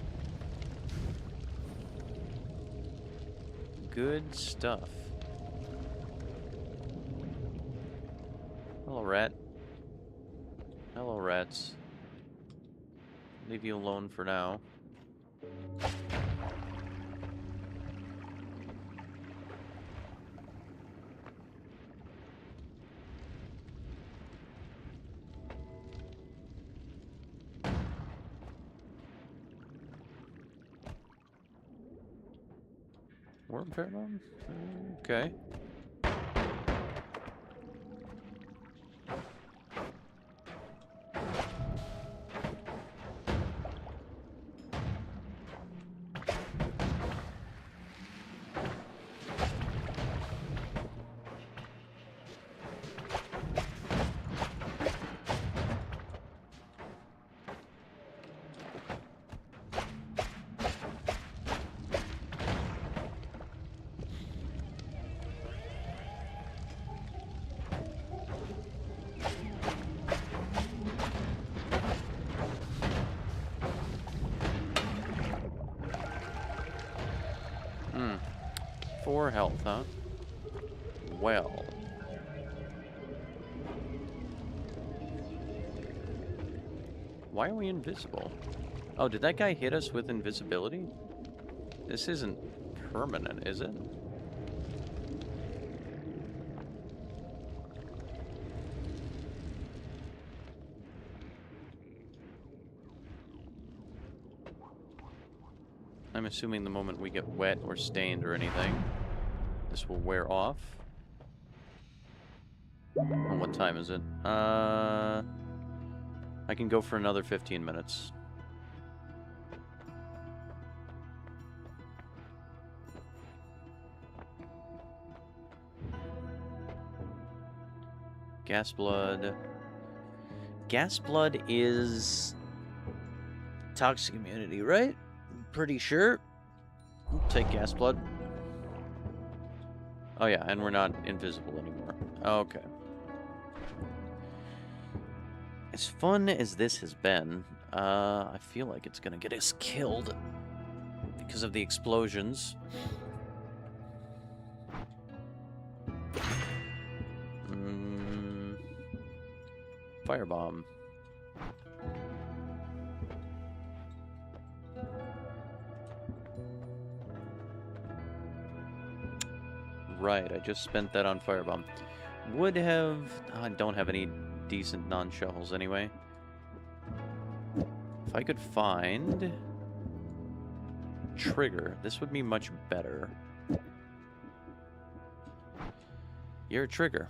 Good stuff. Hello, rat. Hello, rats. Leave you alone for now. Worm pheromone? Okay. Hmm. 4 health, huh? Well. Why are we invisible? Oh, did that guy hit us with invisibility? This isn't permanent, is it? I'm assuming the moment we get wet or stained or anything, this will wear off. Oh, what time is it? I can go for another 15 minutes. Gas blood. Gas blood is toxic immunity, right? Pretty sure. We'll take gas blood. Oh yeah, and we're not invisible anymore. Okay. As fun as this has been, I feel like it's gonna get us killed because of the explosions. Firebomb. Right, I just spent that on Firebomb. Would have... I don't have any decent non-shovels anyway. If I could find... Trigger, this would be much better. You're a trigger.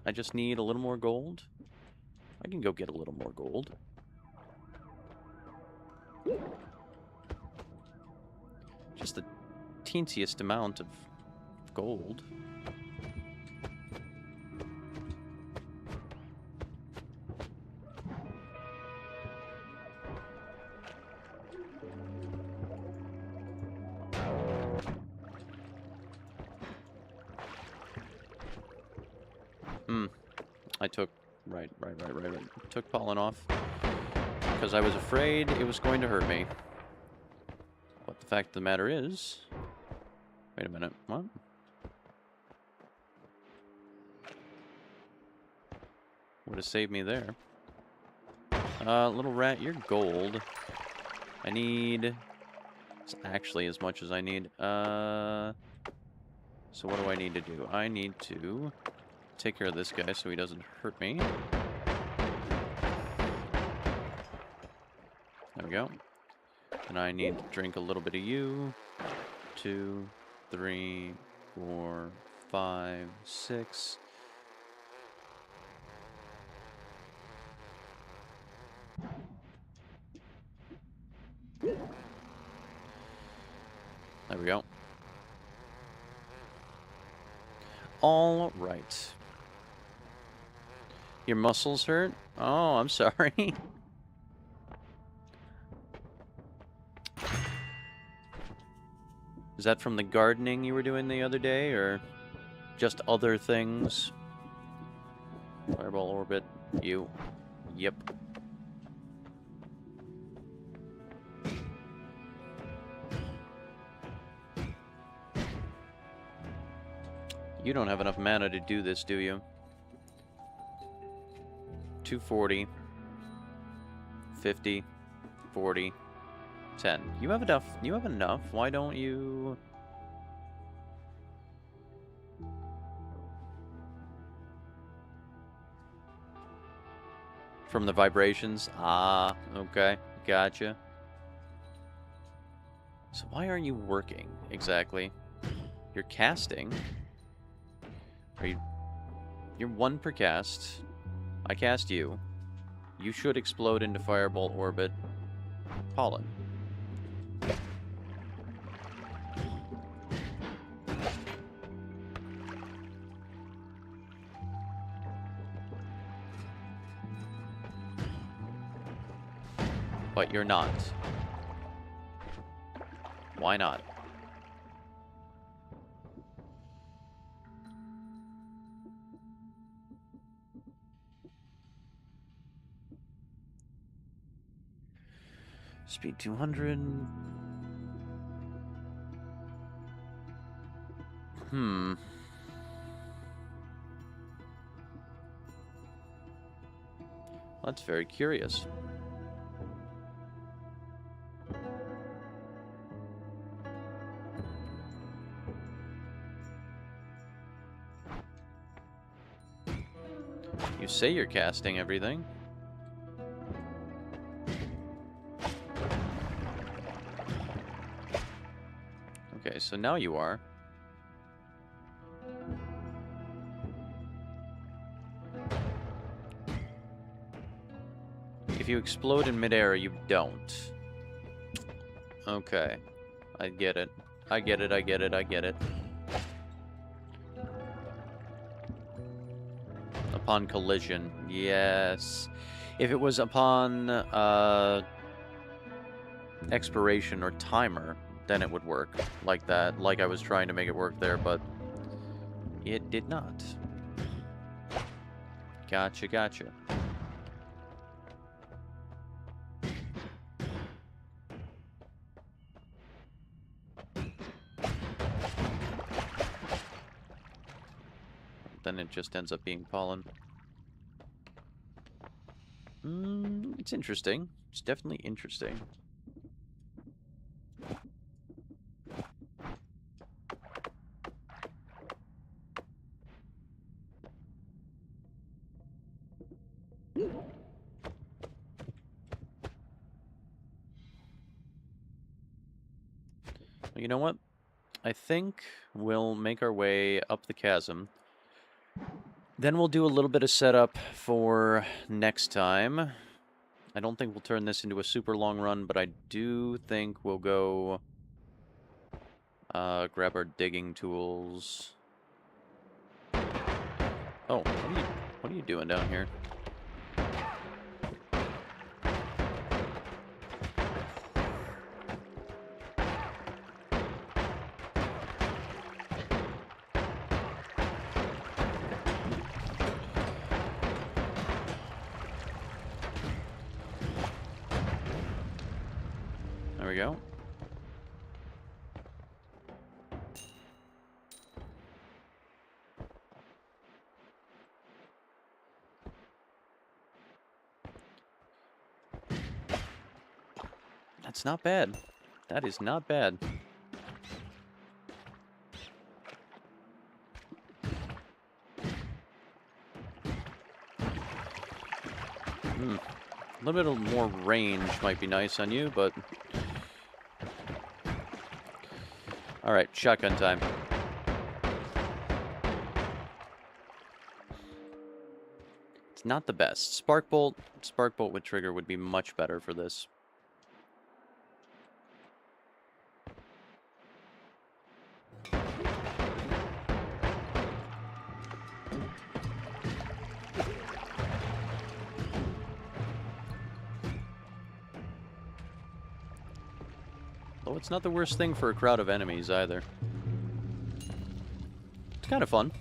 I just need a little more gold. I can go get a little more gold. Just the teensiest amount of gold. I took... Right. Took pollen off. Because I was afraid it was going to hurt me. But the fact of the matter is... Wait a minute. What? Would have saved me there. Little rat, you're gold. I need... It's actually as much as I need. So what do I need to do? I need to take care of this guy so he doesn't hurt me. There we go. And I need to drink a little bit of you. 2, 3, 4, 5, 6. There we go. All right. Your muscles hurt? Oh, I'm sorry. Is that from the gardening you were doing the other day, or just other things? Fireball orbit. You. Yep. You don't have enough mana to do this, do you? 240. 50. 40. 10. You have enough. You have enough. Why don't you... From the vibrations? Ah, okay. Gotcha. So why aren't you working, exactly? You're casting. Are you... You're 1 per cast. I cast you. You should explode into Fireball Orbit. Pollen. But you're not. Why not? Speed 200. That's very curious. You say you're casting everything. Okay, so now you are. If you explode in midair, you don't. Okay. I get it. I get it, I get it, I get it. Upon collision. Yes. If it was upon expiration or timer, then it would work like that. Like I was trying to make it work there, but it did not. Gotcha, gotcha. Then it just ends up being pollen. It's interesting. It's definitely interesting. You know what? I think we'll make our way up the chasm. Then we'll do a little bit of setup for next time. I don't think we'll turn this into a super long run, but I do think we'll go grab our digging tools. Oh, what are you doing down here? There we go. That's not bad. That is not bad. A little bit more range might be nice on you, but... Alright, shotgun time. It's not the best. Sparkbolt with trigger would be much better for this. Though it's not the worst thing for a crowd of enemies either. It's kind of fun.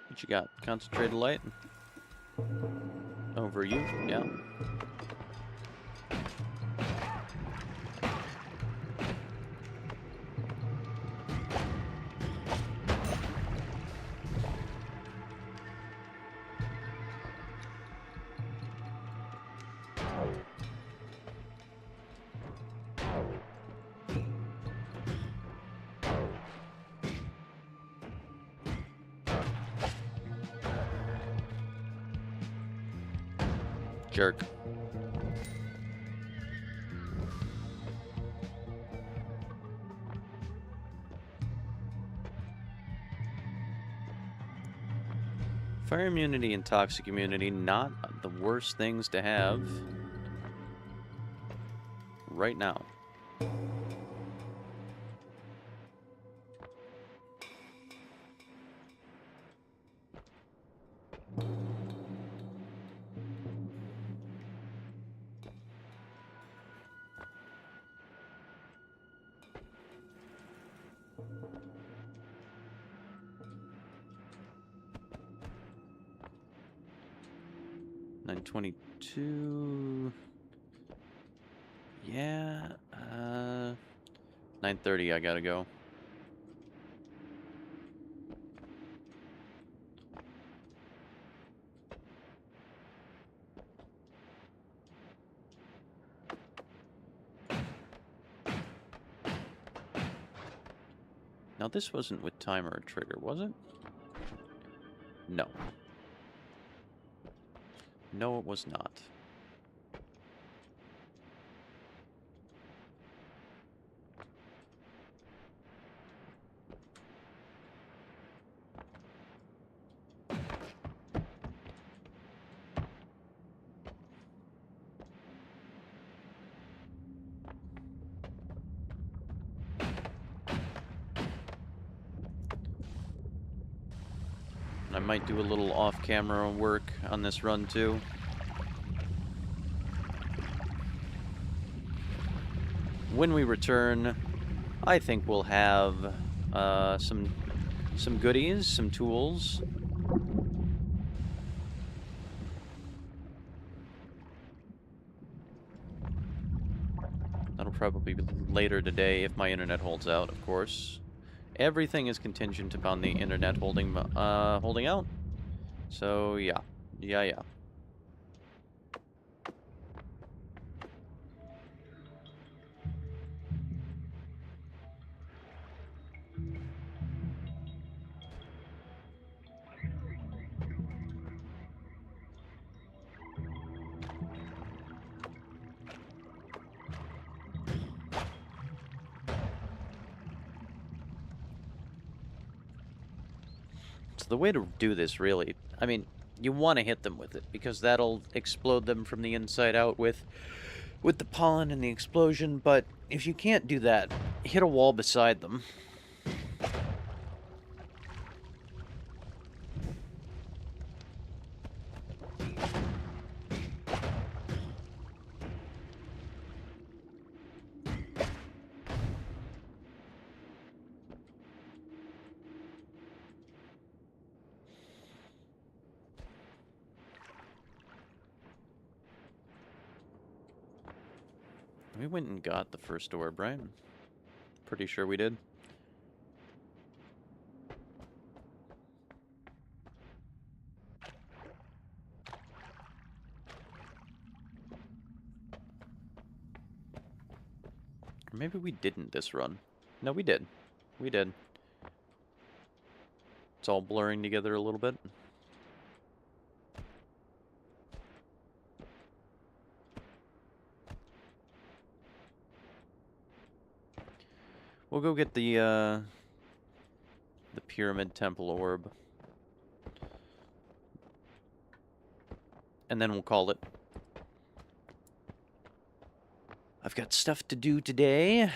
What you got? Concentrated light? Over you? Yeah. Jerk. Fire immunity and toxic immunity, not the worst things to have right now. $9.22. Yeah. 9:30. I gotta go. Now this wasn't with timer or trigger, was it? No. No, it was not. I might do a little off-camera work on this run too. When we return, I think we'll have some goodies, some tools. That'll probably be later today if my internet holds out, of course. Everything is contingent upon the internet holding out. So yeah. So the way to do this, really, I mean, You want to hit them with it, because that'll explode them from the inside out with the pollen and the explosion, but if you can't do that, hit a wall beside them. We went and got the first orb, right? Pretty sure we did. Or maybe we didn't this run. No, we did. We did. It's all blurring together a little bit. We'll go get the Pyramid Temple Orb. And then we'll call it. I've got stuff to do today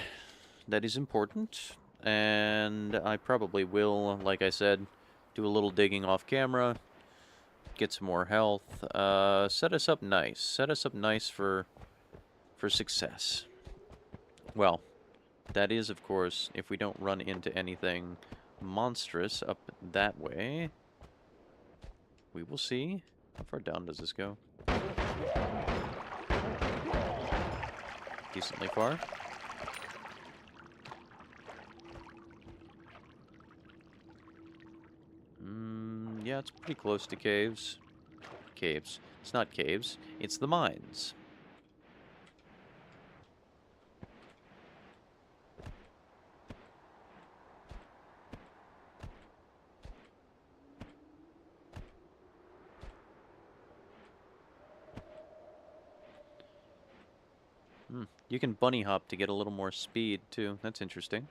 that is important. And I probably will, like I said, do a little digging off camera. Get some more health. Set us up nice. Set us up nice for success. Well, that is, of course, if we don't run into anything monstrous up that way. We will see. How far down does this go? Decently far. Yeah, it's pretty close to caves. Caves. It's not caves. It's the mines. You can bunny hop to get a little more speed, too. That's interesting.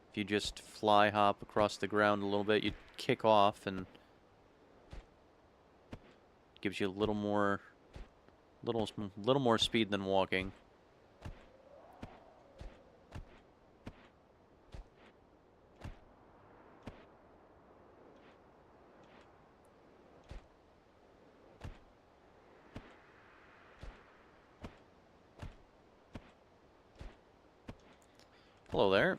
If you just fly hop across the ground a little bit, you kick off and gives you a little more speed than walking. Hello there.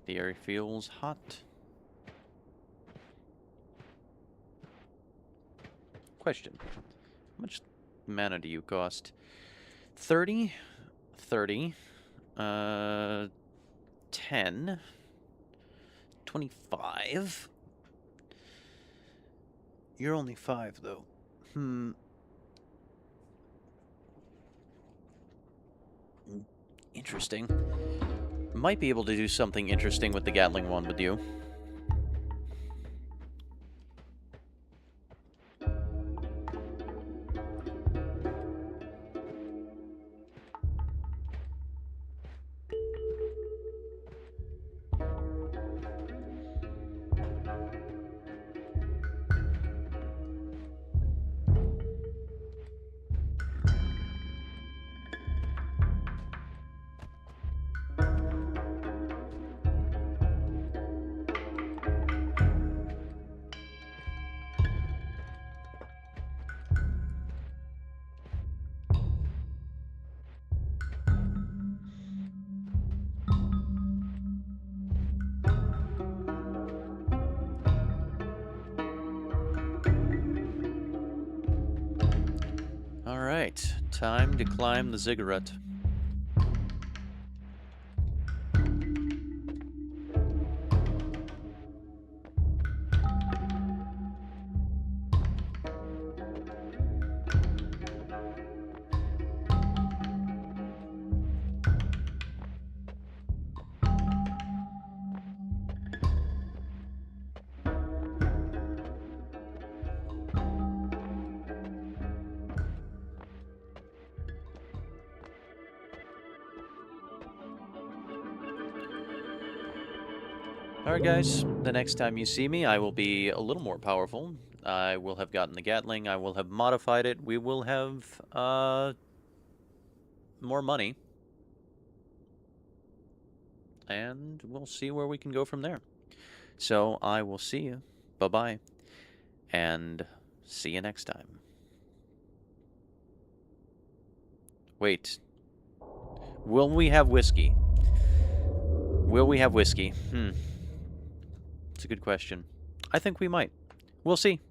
The air feels hot. Question. How much mana do you cost? 30? 30. 10. 25. You're only 5, though. Interesting. Might be able to do something interesting with the Gatling wand with you. Alright, time to climb the ziggurat. Alright guys, the next time you see me, I will be a little more powerful. I will have gotten the Gatling, I will have modified it, we will have, more money. And we'll see where we can go from there. So, I will see you. Bye-bye. And see you next time. Wait. Will we have whiskey? Will we have whiskey? It's a good question. I think we might. We'll see.